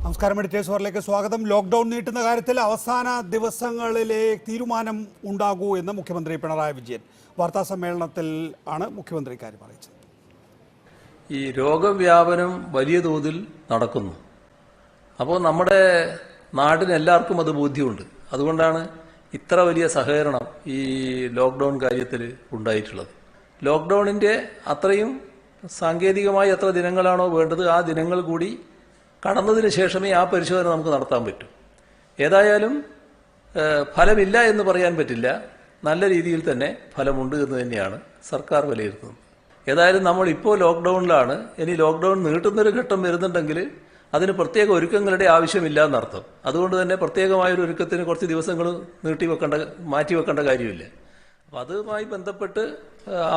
നമസ്കാരം. എഡിറ്റേഴ്സ് അവറിലേക്ക് സ്വാഗതം. ലോക്ക്ഡൌൺ നീട്ടുന്ന കാര്യത്തിൽ അവസാന ദിവസങ്ങളിലെ തീരുമാനം ഉണ്ടാകൂ എന്ന് മുഖ്യമന്ത്രി പിണറായി വിജയൻ വാർത്താ സമ്മേളനത്തിൽ ആണ് മുഖ്യമന്ത്രി കാര്യം അറിയിച്ചത്. ഈ രോഗവ്യാപനം വലിയ തോതിൽ നടക്കുന്നു. അപ്പോൾ നമ്മുടെ നാടിന് എല്ലാവർക്കും അത് ബോധ്യമുണ്ട്. അതുകൊണ്ടാണ് ഇത്ര വലിയ സഹകരണം ഈ ലോക്ക്ഡൌൺ കാര്യത്തിൽ ഉണ്ടായിട്ടുള്ളത്. ലോക്ക്ഡൌണിൻ്റെ അത്രയും സാങ്കേതികമായി എത്ര ദിനങ്ങളാണോ വേണ്ടത് ആ ദിനങ്ങൾ കൂടി കടന്നതിന് ശേഷമേ ആ പരിശോധന നമുക്ക് നടത്താൻ പറ്റൂ. ഏതായാലും ഫലമില്ല എന്ന് പറയാൻ പറ്റില്ല, നല്ല രീതിയിൽ തന്നെ ഫലമുണ്ട് എന്ന് തന്നെയാണ് സർക്കാർ വിലയിരുത്തുന്നത്. ഏതായാലും നമ്മൾ ഇപ്പോൾ ലോക്ക്ഡൌണിലാണ്. ഇനി ലോക്ക്ഡൌൺ നീട്ടുന്നൊരു ഘട്ടം വരുന്നുണ്ടെങ്കിൽ അതിന് പ്രത്യേക ഒരുക്കങ്ങളുടെ ആവശ്യമില്ല എന്നർത്ഥം. അതുകൊണ്ട് തന്നെ പ്രത്യേകമായൊരു ഒരുക്കത്തിന് കുറച്ച് ദിവസങ്ങൾ മാറ്റിവെക്കേണ്ട കാര്യമില്ല. അപ്പം അതുമായി ബന്ധപ്പെട്ട്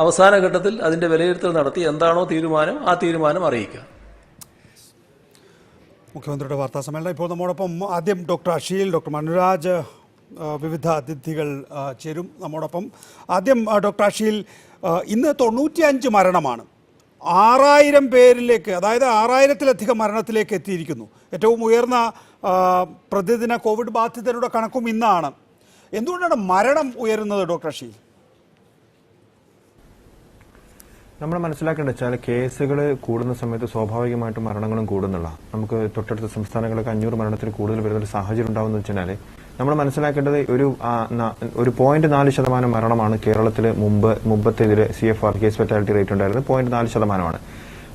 അവസാന ഘട്ടത്തിൽ അതിൻ്റെ വിലയിരുത്തൽ നടത്തി എന്താണോ തീരുമാനം ആ തീരുമാനം അറിയിക്കുക. മുഖ്യമന്ത്രിയുടെ വാർത്താ സമ്മേളനം. ഇപ്പോൾ നമ്മോടൊപ്പം ആദ്യം ഡോക്ടർ അഷീൽ, ഡോക്ടർ മനുരാജ്, വിവിധ അതിഥികൾ ചേരും നമ്മോടൊപ്പം. ആദ്യം ഡോക്ടർ അഷീൽ, ഇന്ന് 95 മരണമാണ്. 6000 പേരിലേക്ക്, അതായത് 6000-ലധികം മരണത്തിലേക്ക് എത്തിയിരിക്കുന്നു. ഏറ്റവും ഉയർന്ന പ്രതിദിന കോവിഡ് ബാധിതരുടെ കണക്കും ഇന്നാണ്. എന്തുകൊണ്ടാണ് മരണം ഉയരുന്നത് ഡോക്ടർ അഷീൽ? നമ്മൾ മനസ്സിലാക്കേണ്ടത് വെച്ചാൽ കേസുകൾ കൂടുന്ന സമയത്ത് സ്വാഭാവികമായിട്ടും മരണങ്ങളും കൂടുന്നുള്ള, നമുക്ക് തൊട്ടടുത്ത സംസ്ഥാനങ്ങളൊക്കെ 500 മരണത്തിൽ കൂടുതൽ വരുന്നൊരു സാഹചര്യം ഉണ്ടാവുമെന്ന് വെച്ചാൽ നമ്മൾ മനസ്സിലാക്കേണ്ടത് ഒരു 0.4% മരണമാണ് കേരളത്തിൽ മുമ്പത്തേതിൽ CFR കേസ് ഫെറ്റാലിറ്റി റേറ്റ് ഉണ്ടായിരുന്നത് 0.4%.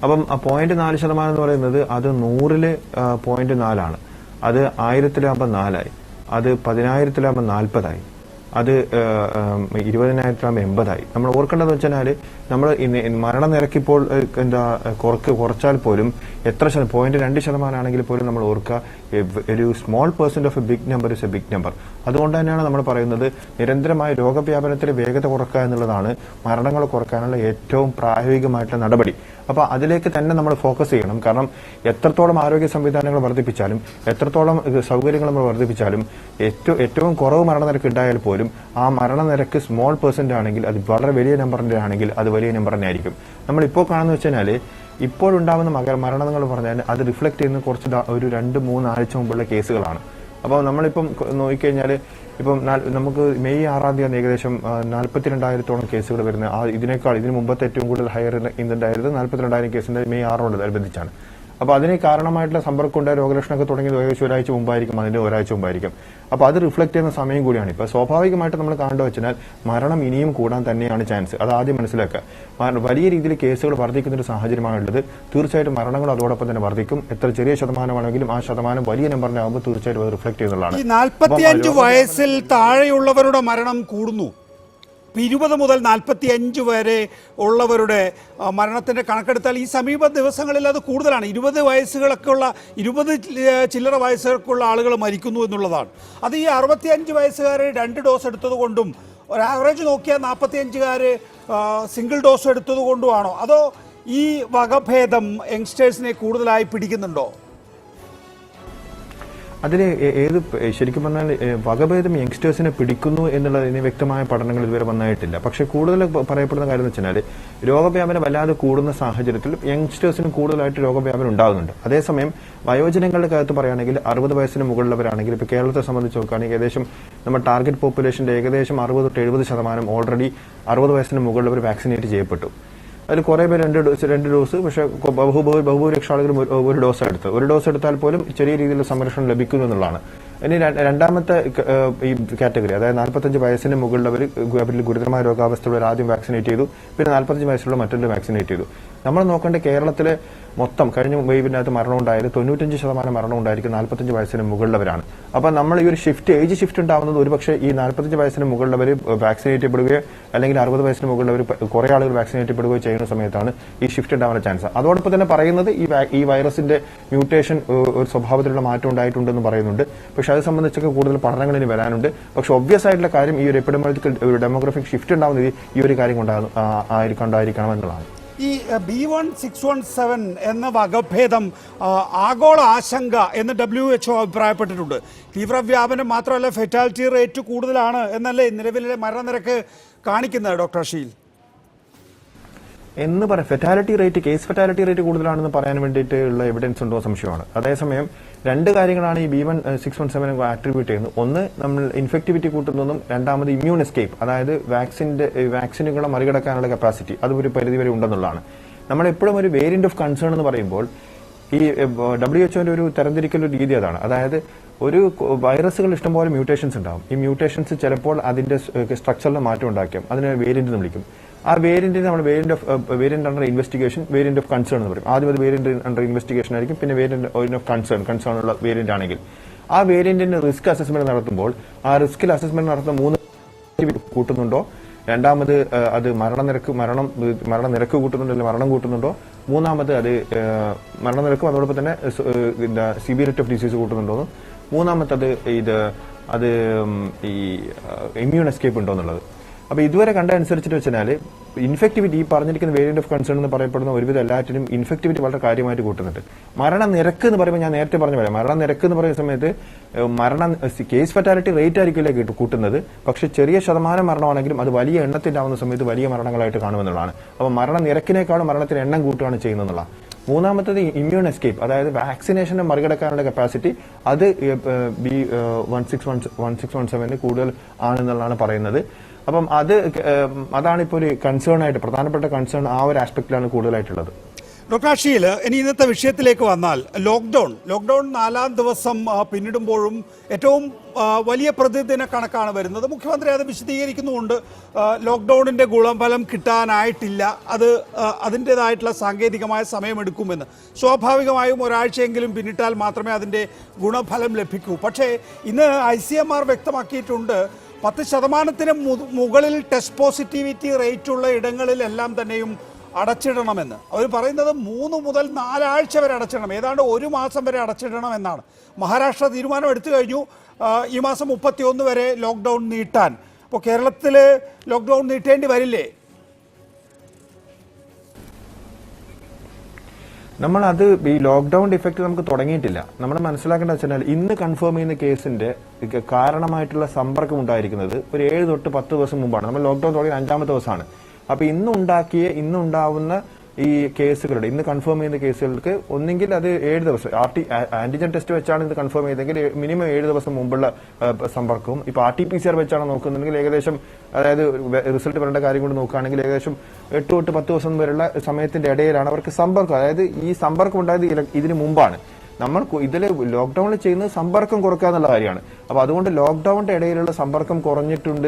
അപ്പം ആ 0.4% എന്ന് പറയുന്നത് അത് 100-ൽ 0.4 അത് 1000-ലാകുമ്പോൾ 4 അത് 10,000-ലാകുമ്പോൾ 40 അത് 20,000-ലാകുമ്പോൾ 80. നമ്മൾ ഓർക്കേണ്ടതെന്ന് വെച്ചാൽ നമ്മൾ മരണനിരക്കിപ്പോൾ കുറച്ചാൽ പോലും എത്ര 0.2% ആണെങ്കിൽ പോലും നമ്മൾ ഓർക്കുക, ഒരു small percent of a big number is a big number. അതുകൊണ്ട് തന്നെയാണ് നമ്മൾ പറയുന്നത് നിരന്തരമായ രോഗവ്യാപനത്തിന് വേഗത കുറക്കുക എന്നുള്ളതാണ് മരണങ്ങൾ കുറയ്ക്കാനുള്ള ഏറ്റവും പ്രായോഗികമായിട്ടുള്ള നടപടി. അപ്പൊ അതിലേക്ക് തന്നെ നമ്മൾ ഫോക്കസ് ചെയ്യണം. കാരണം എത്രത്തോളം ആരോഗ്യ സംവിധാനങ്ങൾ വർദ്ധിപ്പിച്ചാലും എത്രത്തോളം സൗകര്യങ്ങൾ നമ്മൾ വർദ്ധിപ്പിച്ചാലും ഏറ്റവും കുറവ് മരണനിരക്ക് ഉണ്ടായാൽ പോലും ആ മരണനിരക്ക് സ്മോൾ പെർസെന്റ് ആണെങ്കിൽ അത് വളരെ വലിയ നമ്പറിന്റെ ആണെങ്കിൽ അത് വലിയ നമ്പർ തന്നെ ആയിരിക്കും. നമ്മളിപ്പോൾ കാണുന്ന വെച്ചാൽ ഇപ്പോഴുണ്ടാവുന്ന മരണങ്ങൾ പറഞ്ഞാൽ അത് റിഫ്ലക്ട് ചെയ്യുന്ന കുറച്ച് ഒരു 2-3 ആഴ്ച മുമ്പുള്ള കേസുകളാണ്. അപ്പോൾ നമ്മളിപ്പം നോക്കിക്കഴിഞ്ഞാൽ ഇപ്പം നമുക്ക് മെയ് 6-ാം തീയതി ഏകദേശം 42,000-ഓളം കേസുകൾ വരുന്നത്. ഇതിന് മുമ്പത്തെ ഏറ്റവും കൂടുതൽ ഹയർ ഇന്നുണ്ടായിരുന്നത് 42,000 കേസിന്റെ മെയ് 6-നോടനുബന്ധിച്ചാണ്. അപ്പോൾ അതിന് കാരണമായിട്ടുള്ള സമ്പർക്കമുണ്ടായ രോഗലക്ഷണമൊക്കെ തുടങ്ങിയത് ഏകദേശം ഒരാഴ്ച മുമ്പായിരിക്കും, അതിന്റെ ഒരാഴ്ച മുമ്പായിരിക്കും. അപ്പോൾ അത് റിഫ്ലക്ട് ചെയ്യുന്ന സമയം കൂടിയാണ്. ഇപ്പോൾ സ്വാഭാവികമായിട്ട് നമ്മൾ കാണേണ്ട വെച്ചാൽ മരണം ഇനിയും കൂടാൻ തന്നെയാണ് ചാൻസ്. അത് ആദ്യം മനസ്സിലാക്കുക. വലിയ രീതിയിൽ കേസുകൾ വർദ്ധിക്കുന്ന ഒരു സാഹചര്യമാണുള്ളത്. തീർച്ചയായിട്ടും മരണങ്ങൾ അതോടൊപ്പം തന്നെ വർദ്ധിക്കും. എത്ര ചെറിയ ശതമാനമാണെങ്കിലും ആ ശതമാനം വലിയ നമ്പറിനാകുമ്പോൾ തീർച്ചയായിട്ടും അത് റിഫ്ലക്ട് ചെയ്യുന്നതാണ്. 45 വയസ്സിൽ താഴെയുള്ളവരുടെ മരണം കൂടുന്നു. 20 മുതൽ 45 വരെ ഉള്ളവരുടെ മരണത്തിൻ്റെ കണക്കെടുത്താൽ ഈ സമീപ ദിവസങ്ങളിൽ അത് കൂടുതലാണ്. 20 വയസ്സുകളൊക്കെയുള്ള 20 ചില്ലറ വയസ്സുകൾക്കുള്ള ആളുകൾ മരിക്കുന്നു എന്നുള്ളതാണ്. അത് ഈ 65 വയസ്സുകാർ 2 ഡോസ് എടുത്തത് കൊണ്ടും ഒരു ആവറേജ് നോക്കിയാൽ 45-കാർ സിംഗിൾ ഡോസ് എടുത്തത് കൊണ്ടുമാണോ, അതോ ഈ വകഭേദം യങ്സ്റ്റേഴ്സിനെ കൂടുതലായി പിടിക്കുന്നുണ്ടോ? അതിന് ശരിക്കും പറഞ്ഞാൽ വകഭേദം യങ്സ്റ്റേഴ്സിനെ പിടിക്കുന്നു എന്നുള്ളതിന് വ്യക്തമായ പഠനങ്ങൾ ഇതുവരെ വന്നായിട്ടില്ല. പക്ഷെ കൂടുതൽ പറയപ്പെടുന്ന കാര്യം എന്ന് വെച്ചാൽ രോഗവ്യാപനം വല്ലാതെ കൂടുന്ന സാഹചര്യത്തിൽ യങ്സ്റ്റേഴ്സിന് കൂടുതലായിട്ട് രോഗവ്യാപനം ഉണ്ടാകുന്നുണ്ട്. അതേസമയം വയോജനങ്ങളുടെ കാര്യത്ത് പറയുകയാണെങ്കിൽ 60 വയസ്സിന് മുകളിലുള്ളവരാണെങ്കിൽ ഇപ്പോൾ കേരളത്തെ സംബന്ധിച്ച് നോക്കുകയാണെങ്കിൽ ഏകദേശം നമ്മുടെ ടാർഗറ്റ് പോപ്പുലേഷന്റെ ഏകദേശം 60-70% ഓൾറെഡി 60 വയസ്സിന് മുകളിലുള്ളവർ വാക്സിനേറ്റ് ചെയ്യപ്പെട്ടു. അതിൽ കുറേ പേര് 2 ഡോസ്, പക്ഷെ ബഹുഭൂരിപക്ഷം ആളുകൾ ഒരു ഡോസ് എടുത്താൽ പോലും ചെറിയ രീതിയിലുള്ള സംരക്ഷണം ലഭിക്കുന്നു എന്നുള്ളതാണ്. ഇനി രണ്ടാമത്തെ ഈ കാറ്റഗറി, അതായത് 45 വയസ്സിന് മുകളിലുള്ളവർ അവരിൽ ഗുരുതരമായ രോഗാവസ്ഥയുള്ളവർ ആദ്യം വാക്സിനേറ്റ് ചെയ്തു, പിന്നെ 45 വയസ്സുള്ള മറ്റുള്ള വാക്സിനേറ്റ് ചെയ്തു. നമ്മൾ നോക്കേണ്ട കേരളത്തിലെ മൊത്തം കഴിഞ്ഞ വേവിനകത്ത് മരണം ഉണ്ടായത് 95% മരണം ഉണ്ടായിരിക്കും 45 വയസ്സിന് മുകളിലുള്ളവരാണ്. അപ്പൊ നമ്മൾ ഈ ഒരു ഏജ് ഷിഫ്റ്റ് ഉണ്ടാവുന്നത് ഒരുപക്ഷെ ഈ 45 വയസ്സിന് മുകളിലുള്ളവർ വാക്സിനേറ്റ് ചെയ്യപ്പെടുകയോ അല്ലെങ്കിൽ 60 വയസ്സിന് മുകളിലുള്ളവർ കുറെ ആളുകൾ വാക്സിനേറ്റ് ചെയ്യപ്പെടുകയോ ചെയ്യുന്ന സമയത്താണ് ഈ ഷിഫ്റ്റ് ഉണ്ടാവാൻ ചാൻസ്. അതോടൊപ്പം തന്നെ പറയുന്നത് ഈ വൈറസിന്റെ മ്യൂട്ടേഷൻ ഒരു സ്വഭാവത്തിലുള്ള മാറ്റം ഉണ്ടായിട്ടുണ്ടെന്ന് പറയുന്നുണ്ട്. പക്ഷെ അത് സംബന്ധിച്ചൊക്കെ കൂടുതൽ പഠനങ്ങൾ ഇനി വരാനുണ്ട്. പക്ഷെ ഒബ്വിയസ് ആയിട്ടുള്ള കാര്യം ഈ ഒരു എപ്പിഡെമോളജിക്കൽ ഒരു ഡെമോഗ്രഫിക് ഷിഫ്റ്റ് ഉണ്ടാവുന്നത് ഈ ഒരു കാര്യം കൊണ്ടായിരിക്കണം എന്നുള്ളതാണ്. ഈ B.1.617 എന്ന വകഭേദം ആഗോള ആശങ്ക എന്ന് WHO അഭിപ്രായപ്പെട്ടിട്ടുണ്ട്. തീവ്രവ്യാപനം മാത്രമല്ല, ഫെറ്റാലിറ്റി റേറ്റ് കൂടുതലാണ് എന്നല്ലേ നിലവിലെ മരണനിരക്ക് കാണിക്കുന്നത് ഡോക്ടർ അഷീൽ? എന്ന് പറയാം, fatality rate, case fatality rate കൂടുതലാണെന്ന് പറയാൻ വേണ്ടിയിട്ടുള്ള എവിഡൻസ് ഉണ്ടോ സംശയമാണ്. അതേസമയം രണ്ട് കാര്യങ്ങളാണ് ഈ B1617 ആട്രിബ്യൂട്ട് ചെയ്യുന്നത്. ഒന്ന്, നമ്മൾ ഇൻഫെക്ടിവിറ്റി കൂട്ടുന്നതും രണ്ടാമത് ഇമ്മ്യൂൺ എസ്കേപ്പ്, അതായത് വാക്സിനുകളെ മറികടക്കാനുള്ള കപ്പാസിറ്റി അത് ഒരു പരിധിവരെ ഉണ്ടെന്നുള്ളതാണ്. നമ്മൾ എപ്പോഴും ഒരു വേരിയന്റ് ഓഫ് കൺസേൺ എന്ന് പറയുമ്പോൾ ഈ WHO ഒരു തരംതിരിക്കൽ രീതി അതാണ്. അതായത് ഒരു വൈറസുകൾ ഇഷ്ടംപോലെ മ്യൂട്ടേഷൻസ് ഉണ്ടാവും. ഈ മ്യൂട്ടേഷൻസ് ചിലപ്പോൾ അതിന്റെ സ്ട്രക്ചറിൽ മാറ്റം ഉണ്ടാക്കാം, അതിനെ വേരിയന്റ് എന്ന് വിളിക്കും. ആ വേരിയന്റിന് നമ്മൾ variant under investigation, variant of concern എന്ന് പറയും. ആദ്യം അത് വേരിയന്റ് അണ്ടർ ഇൻവെസ്റ്റിഗേഷൻ ആയിരിക്കും, പിന്നെ വേരിയന്റ് ഓഫ് കൺസേൺ ഉള്ള വേരിയന്റ് ആണെങ്കിൽ ആ വേരിയന്റിന് റിസ്ക് അസസ്മെന്റ് നടത്തുമ്പോൾ ആ റിസ്കിൽ അസസ്മെന്റ് നടത്തുന്ന 3 കൂട്ടുന്നുണ്ടോ, രണ്ടാമത് അത് മരണനിരക്ക് കൂട്ടുന്നുണ്ടോ അല്ലെങ്കിൽ മരണം കൂട്ടുന്നുണ്ടോ, മൂന്നാമത് അത് മരണനിരക്കും അതോടൊപ്പം തന്നെ സിവിയറിറ്റി ഓഫ് ഡിസീസ് കൂട്ടുന്നുണ്ടോ, മൂന്നാമത്തത് അത് ഈ ഇമ്മ്യൂൺ എസ്കേപ്പ് ഉണ്ടോ എന്നുള്ളത്. അപ്പൊ ഇതുവരെ കണ്ട അനുസരിച്ചിട്ട് വെച്ചാൽ ഇൻഫെക്ടിവിറ്റി, ഈ പറഞ്ഞിരിക്കുന്ന വേരിയന്റ് ഓഫ് കൺസേൺ എന്ന് പറയപ്പെടുന്ന ഒരുവിധം എല്ലാറ്റിനും ഇൻഫെക്ടിവിറ്റി വളരെ കാര്യമായിട്ട് കൂട്ടുന്നുണ്ട്. മരണനിരക്ക് എന്ന് പറയുമ്പോൾ ഞാൻ നേരത്തെ പറഞ്ഞ പോലെ മരണനിരക്ക് എന്ന് പറയുന്ന സമയത്ത് കേസ് ഫെറ്റാലിറ്റി റേറ്റ് ആയിരിക്കില്ല കൂട്ടുന്നത്, പക്ഷെ ചെറിയ ശതമാനം മരണമാണെങ്കിലും അത് വലിയ എണ്ണത്തിലാവുന്ന സമയത്ത് വലിയ മരണങ്ങളായിട്ട് കാണുമെന്നുള്ളതാണ്. അപ്പോൾ മരണനിരക്കിനേക്കാളും മരണത്തിന് എണ്ണം കൂട്ടുകയാണ് ചെയ്യുന്നതെന്നുള്ള. മൂന്നാമത്തത് ഇമ്മ്യൂൺ എസ്കേപ്പ്, അതായത് വാക്സിനേഷനെ മറികടക്കാനുള്ള കപ്പാസിറ്റി അത് B1617 കൂടുതൽ ആണെന്നുള്ളതാണ് പറയുന്നത്. അപ്പം അതാണ് ഇപ്പോൾ ഒരു കൺസേൺ ആയിട്ട്, പ്രധാനപ്പെട്ട കൺസേൺ ആ ഒരു ആസ്പെക്റ്റിലാണ് കൂടുതലായിട്ടുള്ളത്. ഡോക്ടർ അഷീൽ, ഇനി ഇന്നത്തെ വിഷയത്തിലേക്ക് വന്നാൽ ലോക്ക്ഡൌൺ 4-ാം ദിവസം പിന്നിടുമ്പോഴും ഏറ്റവും വലിയ പ്രതിദിന കണക്കാണ് വരുന്നത്. മുഖ്യമന്ത്രി അത് വിശദീകരിക്കുന്നുമുണ്ട്. ലോക്ക്ഡൌണിന്റെ ഗുണഫലം കിട്ടാനായിട്ടില്ല, അതിൻ്റെതായിട്ടുള്ള സാങ്കേതികമായ സമയമെടുക്കുമെന്ന്. സ്വാഭാവികമായും ഒരാഴ്ചയെങ്കിലും പിന്നിട്ടാൽ മാത്രമേ അതിൻ്റെ ഗുണഫലം ലഭിക്കൂ. പക്ഷേ ഇന്ന് ICMR വ്യക്തമാക്കിയിട്ടുണ്ട് 10% മുകളിൽ ടെസ്റ്റ് പോസിറ്റിവിറ്റി റേറ്റ് ഉള്ള ഇടങ്ങളിലെല്ലാം തന്നെയും അടച്ചിടണമെന്ന്. അവർ പറയുന്നത് 3 മുതൽ 4 ആഴ്ച വരെ അടച്ചിടണം, ഏതാണ്ട് 1 മാസം വരെ അടച്ചിടണം എന്നാണ്. മഹാരാഷ്ട്ര തീരുമാനം എടുത്തു കഴിഞ്ഞു, ഈ മാസം 31 വരെ ലോക്ക്ഡൗൺ നീട്ടാൻ. അപ്പോൾ കേരളത്തിൽ ലോക്ക്ഡൗൺ നീട്ടേണ്ടി വരില്ലേ? ഈ ലോക്ക്ഡൌൺ ഇഫക്റ്റ് നമുക്ക് തുടങ്ങിയിട്ടില്ല. നമ്മൾ മനസ്സിലാക്കേണ്ട വെച്ചാൽ ഇന്ന് കൺഫേം ചെയ്യുന്ന കേസിന്റെ കാരണമായിട്ടുള്ള സമ്പർക്കം ഉണ്ടായിരിക്കുന്നത് ഒരു 7 തൊട്ട് 10 ദിവസം മുമ്പാണ്. നമ്മൾ ലോക്ക്ഡൌൺ തുടങ്ങിയ 5ാമത്തെ ദിവസമാണ്. അപ്പൊ ഇന്നുണ്ടാവുന്ന ഈ കേസുകളുടെ ഇന്ന് കൺഫേം ചെയ്യുന്ന കേസുകൾക്ക് ഒന്നെങ്കിൽ അത് 7 ദിവസം ആന്റിജൻ ടെസ്റ്റ് വെച്ചാണ് ഇത് കൺഫേം ചെയ്തെങ്കിൽ മിനിമം 7 ദിവസം മുമ്പുള്ള സമ്പർക്കവും, ഇപ്പൊ RT-PCR വെച്ചാണ് നോക്കുന്നുണ്ടെങ്കിൽ ഏകദേശം, അതായത് റിസൾട്ട് വരേണ്ട കാര്യം കൊണ്ട് നോക്കുകയാണെങ്കിൽ ഏകദേശം 8 തൊട്ട് 10 ദിവസം വരെയുള്ള സമയത്തിന്റെ ഇടയിലാണ് അവർക്ക് സമ്പർക്കം. അതായത് ഈ സമ്പർക്കം ഉണ്ടായത് ഇതിന് മുമ്പാണ്. നമ്മൾ ഇതിൽ ലോക്ക്ഡൌണിൽ ചെയ്യുന്നത് സമ്പർക്കം കുറക്കുക എന്നുള്ള കാര്യമാണ്. അപ്പൊ അതുകൊണ്ട് ലോക്ക്ഡൌണിന്റെ ഇടയിലുള്ള സമ്പർക്കം കുറഞ്ഞിട്ടുണ്ട്,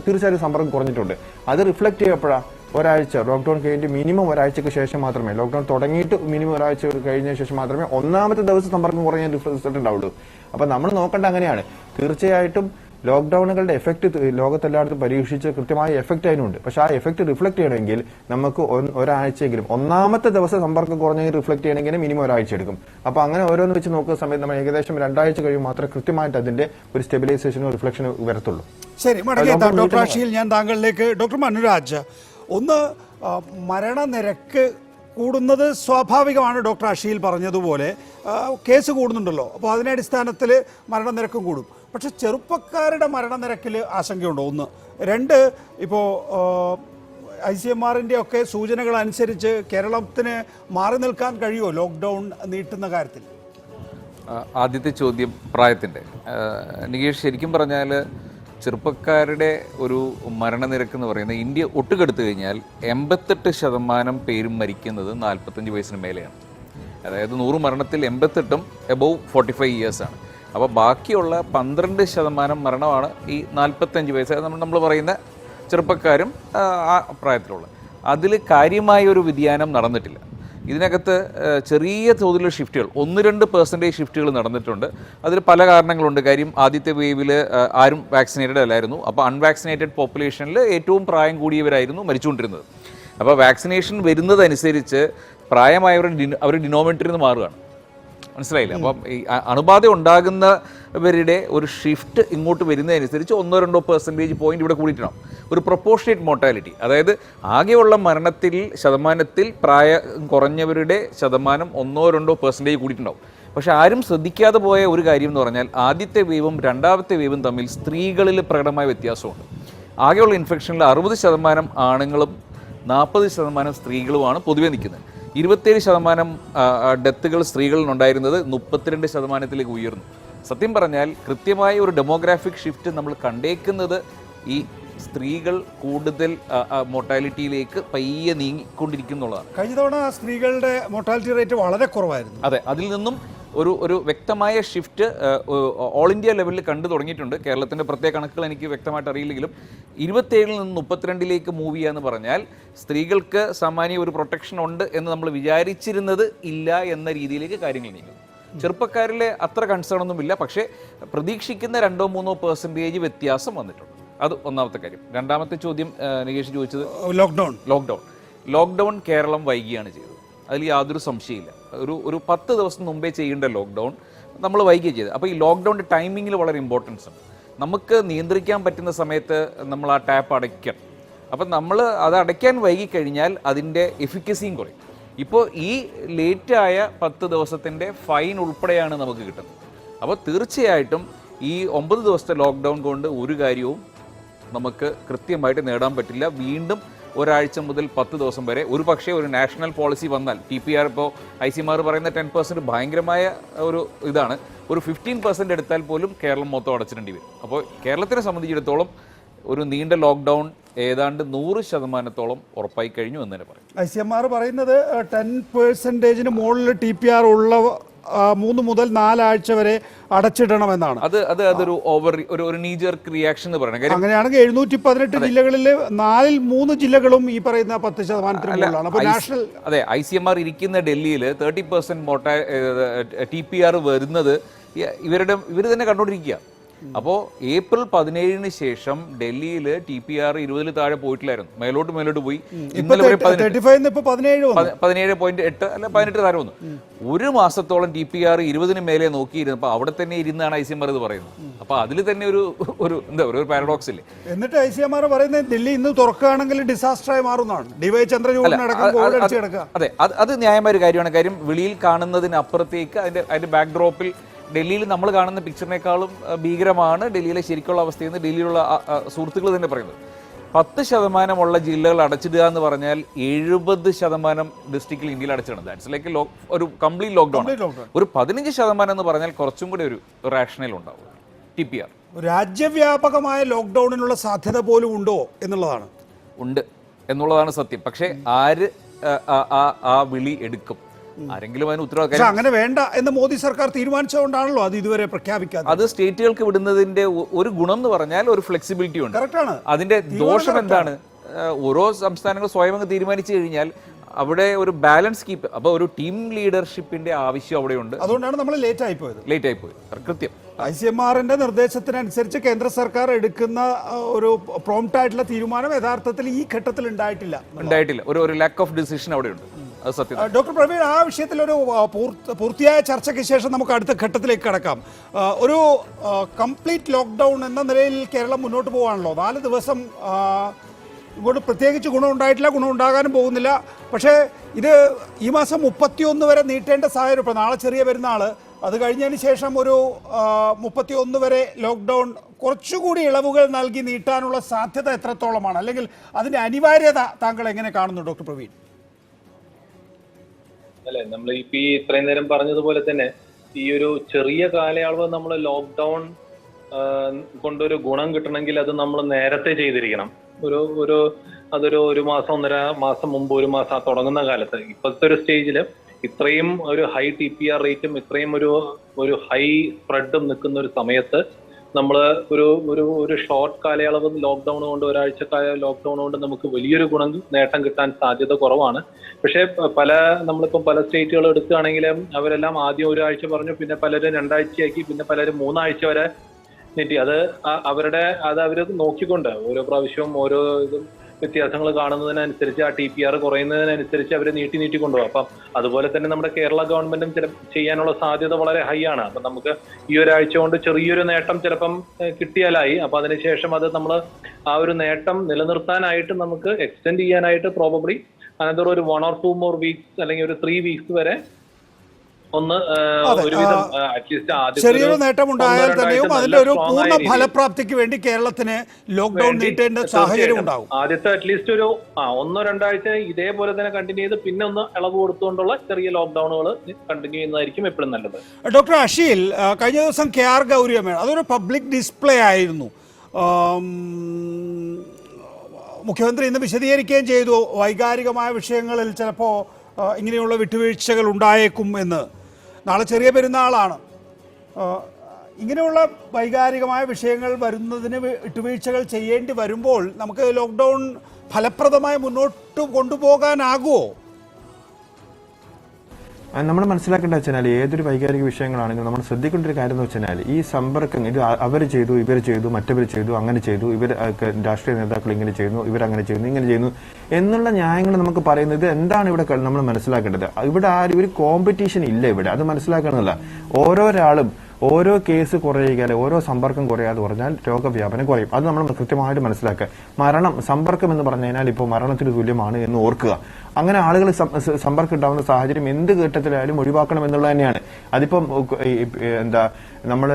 തീർച്ചയായും സമ്പർക്കം കുറഞ്ഞിട്ടുണ്ട്. അത് റിഫ്ലക്ട് ചെയ്യപ്പോഴാണ് ഒരാഴ്ച ലോക്ക്ഡൌൺ കഴിഞ്ഞിട്ട് മിനിമം ഒരാഴ്ചക്ക് ശേഷം മാത്രമേ, ലോക്ക്ഡൌൺ തുടങ്ങിയിട്ട് മിനിമം ഒരാഴ്ച കഴിഞ്ഞ ശേഷം മാത്രമേ 1ാമത്തെ ദിവസം സമ്പർക്കം കുറഞ്ഞ റിസൾട്ട് ഉണ്ടാവുള്ളൂ. അപ്പൊ നമ്മൾ നോക്കേണ്ട അങ്ങനെയാണ്. തീർച്ചയായിട്ടും ലോക്ക്ഡൌണുകളുടെ എഫക്ട് ലോകത്തെല്ലായിടത്തും പരീക്ഷിച്ച് കൃത്യമായ എഫക്ട് അതിനുണ്ട്. പക്ഷെ ആ എഫക്ട് റിഫ്ലക്ട് ചെയ്യണമെങ്കിൽ നമുക്ക് ഒരാഴ്ചയെങ്കിലും, 1ാമത്തെ ദിവസം സമ്പർക്കം കുറഞ്ഞെങ്കിൽ റിഫ്ലക്ട് ചെയ്യണമെങ്കിൽ മിനിമം ഒരാഴ്ച എടുക്കും. അപ്പൊ അങ്ങനെ ഓരോന്ന് വെച്ച് നോക്കുന്ന സമയത്ത് നമ്മൾ ഏകദേശം 2 ആഴ്ച കഴിയുമ്പോൾ മാത്രമേ കൃത്യമായിട്ട് അതിന്റെ ഒരു സ്റ്റെബിലൈസേഷനോ റിഫ്ലക്ഷനോ വരത്തുള്ളൂ. ശരി, ഡോക്ടർ അഷീൽ, ഞാൻ താങ്കളിലേക്ക്. ഡോക്ടർ മനുരാജ്, ഒന്ന് മരണനിരക്ക് കൂടുന്നത് സ്വാഭാവികമാണ്. ഡോക്ടർ അഷീൽ പറഞ്ഞതുപോലെ കേസ് കൂടുന്നുണ്ടല്ലോ, അപ്പോൾ അതിൻ്റെ അടിസ്ഥാനത്തിൽ മരണനിരക്കും കൂടും. പക്ഷെ ചെറുപ്പക്കാരുടെ മരണനിരക്കിൽ ആശങ്കയുണ്ടോ? 1. 2, ഇപ്പോൾ ICMRന്റെ ഒക്കെ സൂചനകൾ അനുസരിച്ച് കേരളത്തിന് മാറി നിൽക്കാൻ കഴിയുമോ ലോക്ക്ഡൗൺ നീട്ടുന്ന കാര്യത്തിൽ? ആദ്യത്തെ ചോദ്യം പ്രായത്തിൻ്റെ. നികേഷ്, ശരിക്കും പറഞ്ഞാൽ ചെറുപ്പക്കാരുടെ ഒരു മരണനിരക്ക് എന്ന് പറയുന്നത് ഇന്ത്യ ഒട്ടുകെടുത്തു കഴിഞ്ഞാൽ 88% പേരും മരിക്കുന്നത് 45 വയസ്സിന് മേലെയാണ്. അതായത് 100 മരണത്തിൽ 88ഉം എബോവ് 45 ഇയേഴ്സാണ്. അപ്പോൾ ബാക്കിയുള്ള 12% മരണമാണ് ഈ 45 വയസ്സ് നമ്മൾ പറയുന്ന ചെറുപ്പക്കാരും ആ പ്രായത്തിലുള്ള. അതിൽ കാര്യമായ ഒരു വ്യതിയാനം നടന്നിട്ടില്ല. ഇതിനകത്ത് ചെറിയ തോതിലുള്ള ഷിഫ്റ്റുകൾ, 1-2% ഷിഫ്റ്റുകൾ നടന്നിട്ടുണ്ട്. അതിൽ പല കാരണങ്ങളുണ്ട്. കാര്യം ആദ്യത്തെ വേവിൽ ആരും വാക്സിനേറ്റഡ് അല്ലായിരുന്നു. അപ്പോൾ അൺവാക്സിനേറ്റഡ് പോപ്പുലേഷനിൽ ഏറ്റവും പ്രായം കൂടിയവരായിരുന്നു മരിച്ചുകൊണ്ടിരുന്നത്. അപ്പോൾ വാക്സിനേഷൻ വരുന്നതനുസരിച്ച് അവർ ഡിനോമിനേറ്ററിൽ നിന്ന് മാറുകയാണ്. മനസ്സിലായില്ല? അപ്പം ഈ അണുബാധ ഉണ്ടാകുന്നവരുടെ ഒരു ഷിഫ്റ്റ് ഇങ്ങോട്ട് വരുന്നതനുസരിച്ച് 1-2% പോയിന്റ് ഇവിടെ കൂടിയിട്ടാണ്. ഒരു പ്രൊപ്പോർഷനേറ്റ് മോർട്ടാലിറ്റി, അതായത് ആകെയുള്ള ശതമാനത്തിൽ പ്രായം കുറഞ്ഞവരുടെ ശതമാനം 1-2% കൂടിയിട്ടുണ്ടാവും. പക്ഷെ ആരും ശ്രദ്ധിക്കാതെ പോയ ഒരു കാര്യം എന്ന് പറഞ്ഞാൽ ആദ്യത്തെ വേവും 2ാമത്തെ വേവും തമ്മിൽ സ്ത്രീകളിൽ പ്രകടമായ വ്യത്യാസമുണ്ട്. ആകെയുള്ള ഇൻഫെക്ഷനിൽ 60% ആണുങ്ങളും 40% സ്ത്രീകളുമാണ് പൊതുവെ നിൽക്കുന്നത്. 27% ഡെത്തുകൾ സ്ത്രീകളിലുണ്ടായിരുന്നത് 32%-ലേക്ക് ഉയർന്നു. സത്യം പറഞ്ഞാൽ കൃത്യമായ ഒരു ഡെമോഗ്രാഫിക് ഷിഫ്റ്റ് നമ്മൾ കണ്ടേക്കുന്നത് ഈ സ്ത്രീകൾ കൂടുതൽ മോർട്ടാലിറ്റിയിലേക്ക് പയ്യെ നീങ്ങിക്കൊണ്ടിരിക്കുന്നുള്ളതാണ്. കഴിഞ്ഞ തവണ സ്ത്രീകളുടെ മോർട്ടാലിറ്റി റേറ്റ് വളരെ കുറവായിരുന്നു. അതെ, അതിൽ നിന്നും ഒരു വ്യക്തമായ ഷിഫ്റ്റ് ഓൾ ഇന്ത്യ ലെവലിൽ കണ്ടു തുടങ്ങിയിട്ടുണ്ട്. കേരളത്തിൻ്റെ പ്രത്യേക കണക്കുകൾ എനിക്ക് വ്യക്തമായിട്ട് അറിയില്ലെങ്കിലും 27-ൽ നിന്ന് 32-ലേക്ക് മൂവ് ചെയ്യുക എന്ന് പറഞ്ഞാൽ സ്ത്രീകൾക്ക് സാമാന്യ ഒരു പ്രൊട്ടക്ഷൻ ഉണ്ട് എന്ന് നമ്മൾ വിചാരിച്ചിരുന്നത് ഇല്ല എന്ന രീതിയിലേക്ക് കാര്യങ്ങൾ നീങ്ങും. ചെറുപ്പക്കാരിലെ അത്ര കൺസേൺ ഒന്നുമില്ല, പക്ഷേ പ്രതീക്ഷിക്കുന്ന 2-3% വ്യത്യാസം വന്നിട്ടുണ്ട്. അത് ഒന്നാമത്തെ കാര്യം. രണ്ടാമത്തെ ചോദ്യം നികേഷ് ചോദിച്ചത് ലോക്ക്ഡൗൺ കേരളം വൈകിയാണ് ചെയ്തത്. അതിൽ യാതൊരു സംശയമില്ല. ഒരു 10 ദിവസം മുമ്പേ ചെയ്യേണ്ട ലോക്ക്ഡൗൺ നമ്മൾ വൈകിയ ചെയ്തത്. അപ്പോൾ ഈ ലോക്ക്ഡൗണിൻ്റെ ടൈമിങ്ങിൽ വളരെ ഇമ്പോർട്ടൻസ് ഉണ്ട്. നമുക്ക് നിയന്ത്രിക്കാൻ പറ്റുന്ന സമയത്ത് നമ്മൾ ആ ടാപ്പ് അടയ്ക്കണം. അപ്പം നമ്മൾ അത് അടയ്ക്കാൻ വൈകിക്കഴിഞ്ഞാൽ അതിൻ്റെ എഫിക്കസിയും കുറയും. ഇപ്പോൾ ഈ ലേറ്റായ 10 ദിവസത്തിൻ്റെ ഫൈൻ ഉൾപ്പെടെയാണ് നമുക്ക് കിട്ടുന്നത്. അപ്പോൾ തീർച്ചയായിട്ടും ഈ 9 ദിവസത്തെ ലോക്ക്ഡൗൺ കൊണ്ട് ഒരു കാര്യവും നമുക്ക് കൃത്യമായിട്ട് നേടാൻ പറ്റില്ല. വീണ്ടും ഒരാഴ്ച മുതൽ 10 ദിവസം വരെ ഒരു പക്ഷേ ഒരു നാഷണൽ പോളിസി വന്നാൽ TPR ഇപ്പോൾ ICMR പറയുന്ന 10% ഭയങ്കരമായ ഒരു ഇതാണ്. ഒരു 15% എടുത്താൽ പോലും കേരളം മൊത്തം അടച്ചിടേണ്ടി വരും. അപ്പോൾ കേരളത്തിനെ സംബന്ധിച്ചിടത്തോളം ഒരു നീണ്ട ലോക്ക്ഡൗൺ ഏതാണ്ട് 100% ഉറപ്പായി കഴിഞ്ഞു എന്ന് തന്നെ പറയും. ICMR പറയുന്നത് 10% മുകളിൽ TPR ഉള്ള 3 മുതൽ 4 ആഴ്ച വരെ അടച്ചിടണമെന്നാണ്. അതൊരു ഒരു നീജർക്ക് റിയാക്ഷൻ എന്ന് പറയുന്നത്. അങ്ങനെയാണെങ്കിൽ 718 ജില്ലകളിൽ 4-ൽ 3 ജില്ലകളും ഈ പറയുന്ന 10%. അപ്പോൾ നാഷണൽ അതെ, ICMR ഇരിക്കുന്ന ഡൽഹിയിൽ 30% TPR വരുന്നത് ഇവർ തന്നെ കണ്ടുകൊണ്ടിരിക്കുക. അപ്പോൾ ഏപ്രിൽ 17-ന് ശേഷം ഡൽഹിയിൽ TPR 20-ൽ താഴെ പോയിട്ടില്ലായിരുന്നു. മേലോട്ട് പോയി. ഇന്നലെ 17.8 അല്ല 18 താഴെ വന്നു. ഒരു മാസത്തോളം TPR 20-ന് മേലെ നോക്കിയിരുന്നപ്പോൾ അവിടെ തന്നെ ഇരുന്നാണ് ICMR ഇത് പറയുന്നത്. അപ്പോൾ അതിൽ തന്നെ ഒരു പാരഡോക്സ് ഇല്ലേ. എന്നിട്ട് ICMR പറയുന്നത് ഡൽഹി ഇന്ന് തുറക്കുകയാണെങ്കിൽ ഡിസാസ്റ്ററായി മാറുന്നതാണ്. DY ചന്ദ്രചൂഡിനടക്കം. അതെ, അത് ന്യായമായ ഒരു കാര്യമാണ്. കാര്യം വെളിയിൽ കാണുന്നതിനപ്പുറത്തേക്ക് അതിന്റെ ബാക്ക്ഡ്രോപ്പിൽ ഡൽഹിയിൽ നമ്മൾ കാണുന്ന പിക്ചറിനേക്കാളും ഭീകരമാണ് ഡൽഹിയിലെ ശരിക്കുള്ള അവസ്ഥയെന്ന് ഡൽഹിയിലുള്ള സുഹൃത്തുക്കൾ തന്നെ പറയുന്നത്. 10% ഉള്ള ജില്ലകൾ അടച്ചിടുക എന്ന് പറഞ്ഞാൽ 70% ഡിസ്ട്രിക്റ്റിൽ ഇന്ത്യയിൽ അടച്ചിടണം. ദാറ്റ്സ് ലൈക്ക് ഒരു കംപ്ലീറ്റ് ലോക്ക്ഡൗൺ. ഒരു 15% എന്ന് പറഞ്ഞാൽ കുറച്ചും കൂടി ഒരു റാഷണൽ ഉണ്ടാവും. TPR രാജ്യവ്യാപകമായ ലോക്ക്ഡൌണിനുള്ള സാധ്യത പോലും ഉണ്ടോ എന്നുള്ളതാണ് സത്യം. പക്ഷേ ആര് ആ വിളി എടുക്കും? ആരെങ്കിലും അതിന് ഉത്തരവാദിത്തം. അങ്ങനെ വേണ്ട എന്ന് മോദി സർക്കാർ തീരുമാനിച്ചുകൊണ്ടാണല്ലോ അത് ഇതുവരെ പ്രഖ്യാപിക്കാതെ. അത് സ്റ്റേറ്റുകൾക്ക് വിടുന്നതിന്റെ ഒരു ഗുണം എന്ന് പറഞ്ഞാൽ ഒരു ഫ്ലെക്സിബിലിറ്റി ഉണ്ട്. കറക്റ്റാണ്. അതിന്റെ ദോഷം എന്താണ്? ഓരോ സംസ്ഥാനങ്ങൾ സ്വയം തീരുമാനിച്ചു കഴിഞ്ഞാൽ അവിടെ ഒരു ബാലൻസ് കീപ്പ്. അപ്പോൾ ഒരു ടീം ലീഡർഷിപ്പിന്റെ ആവശ്യം അവിടെയുണ്ട്. അതുകൊണ്ടാണ് നമ്മൾ ലേറ്റ് ആയി പോയത്. കൃത്യം ICMRന്റെ നിർദ്ദേശത്തിനനുസരിച്ച് കേന്ദ്ര സർക്കാർ എടുക്കുന്ന ഒരു പ്രോംപ്റ്റ് ആയിട്ടുള്ള തീരുമാനം യഥാർത്ഥത്തിൽ ഈ ഘട്ടത്തിൽ ഉണ്ടായിട്ടില്ല. ഒരു ലാക്ക് ഓഫ് ഡിസിഷൻ അവിടെയുണ്ട്. ഡോക്ടർ പ്രവീൺ, ആ വിഷയത്തിൽ ഒരു പൂർത്തിയായ ചർച്ചയ്ക്ക് ശേഷം നമുക്ക് അടുത്ത ഘട്ടത്തിലേക്ക് കടക്കാം. ഒരു കംപ്ലീറ്റ് ലോക്ക്ഡൗൺ എന്ന നിലയിൽ കേരളം മുന്നോട്ട് പോകാണല്ലോ. 4 ദിവസം ഇങ്ങോട്ട് പ്രത്യേകിച്ച് ഗുണമുണ്ടായിട്ടില്ല, ഗുണമുണ്ടാകാനും പോകുന്നില്ല. പക്ഷേ ഇത് ഈ മാസം 31 വരെ നീട്ടേണ്ട സാഹചര്യം. ഇപ്പോൾ നാളെ ചെറിയ പെരുന്നാൾ, അത് കഴിഞ്ഞതിന് ശേഷം ഒരു 31 വരെ ലോക്ക്ഡൗൺ കുറച്ചുകൂടി ഇളവുകൾ നൽകി നീട്ടാനുള്ള സാധ്യത എത്രത്തോളമാണ്, അല്ലെങ്കിൽ അതിൻ്റെ അനിവാര്യത താങ്കൾ എങ്ങനെ കാണുന്നു ഡോക്ടർ പ്രവീൺ? അല്ലെ, നമ്മൾ ഇപ്പൊ ഈ ഇത്രയും നേരം പറഞ്ഞതുപോലെ തന്നെ ഈ ഒരു ചെറിയ കാലയളവ് നമ്മൾ ലോക്ക്ഡൗൺ കൊണ്ടൊരു ഗുണം കിട്ടണമെങ്കിൽ അത് നമ്മൾ നേരത്തെ ചെയ്തിരിക്കണം. അതൊരു മാസം 1.5 മാസം മുമ്പ്, 1 മാസം തുടങ്ങുന്ന കാലത്ത്. ഇപ്പോഴത്തെ ഒരു സ്റ്റേജിൽ ഇത്രയും ഒരു ഹൈ TPR റേറ്റും ഇത്രയും ഒരു ഹൈ സ്പ്രെഡും നിൽക്കുന്ന ഒരു സമയത്ത് നമ്മൾ ഒരു ഷോർട്ട് കാലയളവ് ലോക്ക്ഡൗൺ കൊണ്ട്, ഒരാഴ്ച ലോക്ക്ഡൗൺ കൊണ്ട് നമുക്ക് വലിയൊരു നേട്ടം കിട്ടാൻ സാധ്യത കുറവാണ്. പക്ഷേ നമ്മളിപ്പം പല സ്റ്റേറ്റുകൾ എടുക്കുകയാണെങ്കിലും അവരെല്ലാം ആദ്യം 1 ആഴ്ച പറഞ്ഞു, പിന്നെ പലരും 2 ആഴ്ചയാക്കി, പിന്നെ പലരും 3 ആഴ്ച വരെ നീട്ടി. അത് അവർ നോക്കിക്കൊണ്ട് ഓരോ പ്രാവശ്യവും ഓരോ വ്യത്യാസങ്ങൾ കാണുന്നതിനനുസരിച്ച് ആ TPR കുറയുന്നതിനനുസരിച്ച് അവർ നീട്ടി കൊണ്ടുപോകും. അപ്പം അതുപോലെ തന്നെ നമ്മുടെ കേരള ഗവൺമെന്റും ചെയ്യാനുള്ള സാധ്യത വളരെ ഹൈ ആണ്. അപ്പം നമുക്ക് ഈ ഒരാഴ്ച കൊണ്ട് ചെറിയൊരു നേട്ടം ചിലപ്പം കിട്ടിയാലായി. അപ്പം അതിനുശേഷം അത് നമ്മൾ ആ ഒരു നേട്ടം നിലനിർത്താനായിട്ട് നമുക്ക് എക്സ്റ്റെൻഡ് ചെയ്യാനായിട്ട് പ്രോബബ്ലി അനന്തരം ഒരു 1 or 2 more weeks അല്ലെങ്കിൽ ഒരു 3 weeks വരെ ഒന്ന് അതെ, ഒരുവിധം അറ്റ്ലീസ്റ്റ് ആദ്യത്തെ ചെറിയൊരു നേട്ടം ഉണ്ടായാൽ തന്നെയും അതിന്റെ ഒരു പൂർണ്ണ രീതിയിൽ ഫലപ്രാപ്തിക്ക് വേണ്ടി കേരളത്തിന് ലോക്ക്ഡൌൺ വേണ്ടി നീട്ടേണ്ട സാഹചര്യം ഉണ്ടാവും. ആദ്യത്തെ അറ്റ്ലീസ്റ്റ് ഒരു 1-2 ആഴ്ച ഇതേപോലെ തന്നെ കണ്ടിന്യൂ ചെയ്ത് പിന്നെ ഒന്ന് ഇളവ് കൊടുത്തുകൊണ്ടുള്ള ചെറിയ ലോക്ക്ഡൌണുകൾ കണ്ടിന്യൂ ചെയ്യുന്നതായിരിക്കും എപ്പോഴും നല്ലത്. ഡോക്ടർ അഷീൽ, കഴിഞ്ഞ ദിവസം KR ഗൗരിയമ്മ അതൊരു പബ്ലിക് ഡിസ്പ്ലേ ആയിരുന്നു. മുഖ്യമന്ത്രി ഇന്ന് വിശദീകരിക്കുകയും ചെയ്തു വൈകാരികമായ വിഷയങ്ങളിൽ ചിലപ്പോൾ ഇങ്ങനെയുള്ള വിട്ടുവീഴ്ചകൾ ഉണ്ടായേക്കും എന്ന്. നാളെ ചെറിയ പെരുന്നാളാണ്. ഇങ്ങനെയുള്ള വൈകാരികമായ വിഷയങ്ങൾ വരുന്നതിന് വിട്ടുവീഴ്ചകൾ ചെയ്യേണ്ടി വരുമ്പോൾ നമുക്ക് ലോക്ക്ഡൗൺ ഫലപ്രദമായി മുന്നോട്ട് കൊണ്ടുപോകാനാകുമോ? നമ്മൾ മനസ്സിലാക്കേണ്ട വെച്ചാൽ ഏതൊരു വൈകാരിക വിഷയങ്ങളാണെങ്കിലും നമ്മൾ ശ്രദ്ധിക്കേണ്ട ഒരു കാര്യം എന്ന് വെച്ചാൽ ഈ സമ്പർക്കം, ഇത് അവർ ചെയ്തു, ഇവർ ചെയ്തു, മറ്റവർ ചെയ്തു, അങ്ങനെ ചെയ്തു, ഇവർ രാഷ്ട്രീയ നേതാക്കൾ ഇങ്ങനെ ചെയ്യുന്നു, ഇവരങ്ങനെ ചെയ്യുന്നു, ഇങ്ങനെ ചെയ്യുന്നു എന്നുള്ള ന്യായങ്ങൾ നമുക്ക് പറയുന്നത് ഇത് എന്താണ് ഇവിടെ നമ്മൾ മനസ്സിലാക്കേണ്ടത്? ഇവിടെ ആരും ഒരു കോമ്പറ്റീഷൻ ഇല്ല ഇവിടെ, അത് മനസ്സിലാക്കണമെന്നില്ല. ഓരോരാളും ഓരോ കേസ് കുറയുക, ഓരോ സമ്പർക്കം കുറയാതെ പറഞ്ഞാൽ രോഗവ്യാപനം കുറയും. അത് നമ്മൾ കൃത്യമായിട്ട് മനസ്സിലാക്കുക. സമ്പർക്കം എന്ന് പറഞ്ഞു കഴിഞ്ഞാൽ ഇപ്പോൾ മരണത്തിന് തുല്യമാണ് എന്ന് ഓർക്കുക. അങ്ങനെ ആളുകൾ സമ്പർക്കം ഉണ്ടാവുന്ന സാഹചര്യം എന്ത് ഘട്ടത്തിലായാലും ഒഴിവാക്കണം എന്നുള്ളത് തന്നെയാണ്. അതിപ്പം നമ്മൾ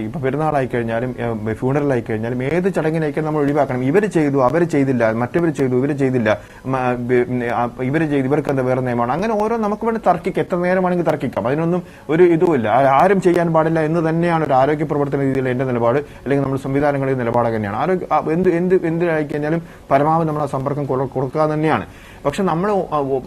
ഇപ്പൊ പെരുന്നാളായി കഴിഞ്ഞാലും ഫ്യൂണറലായി കഴിഞ്ഞാലും ഏത് ചടങ്ങിനായിക്കും നമ്മൾ ഒഴിവാക്കണം. ഇവർ ചെയ്തു, അവർ ചെയ്തില്ല, മറ്റവർ ചെയ്തു, ഇവർ ചെയ്തില്ല, ഇവർ ചെയ്തു, ഇവർക്ക് എന്താ വേറെ നിയമമാണ്, അങ്ങനെ ഓരോ നമുക്ക് വേണ്ടി തർക്കിക്കാം, എത്ര നേരമാണെങ്കിൽ തർക്കിക്കാം. അതിനൊന്നും ഒരു ഇതുമില്ല. ആരും ചെയ്യാൻ പാടില്ല എന്ന് തന്നെയാണ് ഒരു ആരോഗ്യ പ്രവർത്തന രീതിയിൽ എന്റെ നിലപാട്, അല്ലെങ്കിൽ നമ്മൾ സംവിധാനങ്ങളുടെ നിലപാട് തന്നെയാണ്. എന്തിനായി കഴിഞ്ഞാലും പരമാവധി നമ്മൾ ആ സമ്പർക്കം കൊടുക്കുക തന്നെയാണ്. പക്ഷെ നമ്മൾ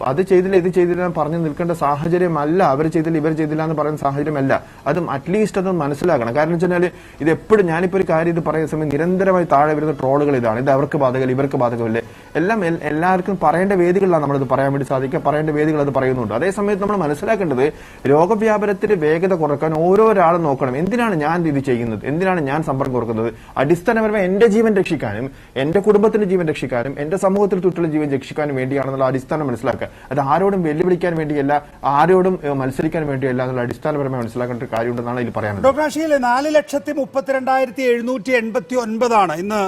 അത് ചെയ്തില്ല, ഇത് ചെയ്തില്ല പറഞ്ഞു നിൽക്കേണ്ട സാഹചര്യമല്ല. അവർ ചെയ്തില്ല, ഇവർ ചെയ്തില്ല എന്ന് പറയുന്ന സാഹചര്യമല്ല. അതും അറ്റ്ലീസ്റ്റ് അത് മനസ്സിലാക്കണം. കാരണം വെച്ചാൽ ഇത് എപ്പോഴും ഞാനിപ്പോൾ ഒരു കാര്യം ഇത് പറയുന്ന സമയം നിരന്തരമായി താഴെ വരുന്ന ട്രോളുകൾ ഇതാണ്, ഇത് അവർക്ക് ബാധകമില്ല, ഇവർക്ക് ബാധകമില്ലേ, എല്ലാം എല്ലാവർക്കും പറയേണ്ട വേദികളിലാണ് നമ്മളിത് പറയാൻ വേണ്ടി സാധിക്കുക. പറയേണ്ട വേദികൾ അത് പറയുന്നുണ്ട്. അതേസമയത്ത് നമ്മൾ മനസ്സിലാക്കേണ്ടത് രോഗവ്യാപനത്തിന്റെ വേഗത കുറക്കാൻ ഓരോരാളും നോക്കണം. എന്തിനാണ് ഞാൻ ഇത് ചെയ്യുന്നത്, എന്തിനാണ് ഞാൻ സമ്പർക്കം കുറക്കുന്നത്? അടിസ്ഥാനപരമായി എന്റെ ജീവൻ രക്ഷിക്കാനും എന്റെ കുടുംബത്തിന്റെ ജീവൻ രക്ഷിക്കാനും എന്റെ സമൂഹത്തിൽ ചുറ്റുള്ള ജീവൻ രക്ഷിക്കാനും വേണ്ടിയാണ് അടിസ്ഥാനം മനസ്സിലാക്കുക. അത് ആരോടും വെല്ലുവിളിക്കാൻ വേണ്ടിയല്ല, ആരോടും മത്സരിക്കാൻ വേണ്ടിയല്ല എന്നുള്ള അടിസ്ഥാനപരമായി മനസ്സിലാക്കേണ്ട ഒരു കാര്യമുണ്ടെന്നാണ് ഇതിൽ പറയാനുള്ളത്. ഡോക്ടർ അഷീൽ, 4,32,789 ഇന്ന്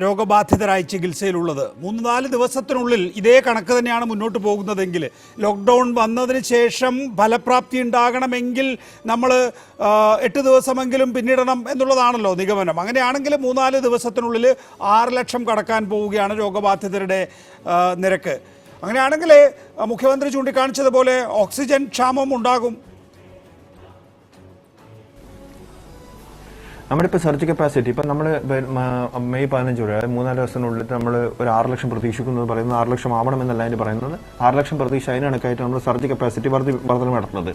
രോഗബാധിതരായി ചികിത്സയിലുള്ളത്. 3-4 ദിവസത്തിനുള്ളിൽ ഇതേ കണക്ക് തന്നെയാണ് മുന്നോട്ട് പോകുന്നതെങ്കിൽ, ലോക്ക്ഡൌൺ വന്നതിന് ശേഷം ഫലപ്രാപ്തി ഉണ്ടാകണമെങ്കിൽ നമ്മൾ 8 ദിവസമെങ്കിലും പിന്നിടണം എന്നുള്ളതാണല്ലോ നിഗമനം. അങ്ങനെയാണെങ്കിൽ 3-4 ദിവസത്തിനുള്ളിൽ 6 ലക്ഷം കടക്കാൻ പോവുകയാണ് രോഗബാധിതരുടെ നിരക്ക്. അങ്ങനെയാണെങ്കിൽ മുഖ്യമന്ത്രി ചൂണ്ടിക്കാണിച്ചതുപോലെ ഓക്സിജൻ ക്ഷാമം ഉണ്ടാകും. നമ്മളിപ്പോൾ സർജ് കപ്പാസിറ്റി ഇപ്പം നമ്മൾ മെയ് 15 വരെ 3-4 ദിവസത്തിനുള്ളിൽ നമ്മൾ ഒരു 6 ലക്ഷം പ്രതീക്ഷിക്കുന്നത് പറയുന്നത് 6 ലക്ഷം ആവണമെന്നല്ല അതിന് പറയുന്നത്. 6 ലക്ഷം പ്രതീക്ഷ അതിന് കണക്കായിട്ട് നമ്മൾ സർജ് കപ്പാസിറ്റി വർധന നടത്തുന്നത്.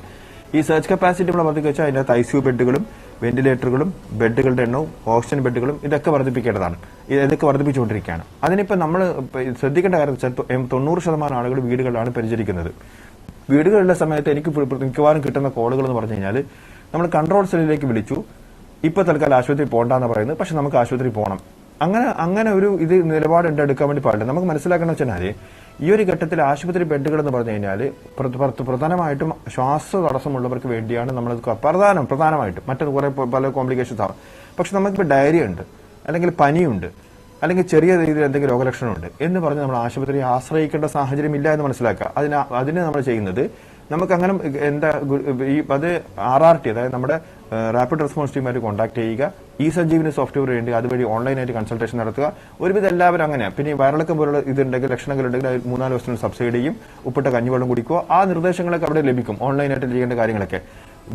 ഈ സർജ് കപ്പാസിറ്റി നമ്മൾ വർദ്ധിക്കുക വെച്ചാൽ അതിനകത്ത് ICU ബെഡുകളും വെന്റിലേറ്ററുകളും ബെഡുകളുടെ എണ്ണവും ഓക്സിജൻ ബെഡുകളും ഇതൊക്കെ വർദ്ധിപ്പിക്കേണ്ടതാണ്. ഇതൊക്കെ വർദ്ധിപ്പിച്ചുകൊണ്ടിരിക്കുകയാണ്. അതിനിപ്പോൾ നമ്മൾ ശ്രദ്ധിക്കേണ്ട കാര്യം വെച്ചാൽ 90% ആളുകൾ വീടുകളിലാണ് പരിചരിക്കുന്നത്. വീടുകളിലെ സമയത്ത് എനിക്ക് മിക്കവാറും കിട്ടുന്ന കോളുകൾ എന്ന് പറഞ്ഞു കഴിഞ്ഞാൽ നമ്മൾ കൺട്രോൾ സെല്ലിലേക്ക് വിളിച്ചു, ഇപ്പോൾ തൽക്കാലം ആശുപത്രി പോകണ്ടെന്ന് പറയുന്നത്, പക്ഷെ നമുക്ക് ആശുപത്രി പോകണം. അങ്ങനെ ഒരു ഇത് നിലപാട് എടുക്കാൻ വേണ്ടി പാടില്ല. നമുക്ക് മനസ്സിലാക്കണം വെച്ചാൽ ഈ ഒരു ഘട്ടത്തിൽ ആശുപത്രി ബെഡുകൾ എന്ന് പറഞ്ഞു കഴിഞ്ഞാൽ പ്രധാനമായിട്ടും ശ്വാസ തടസ്സമുള്ളവർക്ക് വേണ്ടിയാണ് നമ്മൾ പ്രധാനമായിട്ടും മറ്റു കുറെ പല കോംപ്ലിക്കേഷൻസ് ആവും. പക്ഷെ നമുക്കിപ്പോൾ ഡയറിയ ഉണ്ട്, അല്ലെങ്കിൽ പനിയുണ്ട്, അല്ലെങ്കിൽ ചെറിയ രീതിയിൽ എന്തെങ്കിലും രോഗലക്ഷണമുണ്ട് എന്ന് പറഞ്ഞ് നമ്മൾ ആശുപത്രിയെ ആശ്രയിക്കേണ്ട സാഹചര്യം ഇല്ല എന്ന് മനസ്സിലാക്കുക. അതിന് നമ്മൾ ചെയ്യുന്നത് നമുക്കങ്ങനെ അത് RRT, അതായത് നമ്മുടെ റാപ്പിഡ് റെസ്പോൺസ് ടീമായിട്ട് കോൺടാക്ട് ചെയ്യുക, ഇ-സഞ്ജീവനി സോഫ്റ്റ്വെയർ വേണ്ടി അതുവഴി ഓൺലൈനായിട്ട് കൺസൾട്ടേഷൻ നടത്തുക. ഒരുവിധം എല്ലാവരും അങ്ങനെയാണ്. പിന്നെ വയറിളക്കം പോലുള്ള ഇതുണ്ടെങ്കിൽ ലക്ഷണങ്ങളുണ്ടെങ്കിൽ 3-4 ദിവസത്തിന് സബ്സിഡി ചെയ്യും, ഉപ്പിട്ട കഞ്ഞിവെള്ളം കുടിക്കുക. ആ നിർദ്ദേശങ്ങളൊക്കെ അവിടെ ലഭിക്കും, ഓൺലൈനായിട്ട് ചെയ്യേണ്ട കാര്യങ്ങളൊക്കെ.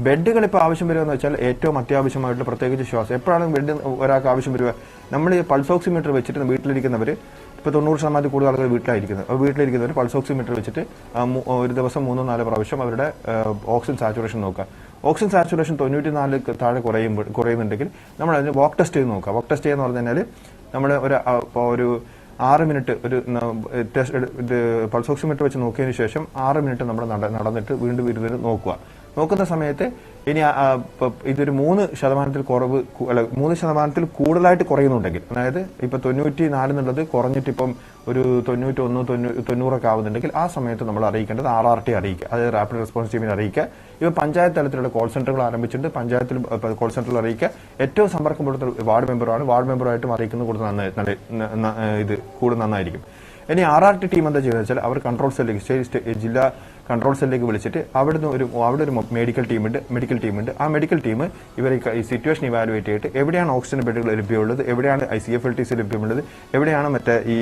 ബെഡുകൾ ഇപ്പോൾ ആവശ്യം വരിക എന്ന് വെച്ചാൽ ഏറ്റവും അത്യാവശ്യമായിട്ടുള്ള പ്രത്യേകിച്ച് ശ്വാസം എപ്പോഴാണ് ബെഡ് ഒരാൾക്ക് ആവശ്യം വരിക? നമ്മൾ ഈ പൾസ് ഓക്സിമീറ്റർ വെച്ചിട്ട് വീട്ടിലിരിക്കുന്നവർ ഇപ്പോൾ 90% കൂടുതൽ ആളുകൾ വീട്ടിലിരിക്കുന്നവർ പൾസ് ഓക്സിമീറ്റർ വെച്ചിട്ട് ഒരു ദിവസം 3-4 പ്രാവശ്യം അവരുടെ ഓക്സിജൻ സാച്ചുറേഷൻ നോക്കുക. ഓക്സിജൻ സാച്ചുറേഷൻ 94 താഴെ കുറയുന്നുണ്ടെങ്കിൽ നമ്മൾ അതിന് വാക്ക് ടെസ്റ്റ് ചെയ്ത് നോക്കുക. വാക്ക് ടെസ്റ്റ് ചെയ്യുക എന്ന് പറഞ്ഞു കഴിഞ്ഞാൽ നമ്മൾ ഒരു 6 മിനിറ്റ് ഒരു പൾസ് ഓക്സിമീറ്റർ വെച്ച് നോക്കിയതിന് ശേഷം 6 മിനിറ്റ് നമ്മൾ നടന്നിട്ട് വീണ്ടും നോക്കുന്ന സമയത്ത് ഇനി ഇതൊരു 3% കൂടുതലായിട്ട് കുറയുന്നുണ്ടെങ്കിൽ, അതായത് ഇപ്പൊ 94 എന്നുള്ളത് കുറഞ്ഞിട്ട് ഇപ്പം ഒരു 91-90 ആവുന്നുണ്ടെങ്കിൽ ആ സമയത്ത് നമ്മൾ അറിയിക്കേണ്ടത് RRT അറിയിക്കുക, അതായത് റാപ്പിഡ് റെസ്പോൺസ് ടീമിനെ അറിയിക്കുക. ഇപ്പൊ പഞ്ചായത്ത് തലത്തിലുള്ള കോൾ സെന്ററുകൾ ആരംഭിച്ചിട്ടുണ്ട്. പഞ്ചായത്തിൽ കോൾ സെന്ററിൽ അറിയിക്കുക. ഏറ്റവും സമ്പർക്കം കൊടുത്ത വാർഡ് മെമ്പറാണ്. വാർഡ് മെമ്പറായിട്ടും അറിയിക്കുന്നത് കൂടുതൽ നന്നായിരിക്കും. ഇനി RRT ടീം എന്താ ചെയ്യുന്നത് വെച്ചാൽ അവർ കൺട്രോൾ സെല്ലിലേക്ക് ജില്ലാ കൺട്രോൾ സെല്ലിലേക്ക് വിളിച്ചിട്ട് അവിടെ ഒരു മെഡിക്കൽ ടീമുണ്ട്. ആ മെഡിക്കൽ ടീം ഇവരെ ഈ സിറ്റുവേഷൻ ഇവാലുവേറ്റ് ചെയ്തിട്ട് എവിടെയാണ് ഓക്സിജൻ ബെഡുകൾ ലഭ്യമുള്ളത്, എവിടെയാണ് CFLTC ലഭ്യമുള്ളത്, എവിടെയാണ് മറ്റേ ഈ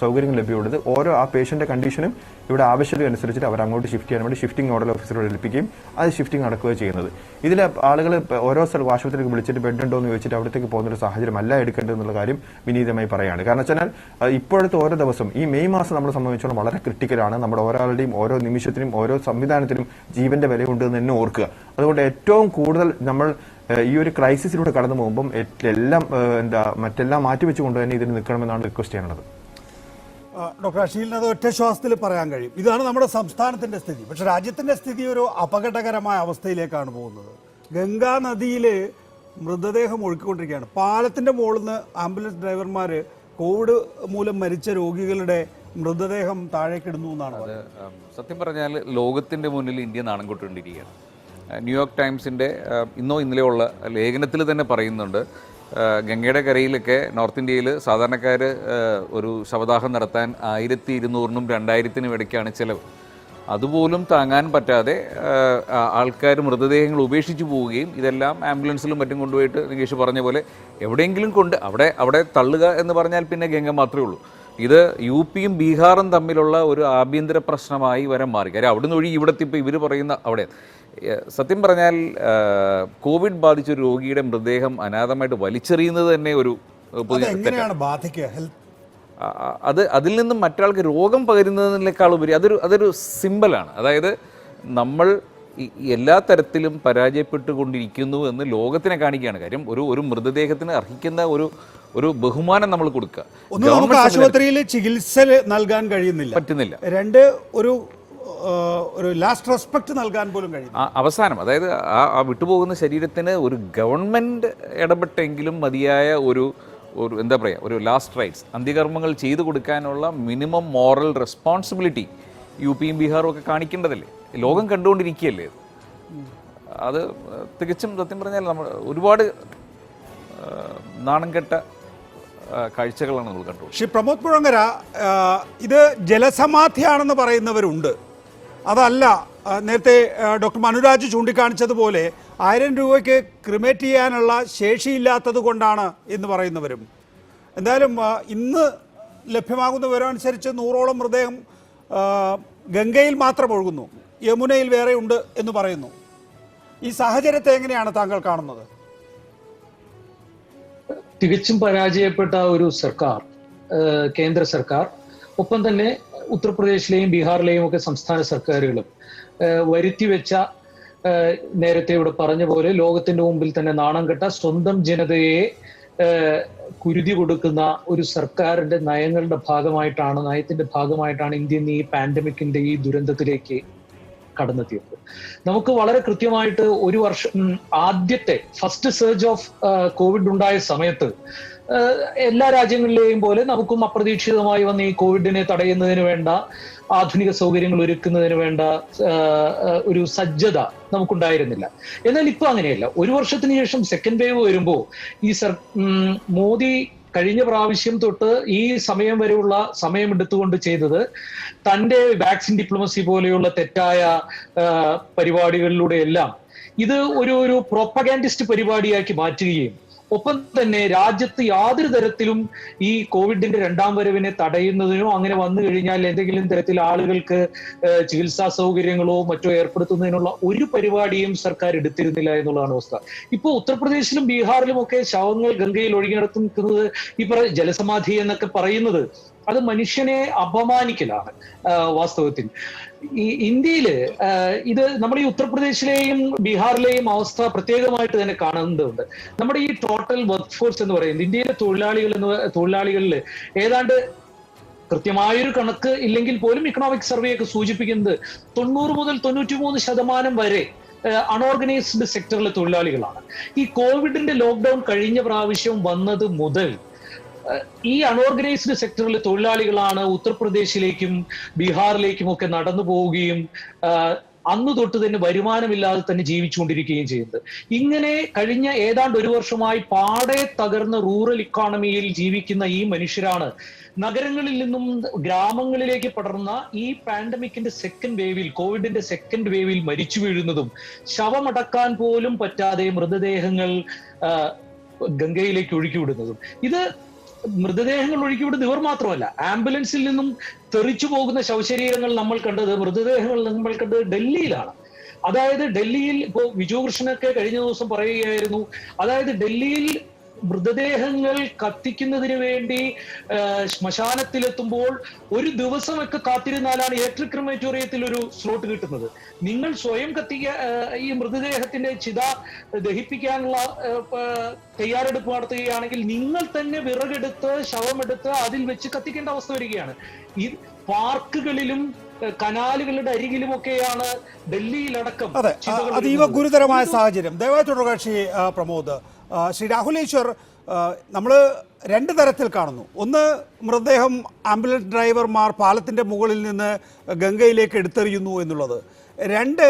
സൗകര്യങ്ങൾ ലഭ്യമുള്ളത്, ഓരോ ആ പേഷ്യൻ്റെ കണ്ടീഷനും ഇവിടെ ആവശ്യത അനുസരിച്ചിട്ട് അവർ അങ്ങോട്ട് ഷിഫ്റ്റ് ചെയ്യാൻ വേണ്ടി ഷിഫ്റ്റിംഗ് നോഡൽ ഓഫീസറോട് ഏൽപ്പിക്കുകയും അത് ഷിഫ്റ്റിംഗ് നടക്കുകയും ചെയ്യുന്നത്. ഇതിൽ ആളുകൾ ഓരോ ആശുപത്രിക്ക് വിളിച്ചിട്ട് ബെഡ് ഉണ്ടോ എന്ന് ചോദിച്ചിട്ട് അവിടത്തേക്ക് പോകുന്നൊരു സാഹചര്യം അല്ല എടുക്കേണ്ടതെന്നുള്ള കാര്യം വിനീതമായി പറയുകയാണ്. കാരണം വെച്ചാൽ ഇപ്പോഴത്തെ ഓരോ ദിവസം ഈ മെയ് മാസം നമ്മളെ സംബന്ധിച്ചോളം വളരെ ക്രിട്ടിക്കലാണ്. നമ്മുടെ ഒരാളുടെയും ഓരോ നിമിഷത്തിനും ഓരോ സംവിധാനത്തിനും ജീവന്റെ വിലയുണ്ട് എന്ന് തന്നെ ഓർക്കുക. അതുകൊണ്ട് ഏറ്റവും കൂടുതൽ നമ്മൾ ഈ ഒരു ക്രൈസിസിലൂടെ കടന്നു പോകുമ്പം മറ്റെല്ലാം മാറ്റിവെച്ചുകൊണ്ട് തന്നെ ഇതിന് നിൽക്കണമെന്നാണ് റിക്വസ്റ്റ് ചെയ്യാനുള്ളത്. ഡോക്ടർ അഷീലിന് അത് ഒറ്റ ശ്വാസത്തിൽ പറയാൻ കഴിയും. ഇതാണ് നമ്മുടെ സംസ്ഥാനത്തിന്റെ സ്ഥിതി. പക്ഷെ രാജ്യത്തിന്റെ സ്ഥിതി ഒരു അപകടകരമായ അവസ്ഥയിലേക്കാണ് പോകുന്നത്. ഗംഗാ നദിയിൽ മൃതദേഹം ഒഴുക്കിക്കൊണ്ടിരിക്കുകയാണ്. പാലത്തിന്റെ മുകളിൽ നിന്ന് ആംബുലൻസ് ഡ്രൈവർമാർ കോവിഡ് മൂലം മരിച്ച രോഗികളുടെ മൃതദേഹം താഴേക്കിടുന്നു എന്നാണ്. സത്യം പറഞ്ഞാൽ ലോകത്തിന്റെ മുന്നിൽ ഇന്ത്യ നാണം കൊണ്ടുകൊണ്ടിരിക്കുകയാണ്. ന്യൂയോർക്ക് ടൈംസിന്റെ ഇന്നോ ഇന്നലെയുള്ള ലേഖനത്തിൽ തന്നെ പറയുന്നുണ്ട്, ഗംഗയുടെ കരയിലൊക്കെ നോർത്ത് ഇന്ത്യയിൽ സാധാരണക്കാർ ഒരു ശവദാഹം നടത്താൻ 1200-നും 2000-നും ഇടയ്ക്കാണ് ചിലവ്. അതുപോലും താങ്ങാൻ പറ്റാതെ ആൾക്കാർ മൃതദേഹങ്ങൾ ഉപേക്ഷിച്ച് പോവുകയും ഇതെല്ലാം ആംബുലൻസിലും മറ്റും കൊണ്ടുപോയിട്ട് നികേഷ് പറഞ്ഞ പോലെ എവിടെയെങ്കിലും കൊണ്ട് അവിടെ തള്ളുക എന്ന് പറഞ്ഞാൽ പിന്നെ ഗംഗ മാത്രമേ ഉള്ളൂ. ഇത് UP-യും ബീഹാറും തമ്മിലുള്ള ഒരു ആഭ്യന്തര പ്രശ്നമായി വരെ മാറി. കാര്യം അവിടുന്ന് ഒഴി ഇവിടത്തെ ഇപ്പോൾ ഇവർ പറയുന്ന അവിടെ സത്യം പറഞ്ഞാൽ കോവിഡ് ബാധിച്ച ഒരു രോഗിയുടെ മൃതദേഹം അനാഥമായിട്ട് വലിച്ചെറിയുന്നത് തന്നെ ഒരു അതിൽ നിന്നും മറ്റൊരാൾക്ക് രോഗം പകരുന്നതിനേക്കാൾ ഉപരി അതൊരു സിമ്പലാണ്. അതായത് നമ്മൾ എല്ലാ തരത്തിലും പരാജയപ്പെട്ടുകൊണ്ടിരിക്കുന്നു എന്ന് ലോകത്തിനെ കാണിക്കുകയാണ്. കാര്യം ഒരു മൃതദേഹത്തിന് അർഹിക്കുന്ന ഒരു ബഹുമാനം നമ്മൾ കൊടുക്കുക. നമുക്ക് ആശുപത്രിയിൽ ചികിത്സ നൽകാൻ പറ്റുന്നില്ല. രണ്ട് ഒരു ലാസ്റ്റ് റെസ്പെക്ട് നൽകാൻ പോലും കഴിയും. അവസാനം അതായത് ആ വിട്ടുപോകുന്ന ശരീരത്തിന് ഒരു ഗവൺമെന്റ് ഇടപെട്ടെങ്കിലും മതിയായ ഒരു എന്താ പറയുക, ഒരു ലാസ്റ്റ് റൈറ്റ്സ് അന്ത്യകർമ്മങ്ങൾ ചെയ്തു കൊടുക്കാനുള്ള മിനിമം മോറൽ റെസ്പോൺസിബിലിറ്റി UP-യും ബീഹാറും ഒക്കെ കാണിക്കേണ്ടതല്ലേ? ലോകം കണ്ടുകൊണ്ടിരിക്കുകയല്ലേ. അത് തികച്ചും സത്യം പറഞ്ഞാൽ നമ്മൾ ഒരുപാട് നാണം കെട്ട കാഴ്ചകളാണ് നമ്മൾ കണ്ടു. ശ്രീ പ്രമോദ് പുഴങ്ങര, ഇത് ജലസമാധിയാണെന്ന് പറയുന്നവരുണ്ട്. അതല്ല, നേരത്തെ ഡോക്ടർ മനുരാജ് ചൂണ്ടിക്കാണിച്ചതുപോലെ 1000 രൂപയ്ക്ക് ക്രിമേറ്റ് ചെയ്യാനുള്ള ശേഷിയില്ലാത്തത് കൊണ്ടാണ് എന്ന് പറയുന്നവരും. എന്തായാലും ഇന്ന് ലഭ്യമാകുന്ന വിവരമനുസരിച്ച് 100ഓളം മൃതദേഹം ഗംഗയിൽ മാത്രം ഒഴുകുന്നു, യമുനയിൽ വേറെ ഉണ്ട് എന്ന് പറയുന്നു. ഈ സാഹചര്യത്തെ എങ്ങനെയാണ് താങ്കൾ കാണുന്നത്? തികച്ചും പരാജയപ്പെട്ട ഒരു സർക്കാർ, കേന്ദ്ര സർക്കാർ, ഒപ്പം തന്നെ ഉത്തർപ്രദേശിലെയും ബീഹാറിലെയും ഒക്കെ സംസ്ഥാന സർക്കാരുകളും വരുത്തിവെച്ച, നേരത്തെ ഇവിടെ പറഞ്ഞ പോലെ ലോകത്തിന്റെ മുമ്പിൽ തന്നെ നാണം കെട്ട, സ്വന്തം ജനതയെ കുരുതി കൊടുക്കുന്ന ഒരു സർക്കാരിന്റെ നയത്തിന്റെ ഭാഗമായിട്ടാണ് ഇന്ത്യ ഈ പാൻഡമിക്കിന്റെ ഈ ദുരന്തത്തിലേക്ക് കടന്നെത്തിയത്. നമുക്ക് വളരെ കൃത്യമായിട്ട് ഒരു വർഷം ആദ്യത്തെ ഫസ്റ്റ് സർജ് ഓഫ് കോവിഡ് ഉണ്ടായ സമയത്ത് എല്ലാ രാജ്യങ്ങളിലെയും പോലെ നമുക്കും അപ്രതീക്ഷിതമായി വന്ന ഈ കോവിഡിനെ തടയുന്നതിന് വേണ്ട ആധുനിക സൗകര്യങ്ങൾ ഒരുക്കുന്നതിന് വേണ്ട ഒരു സജ്ജത നമുക്കുണ്ടായിരുന്നില്ല. എന്നാൽ ഇപ്പൊ അങ്ങനെയല്ല. ഒരു വർഷത്തിന് ശേഷം സെക്കൻഡ് വേവ് വരുമ്പോൾ മോദി കഴിഞ്ഞ പ്രാവശ്യം തൊട്ട് ഈ സമയം വരെയുള്ള സമയമെടുത്തുകൊണ്ട് ചെയ്തത് തൻ്റെ വാക്സിൻ ഡിപ്ലോമസി പോലെയുള്ള തെറ്റായ പരിപാടികളിലൂടെ എല്ലാം ഇത് ഒരു പ്രൊപ്പഗാൻഡിസ്റ്റ് പരിപാടിയാക്കി മാറ്റുകയും ഒപ്പം തന്നെ രാജ്യത്ത് യാതൊരു തരത്തിലും ഈ കോവിഡിന്റെ 2ാം വരവിനെ തടയുന്നതിനോ അങ്ങനെ വന്നു കഴിഞ്ഞാൽ എന്തെങ്കിലും തരത്തിൽ ആളുകൾക്ക് ചികിത്സാ സൗകര്യങ്ങളോ മറ്റോ ഏർപ്പെടുത്തുന്നതിനുള്ള ഒരു പരിപാടിയും സർക്കാർ എടുത്തിരുന്നില്ല എന്നുള്ളതാണ് അവസ്ഥ. ഇപ്പോൾ ഉത്തർപ്രദേശിലും ബീഹാറിലും ഒക്കെ ശവങ്ങൾ ഗംഗയിൽ ഒഴുകി നടത്തുന്നത് ഈ ജലസമാധി എന്നൊക്കെ പറയുന്നത് അത് മനുഷ്യനെ അപമാനിക്കലാണ് വാസ്തവത്തിൽ. ഈ ഇന്ത്യയില് ഇത് നമ്മുടെ ഈ ഉത്തർപ്രദേശിലെയും ബീഹാറിലെയും അവസ്ഥ പ്രത്യേകമായിട്ട് തന്നെ കാണുന്നുണ്ട്. നമ്മുടെ ഈ ടോട്ടൽ വർക്ക് ഫോഴ്സ് എന്ന് പറയുന്നത് ഇന്ത്യയിലെ തൊഴിലാളികളിൽ ഏതാണ്ട് കൃത്യമായൊരു കണക്ക് ഇല്ലെങ്കിൽ പോലും ഇക്കണോമിക് സർവേ ഒക്കെ സൂചിപ്പിക്കുന്നത് 90 മുതൽ 93% വരെ അൺഓർഗനൈസ്ഡ് സെക്ടറിലെ തൊഴിലാളികളാണ്. ഈ കോവിഡിന്റെ ലോക്ക്ഡൌൺ കഴിഞ്ഞ പ്രാവശ്യം വന്നത് മുതൽ ഈ അൺഓർഗനൈസ്ഡ് സെക്ടറിലെ തൊഴിലാളികളാണ് ഉത്തർപ്രദേശിലേക്കും ബീഹാറിലേക്കും ഒക്കെ നടന്നു പോവുകയും അന്ന് തൊട്ട് തന്നെ വരുമാനമില്ലാതെ തന്നെ ജീവിച്ചുകൊണ്ടിരിക്കുകയും ചെയ്യുന്നത്. ഇങ്ങനെ കഴിഞ്ഞ ഏതാണ്ട് 1 വർഷമായി പാടെ തകർന്ന റൂറൽ ഇക്കോണമിയിൽ ജീവിക്കുന്ന ഈ മനുഷ്യരാണ് നഗരങ്ങളിൽ നിന്നും ഗ്രാമങ്ങളിലേക്ക് പടർന്ന ഈ പാൻഡമിക്കിന്റെ സെക്കൻഡ് വേവിൽ, കോവിഡിന്റെ സെക്കൻഡ് വേവിൽ മരിച്ചു വീഴുന്നതും ശവമടക്കാൻ പോലും പറ്റാതെ മൃതദേഹങ്ങൾ ഗംഗയിലേക്ക് ഒഴുക്കിവിടുന്നതും. ഇത് മൃതദേഹങ്ങൾ ഒഴുക്കിവിടുന്ന ഇവർ മാത്രമല്ല, ആംബുലൻസിൽ നിന്നും തെറിച്ചു പോകുന്ന ശവശരീരങ്ങൾ നമ്മൾ കണ്ടത്, മൃതദേഹങ്ങൾ നമ്മൾ കണ്ടത് ഡൽഹിയിലാണ്. അതായത് ഡൽഹിയിൽ ഇപ്പോ വിജു കൃഷ്ണനൊക്കെ കഴിഞ്ഞ ദിവസം പറയുകയായിരുന്നു, അതായത് ഡൽഹിയിൽ മൃതദേഹങ്ങൾ കത്തിക്കുന്നതിന് വേണ്ടി ശ്മശാനത്തിലെത്തുമ്പോൾ 1 ദിവസമൊക്കെ കാത്തിരുന്നാലാണ് ഇലക്ട്രിക് ക്രിമേറ്റോറിയത്തിൽ ഒരു സ്ലോട്ട് കിട്ടുന്നത്. നിങ്ങൾ സ്വയം ഈ മൃതദേഹത്തിന്റെ ചിത ദഹിപ്പിക്കാനുള്ള തയ്യാറെടുപ്പ് നടത്തുകയാണെങ്കിൽ നിങ്ങൾ തന്നെ വിറകെടുത്ത് ശവമെടുത്ത് അതിൽ വെച്ച് കത്തിക്കേണ്ട അവസ്ഥ വരികയാണ്. ഈ പാർക്കുകളിലും കനാലുകളുടെ അരികിലുമൊക്കെയാണ് ഡൽഹിയിലടക്കം. അതീവ ഗുരുതരമായ സാഹചര്യം. ദയവായി തുടരുക ശ്രീ പ്രമോദ്. ശ്രീ രാഹുൽ ഈശ്വർ, നമ്മൾ 2 തരത്തിൽ കാണുന്നു. ഒന്ന്, മൃതദേഹം ആംബുലൻസ് ഡ്രൈവർമാർ പാലത്തിൻ്റെ മുകളിൽ നിന്ന് ഗംഗയിലേക്ക് എടുത്തെറിയുന്നു എന്നുള്ളത്. 2,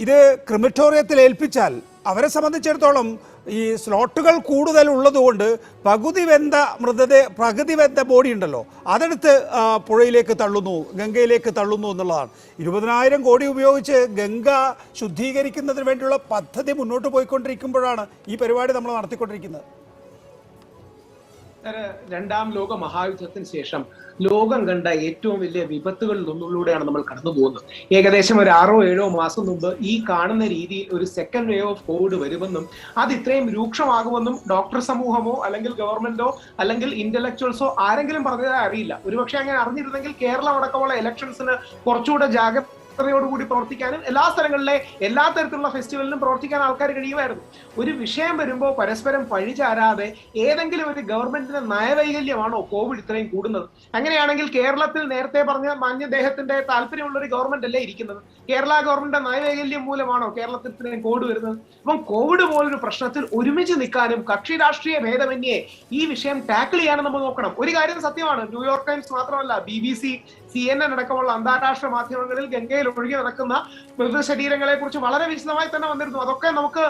ഇത് ക്രിമറ്റോറിയത്തിൽ ഏൽപ്പിച്ചാൽ അവരെ സംബന്ധിച്ചിടത്തോളം ഈ സ്ലോട്ടുകൾ കൂടുതൽ ഉള്ളതുകൊണ്ട് പകുതി വെന്ത ബോഡി ഉണ്ടല്ലോ അതെടുത്ത് പുഴയിലേക്ക് തള്ളുന്നു, ഗംഗയിലേക്ക് തള്ളുന്നു എന്നുള്ളതാണ്. 20,000 കോടി ഉപയോഗിച്ച് ഗംഗ ശുദ്ധീകരിക്കുന്നതിന് വേണ്ടിയുള്ള പദ്ധതി മുന്നോട്ട് പോയിക്കൊണ്ടിരിക്കുമ്പോഴാണ് ഈ പരിപാടി നമ്മൾ നടത്തിക്കൊണ്ടിരിക്കുന്നത്. രണ്ടാം ലോക മഹായുദ്ധത്തിന് ശേഷം ലോകം കണ്ട ഏറ്റവും വലിയ വിപത്തുകളിൽ ഒന്നിലൂടെയാണ് നമ്മൾ കടന്നു പോകുന്നത്. ഏകദേശം ഒരു 6-7 മാസം മുമ്പ് ഈ കാണുന്ന രീതിയിൽ ഒരു സെക്കൻഡ് വേവ് ഓഫ് കോവിഡ് വരുമെന്നും അത് ഇത്രയും രൂക്ഷമാകുമെന്നും ഡോക്ടർ സമൂഹമോ അല്ലെങ്കിൽ ഗവൺമെന്റോ അല്ലെങ്കിൽ ഇന്റലക്ച്വൽസോ ആരെങ്കിലും പറഞ്ഞതായി അറിയില്ല. ഒരുപക്ഷെ അങ്ങനെ അറിഞ്ഞിരുന്നെങ്കിൽ കേരളം അടക്കമുള്ള ഇലക്ഷൻസിന് കുറച്ചുകൂടെ ോടുകൂടി പ്രവർത്തിക്കാനും എല്ലാ സ്ഥലങ്ങളിലെ എല്ലാ തരത്തിലുള്ള ഫെസ്റ്റിവലിനും പ്രവർത്തിക്കാൻ ആൾക്കാർ കഴിയുമായിരുന്നു. ഒരു വിഷയം വരുമ്പോൾ പരസ്പരം പഴിചാരാതെ ഏതെങ്കിലും ഒരു ഗവൺമെന്റിന്റെ നയവൈകല്യമാണോ കോവിഡ് ഇത്രയും കൂടുന്നത്? അങ്ങനെയാണെങ്കിൽ കേരളത്തിൽ നേരത്തെ പറഞ്ഞ മാന്യദേഹത്തിന്റെ താല്പര്യമുള്ള ഒരു ഗവൺമെന്റ് അല്ലേ ഇരിക്കുന്നത്? കേരള ഗവൺമെന്റിന്റെ നയവൈകല്യം മൂലമാണോ കേരളത്തിൽ ഇത്രയും കോവിഡ് വരുന്നത്? അപ്പം കോവിഡ് പോലൊരു പ്രശ്നത്തിൽ ഒരുമിച്ച് നിൽക്കാനും കക്ഷി രാഷ്ട്രീയ ഭേദമന്യേ ഈ വിഷയം ടാക്കിൾ ചെയ്യാനും നമ്മൾ നോക്കണം. ഒരു കാര്യം സത്യമാണ്, ന്യൂയോർക്ക് ടൈംസ് മാത്രമല്ല BBC, CNN അടക്കമുള്ള അന്താരാഷ്ട്ര മാധ്യമങ്ങളിൽ ഗംഗയിൽ ഒഴുകി നടക്കുന്ന മൃതശരീരങ്ങളെ കുറിച്ച് വളരെ വിശദമായി തന്നെ വന്നിരുന്നു. അതൊക്കെ നമുക്ക്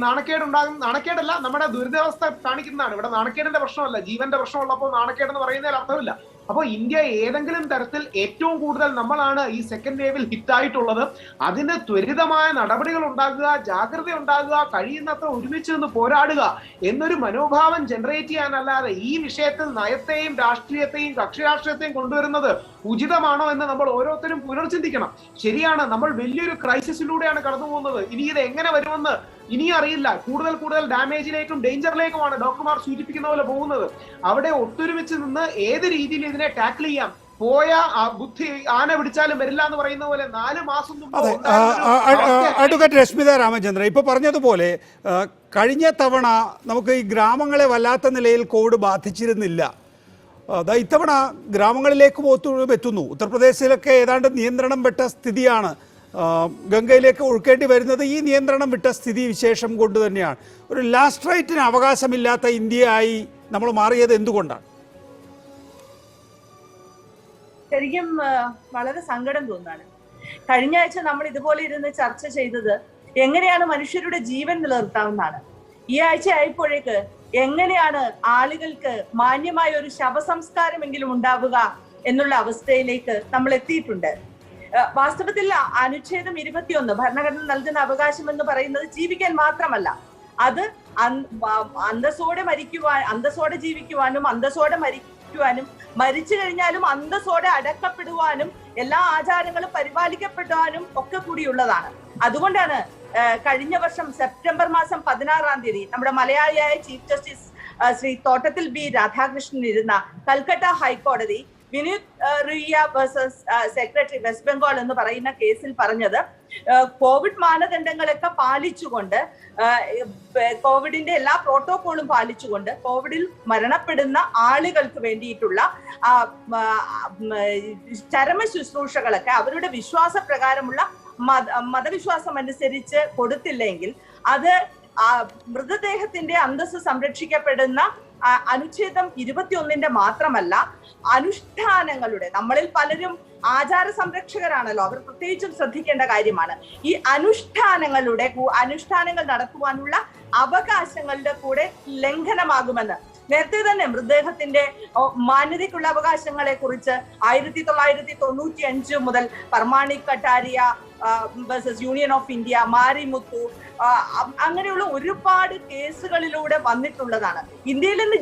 നാണക്കേടല്ല, നമ്മുടെ ദുരിതാവസ്ഥ കാണിക്കുന്നതാണ്. ഇവിടെ നാണക്കേടിന്റെ പ്രശ്നമല്ല, ജീവന്റെ പ്രശ്നമുള്ളപ്പോൾ നാണക്കേടെന്ന് പറയുന്നതിൽ അർത്ഥമില്ല. അപ്പോൾ ഇന്ത്യ ഏതെങ്കിലും തരത്തിൽ ഏറ്റവും കൂടുതൽ നമ്മളാണ് ഈ സെക്കൻഡ് വേവിൽ ഹിറ്റായിട്ടുള്ളത്. അതിന് ത്വരിതമായ നടപടികൾ ഉണ്ടാകുക, ജാഗ്രത ഉണ്ടാകുക, കഴിയുന്നത്ര ഒരുമിച്ച് നിന്ന് പോരാടുക എന്നൊരു മനോഭാവം ജനറേറ്റ് ചെയ്യാനല്ലാതെ ഈ വിഷയത്തിൽ നയത്തെയും രാഷ്ട്രീയത്തെയും കക്ഷി രാഷ്ട്രീയത്തെയും കൊണ്ടുവരുന്നത് ഉചിതമാണോ എന്ന് നമ്മൾ ഓരോരുത്തരും പുനർചിന്തിക്കണം. ശരിയാണ്, നമ്മൾ വലിയൊരു ക്രൈസിസിലൂടെയാണ് കടന്നു പോകുന്നത്. ഇനി ഇത് എങ്ങനെ വരുമെന്ന് ഇനിയും അറിയില്ല. കൂടുതൽ ഡാമേജിലേക്കും ഡേഞ്ചറിലേക്കുമാണ് ഡോക്ടർമാർ സൂചിപ്പിക്കുന്ന പോലെ പോകുന്നത്. അവിടെ ഒത്തൊരുമിച്ച് നിന്ന് ഏത് രീതിയിൽ ഇതിനെ ടാക്കിൾ ചെയ്യാം, പോയ ബുദ്ധി ആന പിടിച്ചാലും വരില്ല എന്ന് പറയുന്ന പോലെ 4 മാസം അഡ്വക്കേറ്റ് രശ്മിത രാമചന്ദ്രൻ ഇപ്പൊ പറഞ്ഞതുപോലെ കഴിഞ്ഞ തവണ നമുക്ക് ഈ ഗ്രാമങ്ങളെ വല്ലാത്ത നിലയിൽ കോവിഡ് ബാധിച്ചിരുന്നില്ല. ഇത്തവണ ഗ്രാമങ്ങളിലേക്കും എത്തുന്നു. ഉത്തർപ്രദേശിലൊക്കെ ഏതാണ്ട് നിയന്ത്രണം വിട്ട സ്ഥിതിയാണ് ഗംഗയിലേക്ക് ഒഴുക്കേണ്ടി വരുന്നത്. ഈ നിയന്ത്രണം വിട്ട സ്ഥിതി വിശേഷം കൊണ്ട് തന്നെയാണ് ഒരു ലാസ്റ്റ് റൈറ്റിന് അവകാശമില്ലാത്ത ഇന്ത്യയായി നമ്മൾ മാറിയത്. എന്തുകൊണ്ടാണ്? ശരിക്കും വളരെ സങ്കടം തോന്നാണ്. കഴിഞ്ഞ ആഴ്ച നമ്മൾ ഇതുപോലെ ഇരുന്ന് ചർച്ച ചെയ്തത് എങ്ങനെയാണ് മനുഷ്യരുടെ ജീവൻ നിലനിർത്താവുന്നതാണ്. ഈ ആഴ്ച ആയപ്പോഴേക്ക് എങ്ങനെയാണ് ആളുകൾക്ക് മാന്യമായ ഒരു ശവസംസ്കാരമെങ്കിലും ഉണ്ടാവുക എന്നുള്ള അവസ്ഥയിലേക്ക് നമ്മൾ എത്തിയിട്ടുണ്ട്. വാസ്തവത്തിൽ അനുച്ഛേദം 21 ഭരണഘടന നൽകുന്ന അവകാശം എന്ന് പറയുന്നത് ജീവിക്കാൻ മാത്രമല്ല, അത് അന്തസ്സോടെ ജീവിക്കുവാനും അന്തസ്സോടെ മരിക്കുവാനും മരിച്ചു കഴിഞ്ഞാലും അന്തസ്സോടെ അടക്കപ്പെടുവാനും എല്ലാ ആചാരങ്ങളും പരിപാലിക്കപ്പെടാനും ഒക്കെ കൂടിയുള്ളതാണ്. അതുകൊണ്ടാണ് കഴിഞ്ഞ വർഷം സെപ്റ്റംബർ മാസം 16-ാം തീയതി നമ്മുടെ മലയാളിയായ ചീഫ് ജസ്റ്റിസ് ശ്രീ തോട്ടത്തിൽ ബി രാധാകൃഷ്ണൻ ഇരുന്ന കൽക്കട്ട ഹൈക്കോടതി Vineet Riya versus secretary West Bengal എന്ന് പറയുന്ന കേസിൽ പറഞ്ഞത് കോവിഡ് മാനദണ്ഡങ്ങളൊക്കെ പാലിച്ചുകൊണ്ട്, കോവിഡിന്റെ എല്ലാ പ്രോട്ടോകോളും പാലിച്ചുകൊണ്ട് കോവിഡിൽ മരണപ്പെടുന്ന ആളുകൾക്ക് വേണ്ടിയിട്ടുള്ള ചരമ ശുശ്രൂഷകളൊക്കെ അവരുടെ വിശ്വാസപ്രകാരമുള്ള മതവിശ്വാസം അനുസരിച്ച് കൊടുത്തില്ലെങ്കിൽ അത് മൃതദേഹത്തിന്റെ അന്തസ്സ് സംരക്ഷിക്കപ്പെടുന്ന അനുച്ഛേദം 21 മാത്രമല്ല, അനുഷ്ഠാനങ്ങളുടെ, നമ്മളിൽ പലരും ആചാര സംരക്ഷകരാണല്ലോ, അവർ പ്രത്യേകിച്ചും ശ്രദ്ധിക്കേണ്ട കാര്യമാണ്. ഈ അനുഷ്ഠാനങ്ങൾ നടത്തുവാനുള്ള അവകാശങ്ങളുടെ കൂടെ ലംഘനമാകുമെന്ന് നേരത്തെ തന്നെ മൃതദേഹത്തിന്റെ മാന്യതയ്ക്കുള്ള അവകാശങ്ങളെ കുറിച്ച് 1995 മുതൽ Parmanand Katara versus union of India, Marimuthu, അങ്ങനെയുള്ള ഒരുപാട് കേസുകളിലൂടെ വന്നിട്ടുള്ളതാണ്. ഇന്ത്യയിൽ നിന്ന്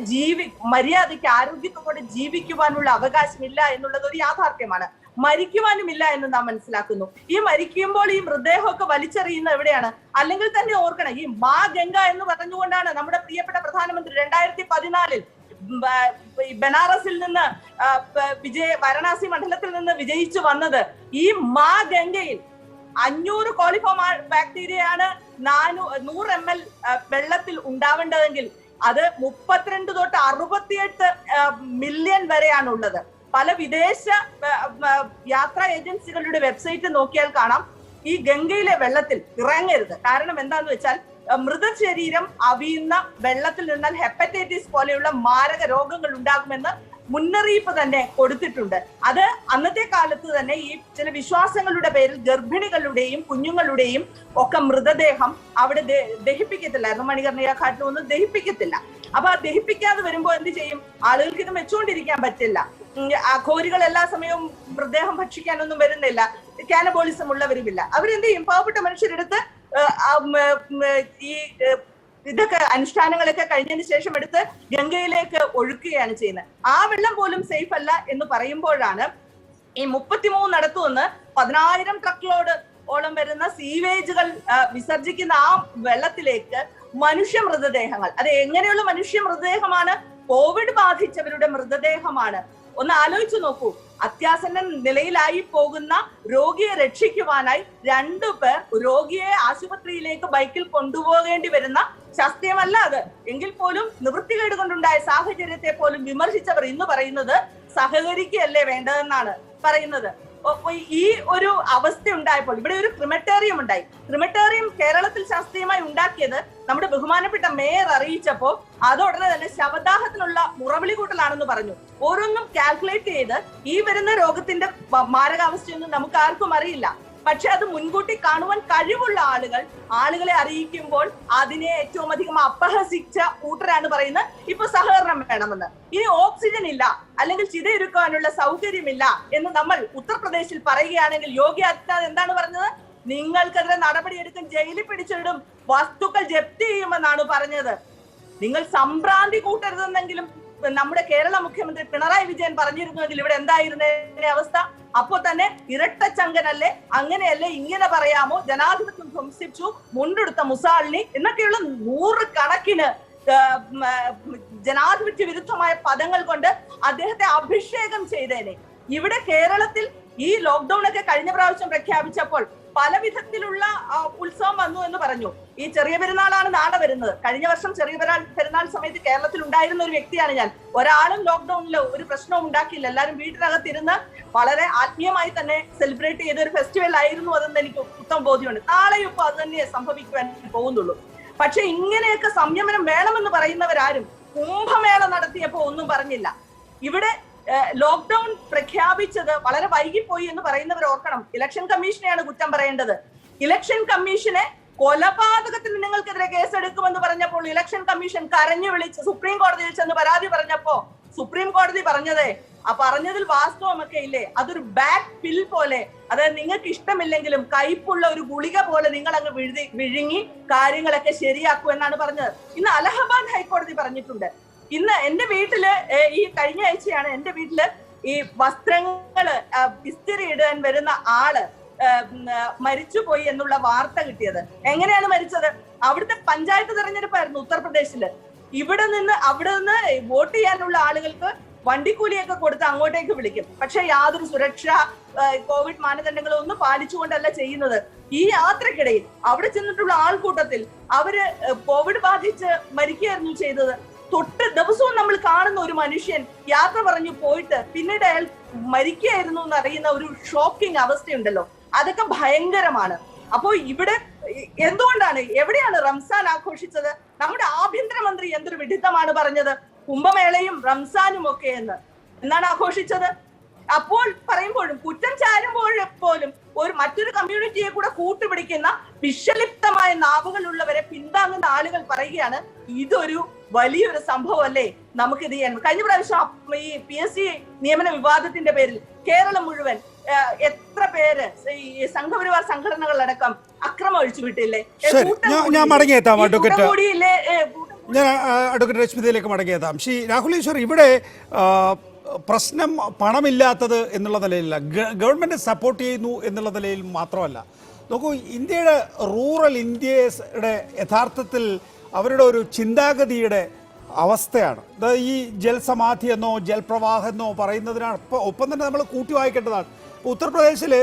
മര്യാദയ്ക്ക് ആരോഗ്യത്തോടെ ജീവിക്കുവാനുള്ള അവകാശമില്ല എന്നുള്ളത് ഒരു യാഥാർത്ഥ്യമാണ്. മരിക്കുവാനുമില്ല എന്ന് നാം മനസ്സിലാക്കുന്നു. ഈ മരിക്കുമ്പോൾ ഈ മൃതദേഹമൊക്കെ വലിച്ചെറിയുന്നത് എവിടെയാണ്? അല്ലെങ്കിൽ തന്നെ ഓർക്കണം, ഈ മാ ഗംഗ എന്ന് പറഞ്ഞുകൊണ്ടാണ് നമ്മുടെ പ്രിയപ്പെട്ട പ്രധാനമന്ത്രി 2014 ബനാറസിൽ നിന്ന് വാരണാസി മണ്ഡലത്തിൽ നിന്ന് വിജയിച്ചു വന്നത്. ഈ മാ ഗംഗയിൽ 500 കോളിഫോം ബാക്ടീരിയയാണ് 100 ml വെള്ളത്തിൽ ഉണ്ടാവേണ്ടതെങ്കിൽ അത് 32 തൊട്ട് 68 മില്യൺ വരെയാണുള്ളത്. പല വിദേശ യാത്രാ ഏജൻസികളുടെ വെബ്സൈറ്റ് നോക്കിയാൽ കാണാം, ഈ ഗംഗയിലെ വെള്ളത്തിൽ ഇറങ്ങരുത്. കാരണം എന്താന്ന് വെച്ചാൽ മൃതശരീരം അവിയുന്ന വെള്ളത്തിൽ നിന്നാൽ ഹെപ്പറ്റൈറ്റിസ് പോലെയുള്ള മാരക രോഗങ്ങൾ ഉണ്ടാകുമെന്ന് മുന്നറിയിപ്പ് തന്നെ കൊടുത്തിട്ടുണ്ട്. അത് അന്നത്തെ കാലത്ത് തന്നെ ഈ ചില വിശ്വാസങ്ങളുടെ പേരിൽ ഗർഭിണികളുടെയും കുഞ്ഞുങ്ങളുടെയും ഒക്കെ മൃതദേഹം അവിടെ ദഹിപ്പിക്കത്തില്ലായിരുന്നു. മണികർണിക ഘാട്ടിലൊന്നും ദഹിപ്പിക്കത്തില്ല. അപ്പൊ ദഹിപ്പിക്കാതെ വരുമ്പോ എന്ത് ചെയ്യും? ആളുകൾക്ക് ഇത് വെച്ചുകൊണ്ടിരിക്കാൻ പറ്റില്ല. ഘോരികൾ എല്ലാ സമയവും മൃതദേഹം ഭക്ഷിക്കാനൊന്നും വരുന്നില്ല, കാനബോളിസം ഉള്ളവരുമില്ല. അവരെന്ത് ചെയ്യും? പാവപ്പെട്ട മനുഷ്യരെടുത്ത് ഈ ഇതൊക്കെ അനുഷ്ഠാനങ്ങളൊക്കെ കഴിഞ്ഞതിന് ശേഷം എടുത്ത് ഗംഗയിലേക്ക് ഒഴുക്കുകയാണ് ചെയ്യുന്നത്. ആ വെള്ളം പോലും സേഫ് അല്ല എന്ന് പറയുമ്പോഴാണ് ഈ 33 നടത്തുമെന്ന് 10,000 ട്രക്ക് ലോഡ് ഓളം വരുന്ന സീവേജുകൾ വിസർജിക്കുന്ന ആ വെള്ളത്തിലേക്ക് മനുഷ്യ മൃതദേഹങ്ങൾ, അത് എങ്ങനെയുള്ള മനുഷ്യ മൃതദേഹമാണ്? കോവിഡ് ബാധിച്ചവരുടെ മൃതദേഹമാണ്. ഒന്ന് ആലോചിച്ചു നോക്കൂ. അത്യാസന്ന നിലയിലായി പോകുന്ന രോഗിയെ രക്ഷിക്കുവാനായി 2 പേർ രോഗിയെ ആശുപത്രിയിലേക്ക് ബൈക്കിൽ കൊണ്ടുപോകേണ്ടി വരുന്ന ശാസ്ത്രീയമല്ല അത്. എങ്കിൽ പോലും നിവൃത്തികേട് കൊണ്ടുണ്ടായ സാഹചര്യത്തെ പോലും വിമർശിച്ചവർ ഇന്ന് പറയുന്നത് സഹകരിക്കുകയല്ലേ വേണ്ടതെന്നാണ് പറയുന്നത്. ഈ ഒരു അവസ്ഥ ഉണ്ടായപ്പോൾ ഇവിടെ ഒരു ക്രിമറ്റേറിയം ഉണ്ടായി. ക്രിമറ്റേറിയം കേരളത്തിൽ ശാസ്ത്രീയമായി ഉണ്ടാക്കിയത് നമ്മുടെ ബഹുമാനപ്പെട്ട മേയർ അറിയിച്ചപ്പോൾ അതോടനെ തന്നെ ശവദാഹത്തിനുള്ള മുറവിളി കൂട്ടലാണെന്ന് പറഞ്ഞു. ഓരോന്നും കാൽക്കുലേറ്റ് ചെയ്ത് ഈ വരുന്ന രോഗത്തിന്റെ മാരകാവസ്ഥയൊന്നും നമുക്ക് ആർക്കും അറിയില്ല. പക്ഷെ അത് മുൻകൂട്ടി കാണുവാൻ കഴിവുള്ള ആളുകളെ അറിയിക്കുമ്പോൾ അതിനെ ഏറ്റവും അധികം അപഹസിച്ച കൂട്ടരാണ് പറയുന്നത് ഇപ്പൊ സഹകരണം വേണമെന്ന്. ഇനി ഓക്സിജൻ ഇല്ല, അല്ലെങ്കിൽ ചിതയൊരുക്കാനുള്ള സൗകര്യമില്ല എന്ന് നമ്മൾ ഉത്തർപ്രദേശിൽ പറയുകയാണെങ്കിൽ യോഗി ആദിത്യനാഥ് എന്താണ് പറഞ്ഞത്? നിങ്ങൾക്കെതിരെ നടപടിയെടുക്കും, ജയിലിൽ പിടിച്ചിടും, വസ്തുക്കൾ ജപ്തി ചെയ്യുമെന്നാണ് പറഞ്ഞത്. നിങ്ങൾ സംഭ്രാന്തി കൂട്ടരുതെന്നെങ്കിലും നമ്മുടെ കേരള മുഖ്യമന്ത്രി പിണറായി വിജയൻ പറഞ്ഞിരുന്നുവെങ്കിൽ ഇവിടെ എന്തായിരുന്നതിന്റെ അവസ്ഥ? അപ്പോ തന്നെ ഇരട്ടച്ചങ്കനല്ലേ, അങ്ങനെയല്ലേ, ഇങ്ങനെ പറയാമോ, ജനാധിപത്യം ധ്വംസിച്ചു, മുണ്ടെടുത്ത മുസാളിനി എന്നൊക്കെയുള്ള 100 കണക്കിന് ജനാധിപത്യ വിരുദ്ധമായ പദങ്ങൾ കൊണ്ട് അദ്ദേഹത്തെ അഭിഷേകം ചെയ്തേനെ. ഇവിടെ കേരളത്തിൽ ഈ ലോക്ക്ഡൌൺ ഒക്കെ കഴിഞ്ഞ പ്രാവശ്യം പ്രഖ്യാപിച്ചപ്പോൾ പല വിധത്തിലുള്ള ഉത്സവം വന്നു എന്ന് പറഞ്ഞു. ഈ ചെറിയ പെരുന്നാളാണ് നാളെ വരുന്നത്. കഴിഞ്ഞ വർഷം ചെറിയ പെരുന്നാൾ സമയത്ത് കേരളത്തിൽ ഉണ്ടായിരുന്ന ഒരു വ്യക്തിയാണ് ഞാൻ. ഒരാളും ലോക്ക്ഡൌണിൽ ഒരു പ്രശ്നവും ഉണ്ടാക്കിയില്ല. എല്ലാവരും വീട്ടിനകത്തിരുന്ന് വളരെ ആത്മീയമായി തന്നെ സെലിബ്രേറ്റ് ചെയ്ത ഒരു ഫെസ്റ്റിവൽ ആയിരുന്നു അതെന്ന് എനിക്ക് ഉത്തമ ബോധ്യമുണ്ട്. നാളെയും ഇപ്പൊ അത് തന്നെ സംഭവിക്കുവാൻ പോകുന്നുള്ളൂ. പക്ഷെ ഇങ്ങനെയൊക്കെ സംയമനം വേണമെന്ന് പറയുന്നവരാരും കുംഭമേള നടത്തിയപ്പോ ഒന്നും പറഞ്ഞില്ല. ഇവിടെ ലോക്ക്ഡൌൺ പ്രഖ്യാപിച്ചത് വളരെ വൈകിപ്പോയി എന്ന് പറയുന്നവർ ഓർക്കണം, ഇലക്ഷൻ കമ്മീഷനെയാണ് കുറ്റം പറയേണ്ടത്. ഇലക്ഷൻ കമ്മീഷനെ കൊലപാതകത്തിന് നിങ്ങൾക്കെതിരെ കേസെടുക്കുമെന്ന് പറഞ്ഞപ്പോൾ ഇലക്ഷൻ കമ്മീഷൻ കരഞ്ഞു വിളിച്ച് സുപ്രീം കോടതിയിൽ ചെന്ന് പരാതി പറഞ്ഞപ്പോ സുപ്രീം കോടതി പറഞ്ഞതിൽ വാസ്തവമൊക്കെ ഇല്ലേ? അതൊരു ബാക്ക് പിൽ പോലെ, അതായത് നിങ്ങൾക്ക് ഇഷ്ടമില്ലെങ്കിലും കയ്പുള്ള ഒരു ഗുളിക പോലെ നിങ്ങൾ അങ്ങ് വിഴുങ്ങി കാര്യങ്ങളൊക്കെ ശരിയാക്കൂ എന്നാണ് പറഞ്ഞത്. ഇന്ന് അലഹബാദ് ഹൈക്കോടതി പറഞ്ഞിട്ടുണ്ട്. ഇന്ന് എന്റെ വീട്ടില് ഈ കഴിഞ്ഞ ആഴ്ചയാണ് എന്റെ വീട്ടില് ഈ വസ്ത്രങ്ങള് ഇസ്തിരി ഇടാൻ വരുന്ന ആള് മരിച്ചുപോയി എന്നുള്ള വാർത്ത കിട്ടിയത്. എങ്ങനെയാണ് മരിച്ചത്? അവിടുത്തെ പഞ്ചായത്ത് തെരഞ്ഞെടുപ്പായിരുന്നു ഉത്തർപ്രദേശില്. അവിടെ നിന്ന് വോട്ട് ചെയ്യാനുള്ള ആളുകൾക്ക് വണ്ടിക്കൂലിയൊക്കെ കൊടുത്ത് അങ്ങോട്ടേക്ക് വിളിക്കും. പക്ഷെ യാതൊരു സുരക്ഷ കോവിഡ് മാനദണ്ഡങ്ങളും ഒന്നും പാലിച്ചുകൊണ്ടല്ല ചെയ്യുന്നത്. ഈ യാത്രക്കിടയിൽ അവിടെ ചെന്നിട്ടുള്ള ആൾക്കൂട്ടത്തിൽ അവര് കോവിഡ് ബാധിച്ച് മരിക്കുകയായിരുന്നു ചെയ്തത്. തൊട്ട് ദിവസവും നമ്മൾ കാണുന്ന ഒരു മനുഷ്യൻ യാത്ര പറഞ്ഞു പോയിട്ട് പിന്നീട് അയാൾ മരിക്കുകയായിരുന്നു എന്ന് അറിയുന്ന ഒരു ഷോക്കിംഗ് അവസ്ഥയുണ്ടല്ലോ, അതൊക്കെ ഭയങ്കരമാണ്. അപ്പോൾ ഇവിടെ എന്തുകൊണ്ടാണ്, എവിടെയാണ് റംസാൻ ആഘോഷിച്ചത്? നമ്മുടെ ആഭ്യന്തരമന്ത്രി എന്തൊരു വിഡിത്തമാണ് പറഞ്ഞത്, കുംഭമേളയും റംസാനും ഒക്കെ എന്നാണ് ആഘോഷിച്ചത്. അപ്പോൾ പറയുമ്പോഴും കുറ്റം ചാരുമ്പോൾ പോലും മറ്റൊരു കമ്മ്യൂണിറ്റിയെ കൂടെ കൂട്ടുപിടിക്കുന്ന വിഷലിപ്തമായ നാവുകളുള്ളവരെ പിന്താങ്ങുന്ന ആളുകൾ പറയുകയാണ് ഇതൊരു വലിയൊരു സംഭവമല്ലേ, നമുക്കിത് ചെയ്യാൻ. കഴിഞ്ഞ പ്രാവശ്യം ഈ PSC നിയമന വിവാദത്തിന്റെ പേരിൽ കേരളം മുഴുവൻ എത്ര പേര് ഈ സംഘപരിവാർ സംഘടനകളടക്കം അക്രമം ഒഴിച്ചുവിട്ടില്ലേ? ഞാൻ മടങ്ങിയെത്താം അഡ്വക്കേറ്റ്, ഞാൻ അഡ്വക്കേറ്റ് രശ്മിതയിലേക്ക് മടങ്ങിയെത്താം. ശ്രീ രാഹുൽ ഈശ്വർ, ഇവിടെ പ്രശ്നം പണമില്ലാത്തത് എന്നുള്ള നിലയിലല്ല, ഗവൺമെൻറ് സപ്പോർട്ട് ചെയ്യുന്നു എന്നുള്ള നിലയിൽ മാത്രമല്ല. നോക്കൂ, ഇന്ത്യയുടെ റൂറൽ ഇന്ത്യയുടെ യഥാർത്ഥത്തിൽ അവരുടെ ഒരു ചിന്താഗതിയുടെ അവസ്ഥയാണ് ഈ ജൽസമാധി എന്നോ ജൽപ്രവാഹം എന്നോ പറയുന്നതിനാണ് ഒപ്പം തന്നെ നമ്മൾ കൂട്ടി വായിക്കേണ്ടതാണ്. ഉത്തർപ്രദേശിൽ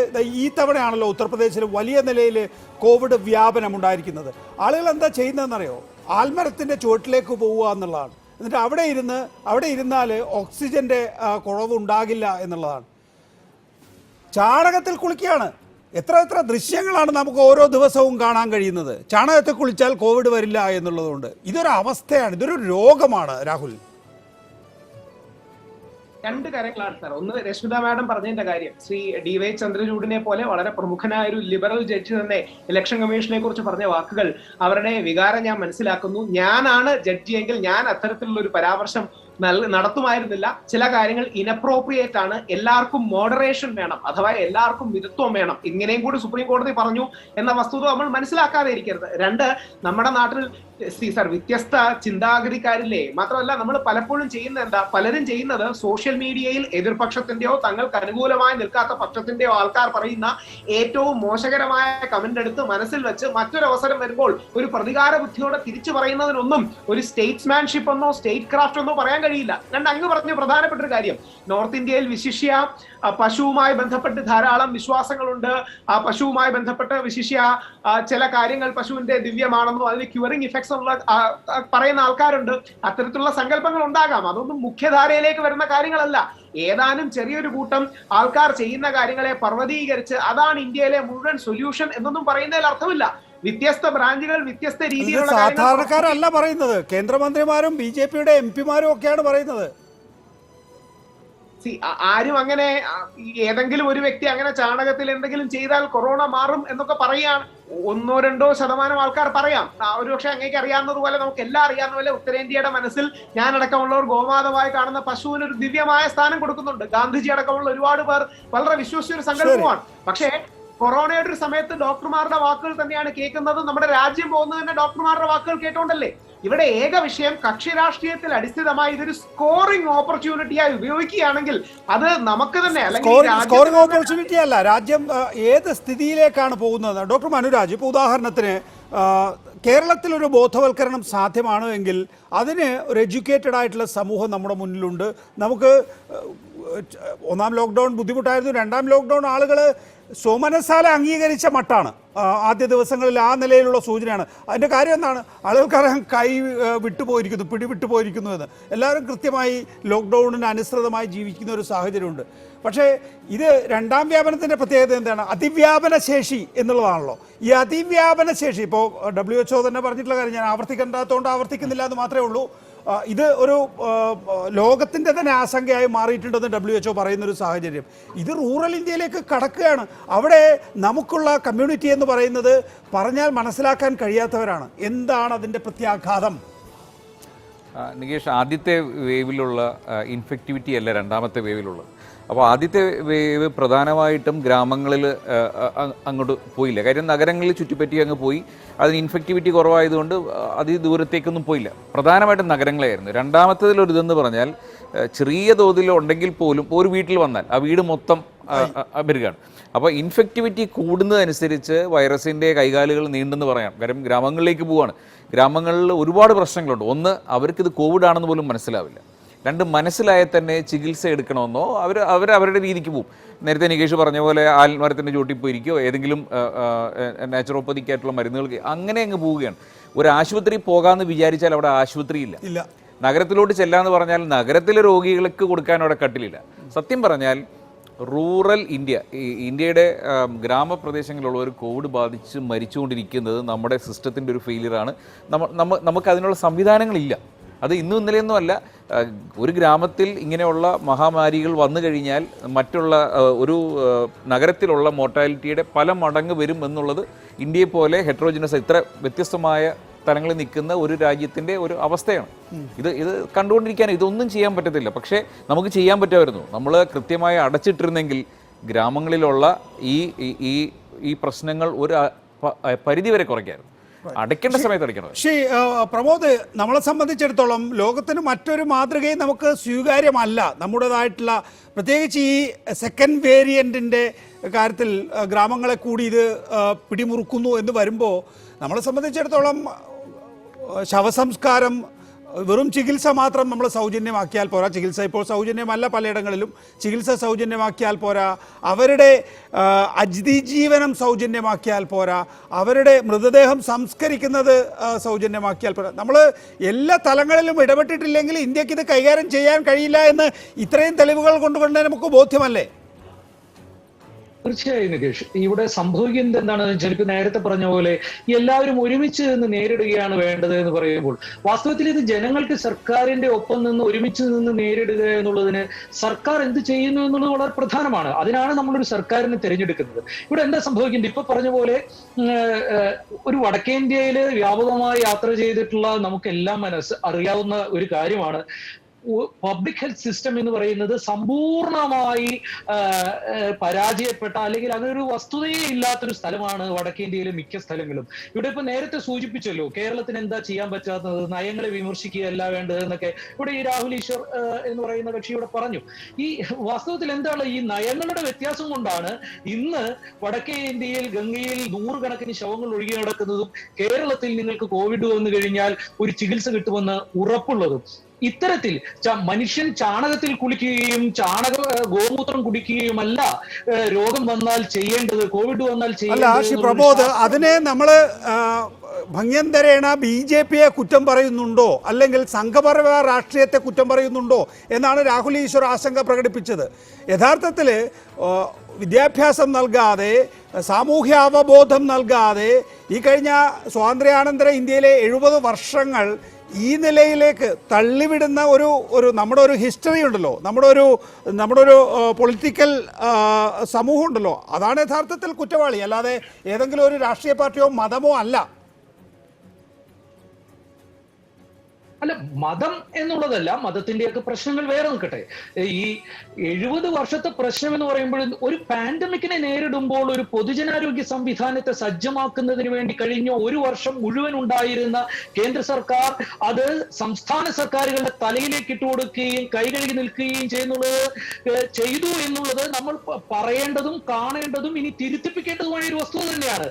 ഈ തവണയാണല്ലോ ഉത്തർപ്രദേശിൽ വലിയ നിലയിൽ കോവിഡ് വ്യാപനം ഉണ്ടായിരിക്കുന്നത്. ആളുകൾ എന്താ ചെയ്യുന്നതെന്നറിയോ? ആൽമരത്തിൻ്റെ ചുവട്ടിലേക്ക് പോവുക എന്നുള്ളതാണ്. എന്നിട്ട് അവിടെ ഇരുന്നാൽ ഓക്സിജൻ്റെ കുറവുണ്ടാകില്ല എന്നുള്ളതാണ്. ചാണകത്തിൽ കുളിക്കുകയാണ്. എത്ര ദൃശ്യങ്ങളാണ് നമുക്ക് ഓരോ ദിവസവും കാണാൻ കഴിയുന്നത്. ചാണകത്തിൽ കുളിച്ചാൽ കോവിഡ് വരില്ല എന്നുള്ളതുകൊണ്ട് ഇതൊരു അവസ്ഥയാണ്, ഇതൊരു രോഗമാണ്. രാഹുൽ, രണ്ട് കാര്യങ്ങളാണ് സാർ. ഒന്ന്, രശ്മിത മാഡം പറഞ്ഞതിന്റെ കാര്യം, ശ്രീ DY ചന്ദ്രചൂഡിനെ പോലെ വളരെ പ്രമുഖനായ ഒരു ലിബറൽ ജഡ്ജി തന്നെ ഇലക്ഷൻ കമ്മീഷനെ കുറിച്ച് പറഞ്ഞ വാക്കുകൾ, അവരുടെ വികാരം ഞാൻ മനസ്സിലാക്കുന്നു. ഞാനാണ് ജഡ്ജിയെങ്കിൽ ഞാൻ അത്തരത്തിലുള്ള ഒരു പരാമർശം നടത്തുമായിരുന്നില്ല. ചില കാര്യങ്ങൾ ഇനപ്രോപ്രിയേറ്റ് ആണ്. എല്ലാവർക്കും മോഡറേഷൻ വേണം, അഥവാ എല്ലാവർക്കും മിതത്വം വേണം. ഇങ്ങനെയും കൂടി സുപ്രീം കോടതി പറഞ്ഞു എന്ന വസ്തുത നമ്മൾ മനസ്സിലാക്കാതെ ഇരിക്കരുത്. രണ്ട്, നമ്മുടെ നാട്ടിൽ സാർ വ്യത്യസ്ത ചിന്താഗതിക്കാരില്ലേ. മാത്രമല്ല നമ്മൾ പലപ്പോഴും ചെയ്യുന്ന പലരും ചെയ്യുന്നത് സോഷ്യൽ മീഡിയയിൽ എതിർപക്ഷത്തിന്റെയോ തങ്ങൾക്ക് അനുകൂലമായി നിൽക്കാത്ത പക്ഷത്തിന്റെയോ ആൾക്കാർ പറയുന്ന ഏറ്റവും മോശകരമായ കമന്റ് എടുത്ത് മനസ്സിൽ വെച്ച് മറ്റൊരു അവസരം വരുമ്പോൾ ഒരു പ്രതികാര ബുദ്ധിയോടെ തിരിച്ചു പറയുന്നതിനൊന്നും ഒരു സ്റ്റേറ്റ്സ്മാൻഷിപ്പ് എന്നോ സ്റ്റേറ്റ് ക്രാഫ്റ്റ് എന്നോ പറയാൻ കഴിയില്ല. അങ്ങ് പറഞ്ഞ പ്രധാനപ്പെട്ട ഒരു കാര്യം, നോർത്ത് ഇന്ത്യയിൽ വിശിഷ്യ പശുവുമായി ബന്ധപ്പെട്ട് ധാരാളം വിശ്വാസങ്ങളുണ്ട്. ആ പശുവുമായി ബന്ധപ്പെട്ട് വിശിഷ്യ ചില കാര്യങ്ങൾ പശുവിന്റെ ദിവ്യമാണെന്നോ അതിന് ക്യൂറിംഗ് ഇഫക്ട്സ് ഉള്ള പറയുന്ന ആൾക്കാരുണ്ട്. അത്തരത്തിലുള്ള സങ്കല്പങ്ങൾ ഉണ്ടാകാം. അതൊന്നും മുഖ്യധാരയിലേക്ക് വരുന്ന കാര്യങ്ങളല്ല. ഏതാനും ചെറിയൊരു കൂട്ടം ആൾക്കാർ ചെയ്യുന്ന കാര്യങ്ങളെ പർവ്വതീകരിച്ച് അതാണ് ഇന്ത്യയിലെ മുഴുവൻ സൊല്യൂഷൻ എന്നൊന്നും പറയുന്നതിൽ അർത്ഥമില്ല. വ്യത്യസ്ത ബ്രാഞ്ചുകൾ വ്യത്യസ്ത രീതിയിലുള്ള സാധാരണക്കാരല്ല പറയുന്നത്, കേന്ദ്രമന്ത്രിമാരും BJPയുടെ MP-മാരും ഒക്കെയാണ് പറയുന്നത്. ആരും അങ്ങനെ ഏതെങ്കിലും ഒരു വ്യക്തി അങ്ങനെ ചാണകത്തിൽ എന്തെങ്കിലും ചെയ്താൽ കൊറോണ മാറും എന്നൊക്കെ പറയുകയാണ്. 1-2% ആൾക്കാർ പറയാം. ഒരുപക്ഷെ അങ്ങേക്ക് അറിയാവുന്നതുപോലെ നമുക്ക് എല്ലാം അറിയാവുന്ന പോലെ ഉത്തരേന്ത്യയുടെ മനസ്സിൽ ഞാനടക്കമുള്ളവർ ഗോമാതമായി കാണുന്ന പശുവിന് ഒരു ദിവ്യമായ സ്ഥാനം കൊടുക്കുന്നുണ്ട്. ഗാന്ധിജി അടക്കമുള്ള ഒരുപാട് പേർ വളരെ വിശ്വസിച്ച ഒരു സങ്കല്പമാണ്. പക്ഷേ കൊറോണയുടെ ഒരു സമയത്ത് ഡോക്ടർമാരുടെ വാക്കുകൾ തന്നെയാണ് കേൾക്കുന്നത്. നമ്മുടെ രാജ്യം പോകുന്നത് തന്നെ ഡോക്ടർമാരുടെ വാക്കുകൾ കേട്ടോണ്ടല്ലേ. ഇവിടെ ഏക വിഷയം, കക്ഷി രാഷ്ട്രീയത്തിൽ അടിസ്ഥിതമായി ഇതൊരു സ്കോറിംഗ് ഓപ്പർച്യൂണിറ്റിയായി ഉപയോഗിക്കുകയാണെങ്കിൽ അത് നമുക്ക് തന്നെ സ്കോറിംഗ് ഓപ്പർച്യൂണിറ്റി അല്ല, രാജ്യം ഏത് സ്ഥിതിയിലേക്കാണ് പോകുന്നത്. ഡോക്ടർ മനുരാജ്, ഇപ്പോൾ ഉദാഹരണത്തിന് കേരളത്തിലൊരു ബോധവൽക്കരണം സാധ്യമാണ് എങ്കിൽ അതിന് ഒരു എഡ്യൂക്കേറ്റഡ് ആയിട്ടുള്ള സമൂഹം നമ്മുടെ മുന്നിലുണ്ട്. നമുക്ക് ഒന്നാം ലോക്ക്ഡൗൺ ബുദ്ധിമുട്ടായിരുന്നു, രണ്ടാം ലോക്ക്ഡൗൺ ആളുകൾ സ്വമനസാല അംഗീകരിച്ച മട്ടാണ്. ആദ്യ ദിവസങ്ങളിൽ ആ നിലയിലുള്ള സൂചനയാണ്. അതിൻ്റെ കാര്യം എന്താണ്? ആളുകൾക്കറിയാം കൈ വിട്ടുപോയിരിക്കുന്നു, പിടിവിട്ടുപോയിരിക്കുന്നു എന്ന്. എല്ലാവരും കൃത്യമായി ലോക്ക്ഡൗണിന് അനുസൃതമായി ജീവിക്കുന്ന ഒരു സാഹചര്യമുണ്ട്. പക്ഷേ ഇത് രണ്ടാം വ്യാപനത്തിൻ്റെ പ്രത്യേകത എന്താണ്? അതിവ്യാപന ശേഷി എന്നുള്ളതാണല്ലോ. ഈ അതിവ്യാപന ശേഷി ഇപ്പോൾ WHO തന്നെ പറഞ്ഞിട്ടുള്ള കാര്യം ഞാൻ ആവർത്തിക്കേണ്ടാത്തതുകൊണ്ട് ആവർത്തിക്കുന്നില്ല എന്ന് മാത്രമേ ഉള്ളൂ. ഇത് ഒരു ലോകത്തിൻ്റെ തന്നെ ആശങ്കയായി മാറിയിട്ടുണ്ടെന്ന് WHO പറയുന്നൊരു സാഹചര്യം. ഇത് റൂറൽ ഇന്ത്യയിലേക്ക് കടക്കുകയാണ്. അവിടെ നമുക്കുള്ള കമ്മ്യൂണിറ്റി എന്ന് പറയുന്നത് പറഞ്ഞാൽ മനസ്സിലാക്കാൻ കഴിയാത്തവരാണ്. എന്താണ് അതിൻ്റെ പ്രത്യാഘാതം? നികേഷ്, ആദ്യത്തെ വേവിലുള്ള ഇൻഫെക്റ്റിവിറ്റി അല്ല രണ്ടാമത്തെ വേവിലുള്ളത്. അപ്പോൾ ആദ്യത്തെ വേവ് പ്രധാനമായിട്ടും ഗ്രാമങ്ങളിൽ അങ്ങോട്ട് പോയില്ല. കാര്യം നഗരങ്ങളിൽ ചുറ്റിപ്പറ്റി അങ്ങ് പോയി. അതിന് ഇൻഫെക്റ്റിവിറ്റി കുറവായതുകൊണ്ട് ദൂരത്തേക്കൊന്നും പോയില്ല. പ്രധാനമായിട്ടും നഗരങ്ങളായിരുന്നു. രണ്ടാമത്തേതിലൊരിതെന്ന് പറഞ്ഞാൽ ചെറിയ തോതിൽ ഉണ്ടെങ്കിൽ പോലും ഒരു വീട്ടിൽ വന്നാൽ ആ വീട് മൊത്തം വരികയാണ്. അപ്പോൾ ഇൻഫെക്റ്റിവിറ്റി കൂടുന്നതനുസരിച്ച് വൈറസിൻ്റെ കൈകാലുകൾ നീണ്ടെന്ന് പറയാം. കാര്യം ഗ്രാമങ്ങളിലേക്ക് പോവുകയാണ്. ഗ്രാമങ്ങളിൽ ഒരുപാട് പ്രശ്നങ്ങളുണ്ട്. ഒന്ന്, അവർക്കിത് കോവിഡ് ആണെന്ന് പോലും മനസ്സിലാവില്ല. രണ്ട്, മനസ്സിലായാൽ തന്നെ ചികിത്സ എടുക്കണമെന്നോ അവരുടെ രീതിക്ക് പോകും. നേരത്തെ നികേഷ് പറഞ്ഞ പോലെ ആൽമരത്തിൻ്റെ ചൂട്ടിൽ പോയിരിക്കുകയോ ഏതെങ്കിലും നാച്ചുറോപ്പതിക്കായിട്ടുള്ള മരുന്നുകൾക്ക് അങ്ങനെ അങ്ങ് പോവുകയാണ്. ഒരു ആശുപത്രി പോകാമെന്ന് വിചാരിച്ചാൽ അവിടെ ആശുപത്രി ഇല്ല. നഗരത്തിലോട്ട് ചെല്ലാന്ന് പറഞ്ഞാൽ നഗരത്തിലെ രോഗികൾക്ക് കൊടുക്കാൻ അവിടെ കട്ടിലില്ല. സത്യം പറഞ്ഞാൽ റൂറൽ ഇന്ത്യയുടെ ഗ്രാമപ്രദേശങ്ങളിലുള്ളവർ കോവിഡ് ബാധിച്ച് മരിച്ചുകൊണ്ടിരിക്കുന്നത് നമ്മുടെ സിസ്റ്റത്തിൻ്റെ ഒരു ഫെയിലിയറാണ്. നമുക്ക് അതിനുള്ള സംവിധാനങ്ങളില്ല. അത് ഇന്നും ഇന്നലെയൊന്നും അല്ല. ഒരു ഗ്രാമത്തിൽ ഇങ്ങനെയുള്ള മഹാമാരികൾ വന്നു കഴിഞ്ഞാൽ മറ്റുള്ള ഒരു നഗരത്തിലുള്ള മോർട്ടാലിറ്റിയുടെ പല മടങ്ങ് വരും എന്നുള്ളത് ഇന്ത്യയെ പോലെ ഹെട്രോജിനസ് ഇത്ര വ്യത്യസ്തമായ സ്ഥലങ്ങളിൽ നിൽക്കുന്ന ഒരു രാജ്യത്തിൻ്റെ ഒരു അവസ്ഥയാണ്. ഇത് കണ്ടുകൊണ്ടിരിക്കാൻ ഇതൊന്നും ചെയ്യാൻ പറ്റത്തില്ല. പക്ഷേ നമുക്ക് ചെയ്യാൻ പറ്റുമായിരുന്നു. നമ്മൾ കൃത്യമായി അടച്ചിട്ടിരുന്നെങ്കിൽ ഗ്രാമങ്ങളിലുള്ള ഈ പ്രശ്നങ്ങൾ ഒരു പരിധിവരെ കുറയ്ക്കായിരുന്നു. അടയ്ക്കേണ്ട സമയത്ത് അടയ്ക്കണം. പ്രമോദ്, നമ്മളെ സംബന്ധിച്ചിടത്തോളം ലോകത്തിന് മറ്റൊരു മാതൃകയും നമുക്ക് സ്വീകാര്യമല്ല. നമ്മുടേതായിട്ടുള്ള പ്രത്യേകിച്ച് ഈ സെക്കൻഡ് വേരിയൻറ്റിൻ്റെ കാര്യത്തിൽ ഗ്രാമങ്ങളെ കൂടി ഇത് പിടിമുറുക്കുന്നു എന്ന് വരുമ്പോൾ നമ്മളെ സംബന്ധിച്ചിടത്തോളം ശവസംസ്കാരം വെറും ചികിത്സ മാത്രം നമ്മൾ സൗജന്യമാക്കിയാൽ പോരാ. ചികിത്സ ഇപ്പോൾ സൗജന്യമല്ല പലയിടങ്ങളിലും. ചികിത്സ സൗജന്യമാക്കിയാൽ പോരാ, അവരുടെ അതിജീവനം സൗജന്യമാക്കിയാൽ പോരാ, അവരുടെ മൃതദേഹം സംസ്കരിക്കുന്നത് സൗജന്യമാക്കിയാൽ പോരാ. നമ്മൾ എല്ലാ തലങ്ങളിലും ഇടപെട്ടിട്ടില്ലെങ്കിൽ ഇന്ത്യക്ക് ഇത് കൈകാര്യം ചെയ്യാൻ കഴിയില്ല എന്ന് ഇത്രയും തെളിവുകൾ കൊണ്ടുകൊണ്ട് നമുക്ക് ബോധ്യമല്ലേ? തീർച്ചയായും നികേഷ്, ഇവിടെ സംഭവിക്കുന്നത് എന്താണെന്ന് വെച്ചാൽ ഇപ്പൊ നേരത്തെ പറഞ്ഞ പോലെ എല്ലാവരും ഒരുമിച്ച് നിന്ന് നേരിടുകയാണ് വേണ്ടത് എന്ന് പറയുമ്പോൾ വാസ്തവത്തിൽ ഇത് ജനങ്ങൾക്ക് സർക്കാരിന്റെ ഒപ്പം നിന്ന് ഒരുമിച്ച് നിന്ന് നേരിടുക എന്നുള്ളതിന് സർക്കാർ എന്ത് ചെയ്യുന്നു എന്നുള്ളത് വളരെ പ്രധാനമാണ്. അതിനാണ് നമ്മളൊരു സർക്കാരിനെ തിരഞ്ഞെടുക്കുന്നത്. ഇവിടെ എന്താ സംഭവിക്കുന്നത്? ഇപ്പൊ പറഞ്ഞ പോലെ ഒരു വടക്കേന്ത്യയിൽ വ്യാപകമായി യാത്ര ചെയ്തിട്ടുള്ള നമുക്കെല്ലാം അറിയാവുന്ന ഒരു കാര്യമാണ്. പബ്ലിക് ഹെൽത്ത് സിസ്റ്റം എന്ന് പറയുന്നത് സമ്പൂർണമായി പരാജയപ്പെട്ട അല്ലെങ്കിൽ അതൊരു വസ്തുതയേ ഇല്ലാത്തൊരു സ്ഥലമാണ് വടക്കേന്ത്യയിലെ മിക്ക സ്ഥലങ്ങളും. ഇവിടെ ഇപ്പൊ നേരത്തെ സൂചിപ്പിച്ചല്ലോ, കേരളത്തിന് എന്താ ചെയ്യാൻ പറ്റാത്തത്, നയങ്ങളെ വിമർശിക്കുകയല്ല വേണ്ടത് എന്നൊക്കെ ഇവിടെ ഈ രാഹുൽ ഈശ്വർ എന്ന് പറയുന്ന കക്ഷി ഇവിടെ പറഞ്ഞു. ഈ വാസ്തവത്തിൽ എന്താണ് ഈ നയങ്ങളുടെ വ്യത്യാസം കൊണ്ടാണ് ഇന്ന് വടക്കേ ഇന്ത്യയിൽ ഗംഗയിൽ നൂറുകണക്കിന് ശവങ്ങൾ ഒഴുകി നടക്കുന്നതും കേരളത്തിൽ നിങ്ങൾക്ക് കോവിഡ് വന്നു കഴിഞ്ഞാൽ ഒരു ചികിത്സ കിട്ടുമെന്ന് ഉറപ്പുള്ളതും. ഇത്തരത്തിൽ മനുഷ്യൻ ചാണകത്തിൽ കുളിക്കുകയും ഗോമൂത്രം കുടിക്കുകയുമല്ല രോഗം വന്നാൽ ചെയ്യേണ്ടത്, കോവിഡ് വന്നാൽ ചെയ്യേണ്ടത്. പ്രമോദ്, അതിനെ നമ്മൾ ഭംഗ്യന്തരേണ BJPയെ കുറ്റം പറയുന്നുണ്ടോ അല്ലെങ്കിൽ സംഘപരിവാർ രാഷ്ട്രീയത്തെ കുറ്റം പറയുന്നുണ്ടോ എന്നാണ് രാഹുൽ ഈശ്വർ ആശങ്ക പ്രകടിപ്പിച്ചത്. യഥാർത്ഥത്തിൽ വിദ്യാഭ്യാസം നൽകാതെ, സാമൂഹ്യ അവബോധം നൽകാതെ ഈ കഴിഞ്ഞ സ്വാതന്ത്ര്യാനന്തര ഇന്ത്യയിലെ 70 വർഷങ്ങൾ ഈ നിലയിലേക്ക് തള്ളിവിടുന്ന ഒരു നമ്മുടെ ഒരു ഹിസ്റ്ററി ഉണ്ടല്ലോ, നമ്മുടെ ഒരു പൊളിറ്റിക്കൽ സമൂഹം ഉണ്ടല്ലോ, അതാണ് യഥാർത്ഥത്തിൽ കുറ്റവാളി, അല്ലാതെ ഏതെങ്കിലും ഒരു രാഷ്ട്രീയ പാർട്ടിയോ മതമോ അല്ല. അല്ല, മതം എന്നുള്ളതല്ല, മതത്തിന്റെയൊക്കെ പ്രശ്നങ്ങൾ വേറെ നിൽക്കട്ടെ. ഈ 70 വർഷത്തെ പ്രശ്നം എന്ന് പറയുമ്പോൾ ഒരു പാൻഡമിക്കിനെ നേരിടുമ്പോൾ ഒരു പൊതുജനാരോഗ്യ സംവിധാനത്തെ സജ്ജമാക്കുന്നതിന് വേണ്ടി കഴിഞ്ഞ ഒരു വർഷം മുഴുവൻ ഉണ്ടായിരുന്ന കേന്ദ്ര സർക്കാർ അത് സംസ്ഥാന സർക്കാരുകളുടെ തലയിലേക്ക് ഇട്ടുകൊടുക്കുകയും കൈകഴുകി നിൽക്കുകയും ചെയ്തു എന്നുള്ളത് നമ്മൾ പറയേണ്ടതും കാണേണ്ടതും ഇനി തിരുത്തിപ്പിക്കേണ്ടതുമായ ഒരു വസ്തുത തന്നെയാണ്.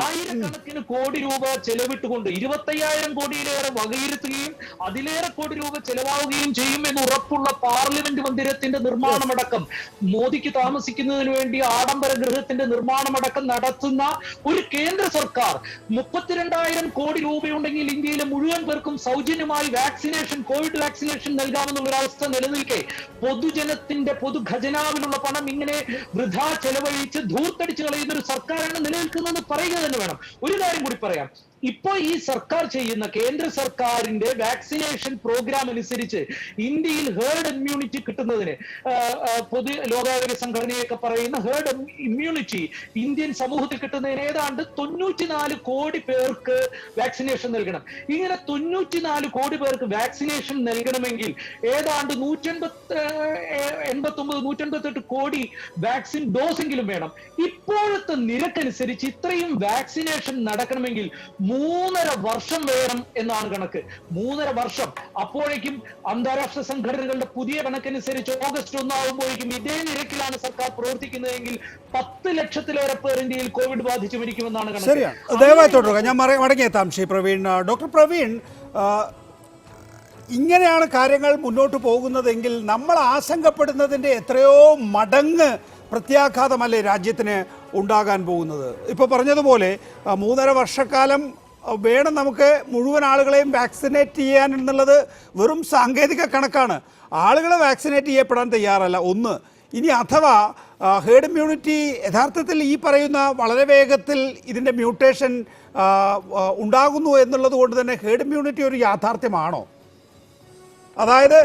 ആയിരക്കണക്കിന് കോടി രൂപ ചെലവിട്ടുകൊണ്ട് 25,000 കോടിയിലേറെ വകയിരുത്തുകയും അതിലേറെ കോടി രൂപ ചെലവാവുകയും ചെയ്യുമെന്ന് ഉറപ്പുള്ള പാർലമെന്റ് മന്ദിരത്തിന്റെ നിർമ്മാണമടക്കം, മോദിക്ക് താമസിക്കുന്നതിന് വേണ്ടി ആഡംബര ഗൃഹത്തിന്റെ നിർമ്മാണമടക്കം നടത്തുന്ന ഒരു കേന്ദ്ര സർക്കാർ 32,000 കോടി രൂപയുണ്ടെങ്കിൽ ഇന്ത്യയിലെ മുഴുവൻ പേർക്കും സൗജന്യമായി കോവിഡ് വാക്സിനേഷൻ നൽകാമെന്നുള്ള അവസ്ഥ നിലനിൽക്കെ പൊതുജനത്തിന്റെ പൊതുഖജനാവിലുള്ള പണം ഇങ്ങനെ വൃഥാ ചെലവഴിച്ച് ധൂർത്തടിച്ച് കളയുന്ന ഒരു സർക്കാരാണ് നിലനിൽക്കുന്നതെന്ന് പറയുക തന്നെ വേണം. ഒരു കാര്യം കൂടി പറയാം. ഇപ്പോൾ ഈ സർക്കാർ ചെയ്യുന്ന കേന്ദ്ര സർക്കാരിന്റെ വാക്സിനേഷൻ പ്രോഗ്രാം അനുസരിച്ച് ഇന്ത്യയിൽ ഹേർഡ് ഇമ്മ്യൂണിറ്റി കിട്ടുന്നതിന് പൊതു ലോകാരോഗ്യ സംഘടനയൊക്കെ പറയുന്ന ഹേർഡ് ഇമ്മ്യൂണിറ്റി ഇന്ത്യൻ സമൂഹത്തിൽ കിട്ടുന്നതിന് ഏതാണ്ട് 94 കോടി പേർക്ക് വാക്സിനേഷൻ നൽകണം. ഇങ്ങനെ 94 കോടി പേർക്ക് വാക്സിനേഷൻ നൽകണമെങ്കിൽ ഏതാണ്ട് 188 കോടി വാക്സിൻ ഡോസെങ്കിലും വേണം. ഇപ്പോഴത്തെ നിരക്കനുസരിച്ച് ഇത്രയും വാക്സിനേഷൻ നടക്കണമെങ്കിൽ 3.5 വർഷം വേണം എന്നാണ് കണക്ക്. 3.5 വർഷം. അപ്പോഴേക്കും അന്താരാഷ്ട്ര സംഘടനകളുടെ പുതിയ കണക്കനുസരിച്ച് ഓഗസ്റ്റ് 1 ആകുമ്പോഴേക്കും ഇതേ നിരക്കിലാണ് സർക്കാർ പ്രവർത്തിക്കുന്നതെങ്കിൽ 10 ലക്ഷത്തിലേറെ പേർ ഇന്ത്യയിൽ കോവിഡ് ബാധിച്ചു മരിക്കുമെന്നാണ് കണക്ക്. ശരിയാണ്. ദയവായി തുടരുക. ഞാൻ മടങ്ങിയെത്താം ശ്രീ പ്രവീൺ. ഡോക്ടർ പ്രവീൺ, ഇങ്ങനെയാണ് കാര്യങ്ങൾ മുന്നോട്ട് പോകുന്നതെങ്കിൽ നമ്മൾ ആശങ്കപ്പെടുന്നതിൻ്റെ എത്രയോ മടങ്ങ് പ്രത്യാഘാതമല്ലേ രാജ്യത്തിന് ഉണ്ടാകാൻ പോകുന്നത്? ഇപ്പോൾ പറഞ്ഞതുപോലെ 3.5 വർഷക്കാലം വേണം നമുക്ക് മുഴുവൻ ആളുകളെയും വാക്സിനേറ്റ് ചെയ്യാൻ എന്നുള്ളത് വെറും സാങ്കേതിക കണക്കാണ്. ആളുകളെ വാക്സിനേറ്റ് ചെയ്യപ്പെടാൻ തയ്യാറല്ല. ഒന്ന്, ഇനി അഥവാ ഹേർഡ് ഇമ്മ്യൂണിറ്റി യഥാർത്ഥത്തിൽ ഈ പറയുന്ന വളരെ വേഗത്തിൽ ഇതിൻ്റെ മ്യൂട്ടേഷൻ ഉണ്ടാകുന്നു എന്നുള്ളത് കൊണ്ട് തന്നെ ഹേർഡ് ഇമ്മ്യൂണിറ്റി ഒരു യാഥാർത്ഥ്യമാണോ? അതായത്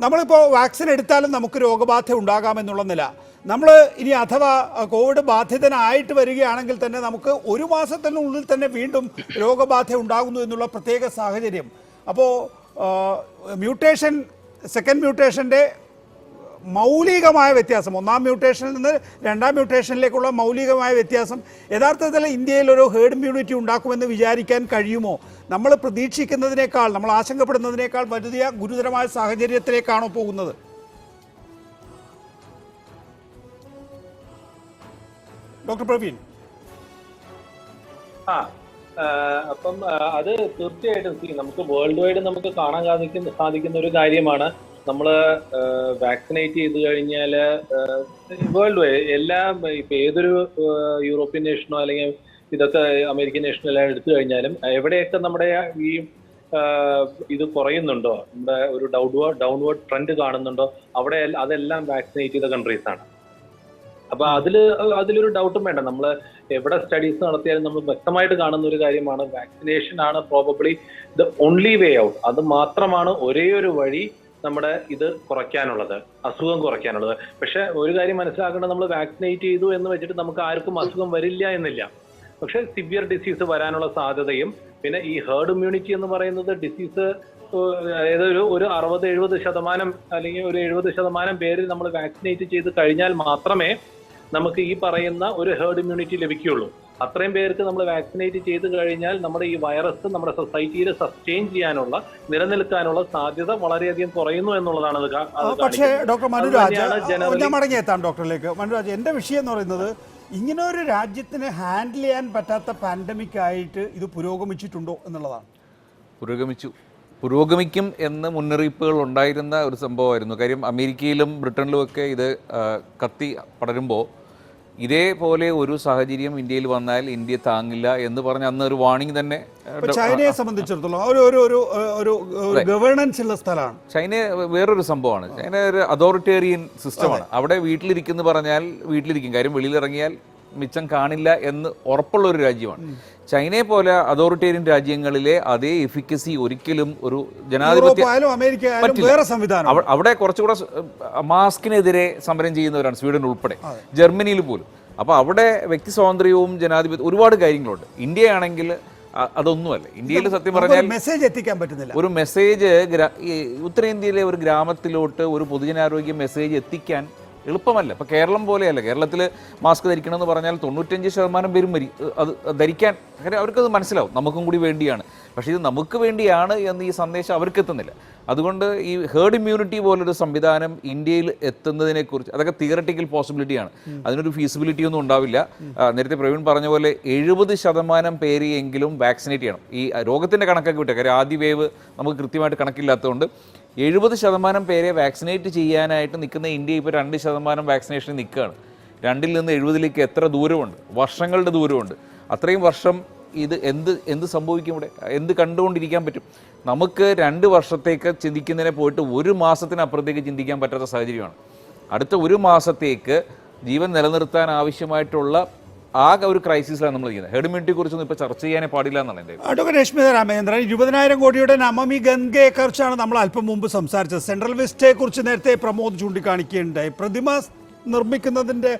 നമ്മളിപ്പോൾ വാക്സിൻ എടുത്താലും നമുക്ക് രോഗബാധ ഉണ്ടാകാമെന്നുള്ള നില, നമ്മൾ ഇനി അഥവാ കോവിഡ് ബാധിതനായിട്ട് വരികയാണെങ്കിൽ തന്നെ നമുക്ക് ഒരു മാസത്തിനുള്ളിൽ തന്നെ വീണ്ടും രോഗബാധ ഉണ്ടാകുന്നു എന്നുള്ള പ്രത്യേക സാഹചര്യം. അപ്പോൾ മ്യൂട്ടേഷൻ, സെക്കൻഡ് മ്യൂട്ടേഷൻ്റെ മൗലികമായ വ്യത്യാസം, ഒന്നാം മ്യൂട്ടേഷനിൽ നിന്ന് രണ്ടാം മ്യൂട്ടേഷനിലേക്കുള്ള മൗലികമായ വ്യത്യാസം യഥാർത്ഥത്തിൽ ഇന്ത്യയിൽ ഒരു ഹേർഡ് ഇമ്മ്യൂണിറ്റി ഉണ്ടാക്കുമെന്ന് വിചാരിക്കാൻ കഴിയുമോ? നമ്മൾ പ്രതീക്ഷിക്കുന്നതിനേക്കാൾ, നമ്മൾ ആശങ്കപ്പെടുന്നതിനേക്കാൾ വലിയ ഗുരുതരമായ സാഹചര്യത്തിലേക്കാണോ പോകുന്നത്? ഡോക്ടർ പ്രവീൺ. അപ്പം അത് തീർച്ചയായിട്ടും നമുക്ക് വേൾഡ് വൈഡ് നമുക്ക് കാണാൻ സാധിക്കുന്ന ഒരു കാര്യമാണ്. നമ്മൾ വാക്സിനേറ്റ് ചെയ്ത് കഴിഞ്ഞാൽ വേൾഡ് വൈഡ് എല്ലാം, ഇപ്പം ഏതൊരു യൂറോപ്യൻ നേഷനോ അല്ലെങ്കിൽ ഇതൊക്കെ അമേരിക്കൻ നേഷനോ എല്ലാം എടുത്തു കഴിഞ്ഞാലും എവിടെയൊക്കെ നമ്മുടെ ഈ ഇത് കുറയുന്നുണ്ടോ, നമ്മുടെ ഒരു ഡൗൺവേർഡ് ട്രെൻഡ് കാണുന്നുണ്ടോ, അവിടെ അതെല്ലാം വാക്സിനേറ്റ് ചെയ്ത കൺട്രീസ് ആണ്. അപ്പൊ അതിലൊരു ഡൗട്ടും വേണ്ട. നമ്മൾ എവിടെ സ്റ്റഡീസ് നടത്തിയാലും നമ്മൾ വ്യക്തമായിട്ട് കാണുന്ന ഒരു കാര്യമാണ്, വാക്സിനേഷൻ ആണ് probably the only way out. അത് മാത്രമാണ് ഒരേ ഒരു വഴി നമ്മുടെ ഇത് കുറയ്ക്കാനുള്ളത്, അസുഖം കുറയ്ക്കാനുള്ളത്. പക്ഷെ ഒരു കാര്യം മനസ്സിലാക്കേണ്ടത്, നമ്മൾ വാക്സിനേറ്റ് ചെയ്തു എന്ന് വെച്ചിട്ട് നമുക്ക് ആർക്കും അസുഖം വരില്ല എന്നില്ല. പക്ഷെ സിവിയർ ഡിസീസ് വരാനുള്ള സാധ്യതയും, പിന്നെ ഈ ഹേർഡ് ഇമ്മ്യൂണിറ്റി എന്ന് പറയുന്നത് ഡിസീസ് അതായത് ഒരു 60-70% അല്ലെങ്കിൽ ഒരു 70% പേരിൽ നമ്മൾ വാക്സിനേറ്റ് ചെയ്ത് കഴിഞ്ഞാൽ മാത്രമേ നമുക്ക് ഈ പറയുന്ന ഒരു ഹേർഡ് ഇമ്മ്യൂണിറ്റി ലഭിക്കുകയുള്ളൂ. അത്രയും പേർക്ക് നമ്മൾ വാക്സിനേറ്റ് ചെയ്ത് കഴിഞ്ഞാൽ നമ്മുടെ ഈ വൈറസ് നമ്മുടെ സൊസൈറ്റിയിൽ സസ്റ്റെയിൻ ചെയ്യാനുള്ള, നിലനിൽക്കാനുള്ള സാധ്യത വളരെയധികം കുറയുന്നു എന്നുള്ളതാണ്. പക്ഷേ ഡോക്ടർ മനുരാജ്, ഞാൻ മടങ്ങിയെത്താം ഡോക്ടറിലേക്ക്. മനുരാജ്, എൻ്റെ വിഷയം എന്ന് പറയുന്നത്, ഇങ്ങനെ ഒരു രാജ്യത്തിന് ഹാൻഡിൽ ചെയ്യാൻ പറ്റാത്ത പാൻഡമിക് ആയിട്ട് ഇത് പുരോഗമിച്ചിട്ടുണ്ടോ എന്നുള്ളതാണ്. പുരോഗമിക്കും എന്ന് മുന്നറിയിപ്പുകൾ ഉണ്ടായിരുന്ന ഒരു സംഭവമായിരുന്നു. കാര്യം അമേരിക്കയിലും ബ്രിട്ടനിലും ഒക്കെ ഇത് കത്തി പടരുമ്പോൾ ഇതേപോലെ ഒരു സാഹചര്യം ഇന്ത്യയിൽ വന്നാൽ ഇന്ത്യ താങ്ങില്ല എന്ന് പറഞ്ഞ അന്ന് ഒരു വാർണിംഗ് തന്നെ. ചൈനയെ സംബന്ധിച്ചിടത്തോളം ഒരു ഗവേണൻസ് ഉള്ള സ്ഥലമാണ് ചൈന. വേറൊരു സംഭവമാണ്. ചൈന ഒരു അതോറിറ്റേറിയൻ സിസ്റ്റമാണ്. അവിടെ വീട്ടിലിരിക്കുന്നു പറഞ്ഞാൽ വീട്ടിലിരിക്കും, കാര്യം വെളിയിലിറങ്ങിയാൽ മിച്ചം കാണില്ല എന്ന് ഉറപ്പുള്ള ഒരു രാജ്യമാണ്. ചൈനയെ പോലെ അതോറിറ്റേറിയൻ രാജ്യങ്ങളിലെ അതേ എഫിക്കസി ഒരിക്കലും ഒരു ജനാധിപത്യ അവിടെ കുറച്ചുകൂടെ മാസ്കിനെതിരെ സമരം ചെയ്യുന്നവരാണ് സ്വീഡൻ ഉൾപ്പെടെ, ജർമ്മനിയിൽ പോലും. അപ്പോൾ അവിടെ വ്യക്തി സ്വാതന്ത്ര്യവും ജനാധിപത്യം ഒരുപാട് കാര്യങ്ങളുണ്ട്. ഇന്ത്യയാണെങ്കിൽ അതൊന്നുമല്ല. ഇന്ത്യയിൽ സത്യം പറഞ്ഞാൽ മെസ്സേജ് എത്തിക്കാൻ പറ്റുന്നില്ല. ഒരു മെസ്സേജ് ഉത്തരേന്ത്യയിലെ ഒരു ഗ്രാമത്തിലോട്ട് ഒരു പൊതുജനാരോഗ്യ മെസ്സേജ് എത്തിക്കാൻ എളുപ്പമല്ല. ഇപ്പോൾ കേരളം പോലെയല്ല. കേരളത്തിൽ മാസ്ക് ധരിക്കണമെന്ന് പറഞ്ഞാൽ 95% പേരും അത് ധരിക്കാൻ, കാര്യം അവർക്കത് മനസ്സിലാവും നമുക്കും കൂടി വേണ്ടിയാണ്. പക്ഷേ ഇത് നമുക്ക് വേണ്ടിയാണ് എന്ന് ഈ സന്ദേശം അവർക്ക് എത്തുന്നില്ല. അതുകൊണ്ട് ഈ ഹേർഡ് ഇമ്മ്യൂണിറ്റി പോലൊരു സംവിധാനം ഇന്ത്യയിൽ എത്തുന്നതിനെക്കുറിച്ച്, അതൊക്കെ തിയററ്റിക്കൽ പോസിബിലിറ്റിയാണ്, അതിനൊരു ഫീസിബിലിറ്റി ഒന്നും ഉണ്ടാവില്ല. നേരത്തെ പ്രവീൺ പറഞ്ഞ പോലെ 70% പേരെയെങ്കിലും വാക്സിനേറ്റ് ചെയ്യണം. ഈ രോഗത്തിൻ്റെ കണക്കൊക്കെ വിട്ടേ, കാര്യം ആദ്യ വേവ് നമുക്ക് കൃത്യമായിട്ട് കണക്കില്ലാത്തതുകൊണ്ട് 70% പേരെ വാക്സിനേറ്റ് ചെയ്യാനായിട്ട് നിൽക്കുന്ന ഇന്ത്യ ഇപ്പോൾ 2% വാക്സിനേഷൻ നിൽക്കുകയാണ്. 2ൽ നിന്ന് 70ലേക്ക് എത്ര ദൂരമുണ്ട്, വർഷങ്ങളുടെ ദൂരമുണ്ട്. അത്രയും വർഷം ഇത് എന്ത് സംഭവിക്കും, ഇവിടെ എന്ത് കണ്ടുകൊണ്ടിരിക്കാൻ പറ്റും? നമുക്ക് 2 വർഷത്തേക്ക് ചിന്തിക്കുന്നതിനെ പോയിട്ട് 1 മാസത്തിനപ്പുറത്തേക്ക് ചിന്തിക്കാൻ പറ്റാത്ത സാഹചര്യമാണ്. അടുത്ത 1 മാസത്തേക്ക് ജീവൻ നിലനിർത്താൻ ആവശ്യമായിട്ടുള്ള ആകെ ഒരു ക്രൈസിസിലാണ് നമ്മൾ ചെയ്യുന്നത്. ഹെർഡ് ഇമ്മ്യൂണിറ്റിയെ കുറിച്ചൊന്നും ഇപ്പോൾ ചർച്ച ചെയ്യാനേ പാടില്ല എന്നാണ് എൻ്റെ. ഡോക്ടർ രശ്മിത രാമചന്ദ്രൻ, 20,000 കോടിയുടെ നമാമി ഗംഗയെ കുറിച്ചാണ് നമ്മൾ അല്പം മുമ്പ് സംസാരിച്ചത്. സെൻട്രൽ വെസ്റ്റയെ കുറിച്ച് നേരത്തെ പ്രമോദ് ചൂണ്ടിക്കാണിക്കുകയുണ്ടായി. പ്രതിമ നിർമ്മിക്കുന്നതിൻ്റെ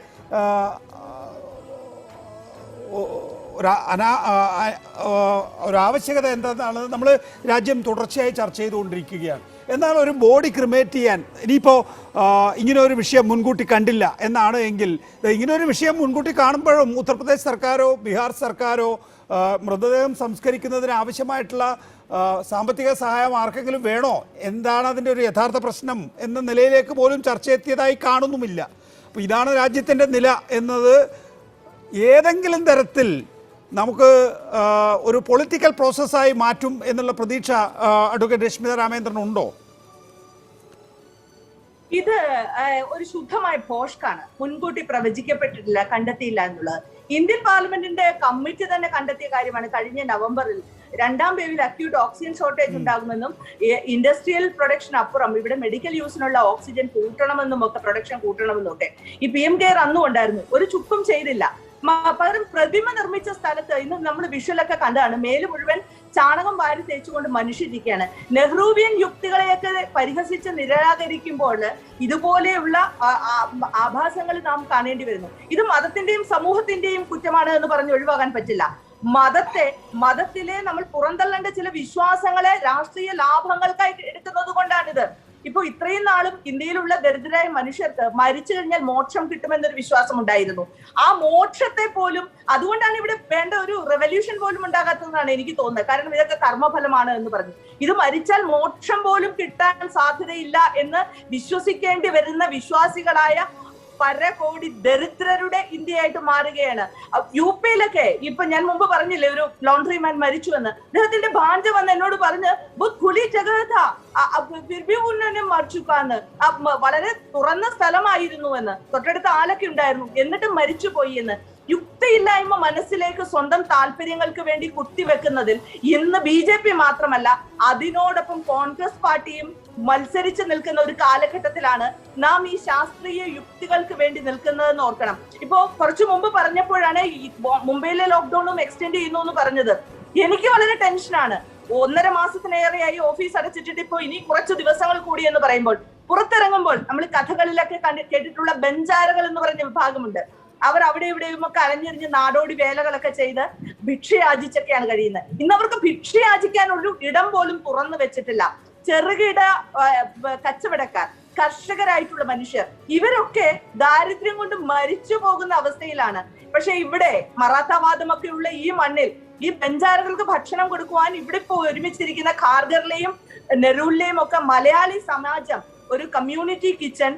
ഒരാവശ്യകത എന്താണെന്ന് നമ്മൾ രാജ്യം തുടർച്ചയായി ചർച്ച ചെയ്തുകൊണ്ടിരിക്കുകയാണ്. എന്നാൽ ഒരു ബോഡി ക്രിമേറ്റ് ചെയ്യാൻ ഇനിയിപ്പോൾ ഇങ്ങനെ ഒരു വിഷയം മുൻകൂട്ടി കണ്ടില്ല എന്നാണ് എങ്കിൽ, ഇങ്ങനെ ഒരു വിഷയം മുൻകൂട്ടി കാണുമ്പോഴും ഉത്തർപ്രദേശ് സർക്കാരോ ബീഹാർ സർക്കാരോ മൃതദേഹം സംസ്കരിക്കുന്നതിന് ആവശ്യമായിട്ടുള്ള സാമ്പത്തിക സഹായം ആർക്കെങ്കിലും വേണോ, എന്താണ് അതിൻ്റെ ഒരു യഥാർത്ഥ പ്രശ്നം എന്ന നിലയിലേക്ക് പോലും ചർച്ച എത്തിയതായി കാണുന്നുമില്ല. അപ്പോൾ ഇതാണ് രാജ്യത്തിൻ്റെ നില എന്നത് ഏതെങ്കിലും തരത്തിൽ നമുക്ക് ഒരു പൊളിറ്റിക്കൽ പ്രോസസ്സായി മാറ്റും എന്നുള്ള പ്രതീക്ഷ അഡ്വക്കേറ്റ് രശ്മിത രാമചന്ദ്രൻ ഉണ്ടോ? ഇത് ഒരു ശുദ്ധമായ ഭോഷ്കാണ്. മുൻകൂട്ടി പ്രവചിക്കപ്പെട്ടിട്ടില്ല, കണ്ടെത്തിയില്ല എന്നുള്ളത് ഇന്ത്യൻ പാർലമെന്റിന്റെ കമ്മിറ്റി തന്നെ കണ്ടെത്തിയ കാര്യമാണ്. കഴിഞ്ഞ നവംബറിൽ രണ്ടാം വേവിൽ അക്യൂട്ട് ഓക്സിജൻ ഷോർട്ടേജ് ഉണ്ടാകുമെന്നും ഇൻഡസ്ട്രിയൽ പ്രൊഡക്ഷൻ അപ്പുറം ഇവിടെ മെഡിക്കൽ യൂസിനുള്ള ഓക്സിജൻ കൂട്ടണമെന്നും ഒക്കെ പ്രൊഡക്ഷൻ കൂട്ടണമെന്നും ഒക്കെ ഈ PM കെയർ അന്നും ഉണ്ടായിരുന്നു. ഒരു ചുക്കും ചെയ്തില്ല. പകരം പ്രതിമ നിർമ്മിച്ച സ്ഥലത്ത് ഇന്ന് നമ്മൾ വിഷ്വലൊക്കെ കണ്ടാണ്, മേല് മുഴുവൻ ചാണകം വാരി തേച്ചുകൊണ്ട് മനുഷ്യരിക്കുകയാണ്. നെഹ്റുവിയൻ യുക്തികളെയൊക്കെ പരിഹസിച്ച് നിരാകരിക്കുമ്പോൾ ഇതുപോലെയുള്ള ആഭാസങ്ങൾ നാം കാണേണ്ടി വരുന്നു. ഇത് മതത്തിന്റെയും സമൂഹത്തിന്റെയും കുറ്റമാണ് എന്ന് പറഞ്ഞ് ഒഴിവാക്കാൻ പറ്റില്ല. മതത്തിലെ നമ്മൾ പുറന്തള്ളേണ്ട ചില വിശ്വാസങ്ങളെ രാഷ്ട്രീയ ലാഭങ്ങൾക്കായി എടുക്കുന്നത് കൊണ്ടാണിത്. ഇപ്പൊ ഇത്രയും നാളും ഇന്ത്യയിലുള്ള ദരിദ്രരായ മനുഷ്യർക്ക് മരിച്ചു കഴിഞ്ഞാൽ മോക്ഷം കിട്ടുമെന്നൊരു വിശ്വാസം ഉണ്ടായിരുന്നു. ആ മോക്ഷത്തെ പോലും, അതുകൊണ്ടാണ് ഇവിടെ വേണ്ട ഒരു റെവല്യൂഷൻ പോലും ഉണ്ടാകാത്തതെന്നാണ് എനിക്ക് തോന്നുന്നത്. കാരണം ഇതൊക്കെ കർമ്മഫലമാണ് എന്ന് പറഞ്ഞു. ഇത് മരിച്ചാൽ മോക്ഷം പോലും കിട്ടാൻ സാധ്യതയില്ല എന്ന് വിശ്വസിക്കേണ്ടി വരുന്ന വിശ്വാസികളായ പരകോടി ദരിദ്രരുടെ ഇന്ത്യയായിട്ട് മാറുകയാണ്. UP-യിലൊക്കെ ഇപ്പൊ ഞാൻ മുമ്പ് പറഞ്ഞില്ലേ, ഒരു ലോണ്ടറി മാൻ മരിച്ചു എന്ന്. അദ്ദേഹത്തിന്റെ ഭാഞ്ച വന്ന് എന്നോട് പറഞ്ഞ് മറിച്ചുക്കാന്ന്, വളരെ തുറന്ന സ്ഥലമായിരുന്നു എന്ന്, തൊട്ടടുത്ത് ആലൊക്കെ ഉണ്ടായിരുന്നു, എന്നിട്ട് മരിച്ചുപോയി എന്ന്. യുക്തിയില്ലായ്മ മനസ്സിലേക്ക് സ്വന്തം താല്പര്യങ്ങൾക്ക് വേണ്ടി കുത്തിവെക്കുന്നതിൽ ഇന്ന് BJP മാത്രമല്ല, അതിനോടൊപ്പം കോൺഗ്രസ് പാർട്ടിയും മത്സരിച്ച് നിൽക്കുന്ന ഒരു കാലഘട്ടത്തിലാണ് നാം ഈ ശാസ്ത്രീയ യുക്തികൾക്ക് വേണ്ടി നിൽക്കുന്നതെന്ന് ഓർക്കണം. ഇപ്പോ കുറച്ചു മുമ്പ് പറഞ്ഞപ്പോഴാണ് മുംബൈയിലെ ലോക്ക്ഡൌണും എക്സ്റ്റെൻഡ് ചെയ്യുന്നു എന്ന് പറഞ്ഞത്. എനിക്ക് വളരെ ടെൻഷനാണ്. 1.5 മാസത്തിലേറെയായി ഓഫീസ് അടച്ചിട്ടിട്ട് ഇപ്പോ ഇനി കുറച്ച് ദിവസങ്ങൾ കൂടി എന്ന് പറയുമ്പോൾ, പുറത്തിറങ്ങുമ്പോൾ നമ്മൾ കഥകളിലൊക്കെ കേട്ടിട്ടുള്ള ബെഞ്ചാരകൾ എന്ന് പറഞ്ഞ വിഭാഗമുണ്ട്. അവർ അവിടെ ഇവിടെയും ഒക്കെ അലഞ്ഞെറിഞ്ഞ് നാടോടി വേലകളൊക്കെ ചെയ്ത് ഭിക്ഷയാചിച്ചൊക്കെയാണ് കഴിയുന്നത്. ഇന്ന് അവർക്ക് ഭിക്ഷയാചിക്കാനൊരു ഇടം പോലും തുറന്നു വെച്ചിട്ടില്ല. ചെറുകിട കച്ചവടക്കാർ, കർഷകരായിട്ടുള്ള മനുഷ്യർ, ഇവരൊക്കെ ദാരിദ്ര്യം കൊണ്ട് മരിച്ചു പോകുന്ന അവസ്ഥയിലാണ്. പക്ഷെ ഇവിടെ മറാഠാവാദമൊക്കെ ഉള്ള ഈ മണ്ണിൽ ഈ ബെഞ്ചാറുകൾക്ക് ഭക്ഷണം കൊടുക്കുവാൻ ഇവിടെ ഇപ്പോ ഒരുമിച്ചിരിക്കുന്ന ഖാർഗറിലെയും നെരൂലിലെയും ഒക്കെ മലയാളി സമാജം ഒരു കമ്മ്യൂണിറ്റി കിച്ചൺ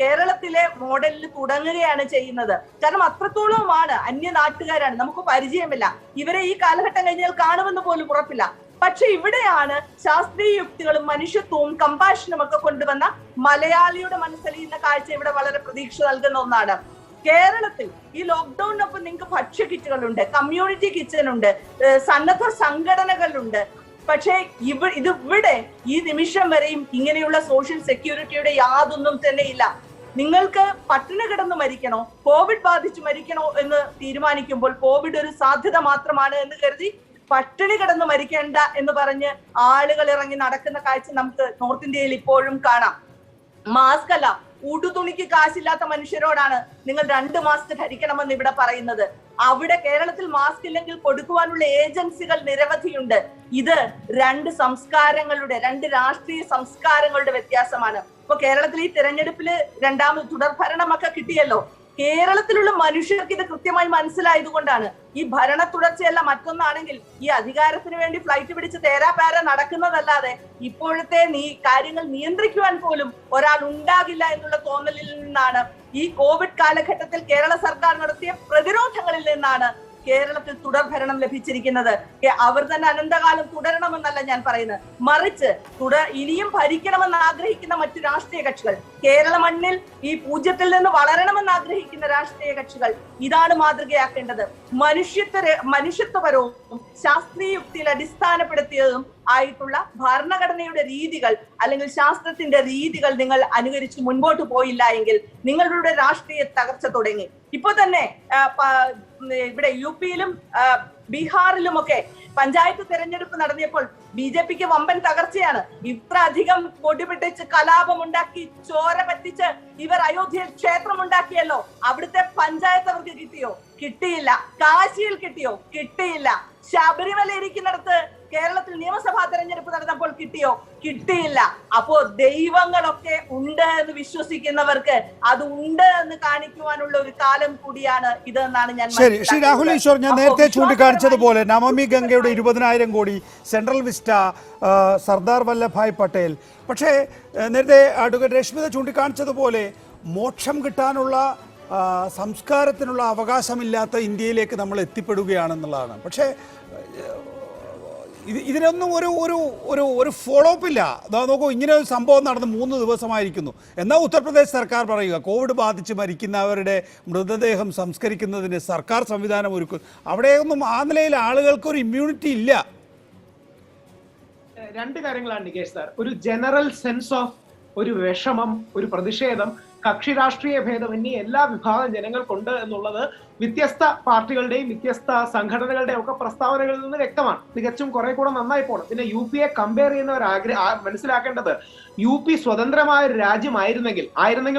കേരളത്തിലെ മോഡലിൽ തുടങ്ങുകയാണ് ചെയ്യുന്നത്. കാരണം അത്രത്തോളമാണ് അന്യനാട്ടുകാരാണ്, നമുക്ക് പരിചയമില്ല. ഇവരെ ഈ കാലഘട്ടം കഴിഞ്ഞാൽ കാണുമെന്ന് പോലും ഉറപ്പില്ല. പക്ഷെ ഇവിടെയാണ് ശാസ്ത്രീയ യുക്തികളും മനുഷ്യത്വവും കമ്പാഷനും ഒക്കെ കൊണ്ടുവന്ന മലയാളിയുടെ മനസ്സലിയുന്ന കാഴ്ച ഇവിടെ വളരെ പ്രതീക്ഷ നൽകുന്ന ഒന്നാണ്. കേരളത്തിൽ ഈ ലോക്ക്ഡൌണിനൊപ്പം നിങ്ങൾക്ക് ഭക്ഷ്യ കിറ്റുകളുണ്ട്, കമ്മ്യൂണിറ്റി കിച്ചൺ ഉണ്ട്, സന്നദ്ധ സംഘടനകളുണ്ട്. പക്ഷേ ഇവിടെ ഈ നിമിഷം വരെയും ഇങ്ങനെയുള്ള സോഷ്യൽ സെക്യൂരിറ്റിയുടെ യാതൊന്നും തന്നെ ഇല്ല. നിങ്ങൾക്ക് പട്ടിണി കിടന്ന് മരിക്കണോ, കോവിഡ് ബാധിച്ച് മരിക്കണോ എന്ന് തീരുമാനിക്കുമ്പോൾ കോവിഡ് ഒരു സാധ്യത മാത്രമാണ് എന്ന് കരുതി പട്ടിണി കിടന്ന് മരിക്കേണ്ട എന്ന് പറഞ്ഞ് ആളുകൾ ഇറങ്ങി നടക്കുന്ന കാഴ്ച നമുക്ക് നോർത്ത് ഇന്ത്യയിൽ ഇപ്പോഴും കാണാം. മാസ്ക് അല്ല, ഉടുതുണിക്ക് കാശില്ലാത്ത മനുഷ്യരോടാണ് നിങ്ങൾ 2 മാസ്ക് ധരിക്കണമെന്ന് ഇവിടെ പറയുന്നത്. അവിടെ കേരളത്തിൽ മാസ്ക് ഇല്ലെങ്കിൽ കൊടുക്കുവാനുള്ള ഏജൻസികൾ നിരവധിയുണ്ട്. ഇത് 2 സംസ്കാരങ്ങളുടെ, 2 രാഷ്ട്രീയ സംസ്കാരങ്ങളുടെ വ്യത്യാസമാണ്. ഇപ്പൊ കേരളത്തിൽ ഈ തെരഞ്ഞെടുപ്പില് 2ാമത് തുടർഭരണമൊക്കെ കിട്ടിയല്ലോ. കേരളത്തിലുള്ള മനുഷ്യർക്ക് ഇത് കൃത്യമായി മനസ്സിലായതുകൊണ്ടാണ്. ഈ ഭരണ തുടർച്ചയല്ല മറ്റൊന്നാണെങ്കിൽ ഈ അധികാരത്തിന് വേണ്ടി ഫ്ലൈറ്റ് പിടിച്ച് തേരാപാര നടക്കുന്നതല്ലാതെ ഇപ്പോഴത്തെ കാര്യങ്ങൾ നിയന്ത്രിക്കുവാൻ പോലും ഒരാൾ ഉണ്ടാകില്ല എന്നുള്ള തോന്നലിൽ നിന്നാണ്, ഈ കോവിഡ് കാലഘട്ടത്തിൽ കേരള സർക്കാർ നടത്തിയ പ്രതിരോധങ്ങളിൽ നിന്നാണ് കേരളത്തിൽ തുടർഭരണം ലഭിച്ചിരിക്കുന്നത്. അവർ തന്നെ അനന്തകാലം തുടരണമെന്നല്ല ഞാൻ പറയുന്നത്, മറിച്ച് ഇനിയും ഭരിക്കണമെന്ന് ആഗ്രഹിക്കുന്ന മറ്റു രാഷ്ട്രീയ കക്ഷികൾ, കേരള മണ്ണിൽ ഈ 0-ൽ നിന്ന് വളരണമെന്ന് ആഗ്രഹിക്കുന്ന രാഷ്ട്രീയ കക്ഷികൾ ഇതാണ് മാതൃകയാക്കേണ്ടത്. മനുഷ്യത്വപരവും ശാസ്ത്രീയ യുക്തിയിൽ അടിസ്ഥാനപ്പെടുത്തിയതും ആയിട്ടുള്ള ഭരണഘടനയുടെ രീതികൾ അല്ലെങ്കിൽ ശാസ്ത്രത്തിന്റെ രീതികൾ നിങ്ങൾ അനുകരിച്ച് മുൻപോട്ട് പോയില്ല എങ്കിൽ നിങ്ങളുടെ രാഷ്ട്രീയ തകർച്ച തുടങ്ങി. ഇപ്പൊ തന്നെ ഇവിടെ UP-യിലും ബീഹാറിലുമൊക്കെ പഞ്ചായത്ത് തെരഞ്ഞെടുപ്പ് നടത്തിയപ്പോൾ BJPക്ക് വമ്പൻ തകർച്ചയാണ്. ഇത്ര അധികം പൊടിപിടിച്ച് കലാപമുണ്ടാക്കി ചോര പറ്റിച്ച് ഇവർ അയോധ്യയിൽ ക്ഷേത്രം ഉണ്ടാക്കിയല്ലോ. അവിടുത്തെ പഞ്ചായത്ത് അവർക്ക് കിട്ടിയോ? കിട്ടിയില്ല. കാശിയിൽ കിട്ടിയോ? കിട്ടിയില്ല. ശബരിമല ഇരിക്കുന്നിടത്ത് കേരളത്തിൽ നിയമസഭാ തെരഞ്ഞെടുപ്പ് നടന്നപ്പോൾ കിട്ടിയോ? കിട്ടിയില്ല. അപ്പോ ദൈവങ്ങളൊക്കെ ഉണ്ട് എന്ന് വിശ്വസിക്കുന്നവർക്ക് അത് ഉണ്ട് എന്ന് കാണിക്കുവാനുള്ള ഒരു കാലം കൂടിയാണ് ഇത് എന്നാണ് ഞാൻ. ശരി, ശ്രീ രാഹുൽ ഈശ്വർ, ഞാൻ നേരത്തെ ചൂണ്ടിക്കാണിച്ചതുപോലെ നമാമി ഗംഗയുടെ 20,000 കോടി, സെൻട്രൽ വിസ്റ്റ, സർദാർ വല്ലഭായ് പട്ടേൽ. പക്ഷേ നേരത്തെ അഡ്വക്കേറ്റ് രശ്മിത ചൂണ്ടിക്കാണിച്ചതുപോലെ മോക്ഷം കിട്ടാനുള്ള സംസ്കാരത്തിനുള്ള അവകാശമില്ലാത്ത ഇന്ത്യയിലേക്ക് നമ്മൾ എത്തിപ്പെടുകയാണെന്നുള്ളതാണ്. പക്ഷേ ഇതിനൊന്നും ഒരു ഒരു ഒരു ഒരു ഫോളോ അപ്പ് ഇല്ല. അതാ നോക്കൂ, ഇങ്ങനെ ഒരു സംഭവം നടന്ന് 3 ദിവസമായിരിക്കുന്നു. എന്നാൽ ഉത്തർപ്രദേശ് സർക്കാർ പറയുക കോവിഡ് ബാധിച്ച് മരിക്കുന്നവരുടെ മൃതദേഹം സംസ്കരിക്കുന്നതിന് സർക്കാർ സംവിധാനം ഒരുക്കും. അവിടെയൊന്നും ആ നിലയിൽ ആളുകൾക്കൊരു ഇമ്മ്യൂണിറ്റി ഇല്ല. രണ്ട് കാര്യങ്ങളാണ് നികേഷ് സാർ. ഒരു ജനറൽ സെൻസ് ഓഫ് ഒരു വിഷമം, ഒരു പ്രതിഷേധം, കക്ഷി രാഷ്ട്രീയ ഭേദമന്യേ എല്ലാ വിഭാഗം ജനങ്ങൾക്കുണ്ട് എന്നുള്ളത് വ്യത്യസ്ത പാർട്ടികളുടെയും വ്യത്യസ്ത സംഘടനകളുടെയും ഒക്കെ പ്രസ്താവനകളിൽ നിന്ന് വ്യക്തമാണ്. തികച്ചും കുറെ കൂടെ നന്നായി പോകണം. പിന്നെ UP-യെ കമ്പയർ ചെയ്യുന്നവർ മനസ്സിലാക്കേണ്ടത് UP സ്വതന്ത്രമായ ഒരു രാജ്യമായിരുന്നെങ്കിൽ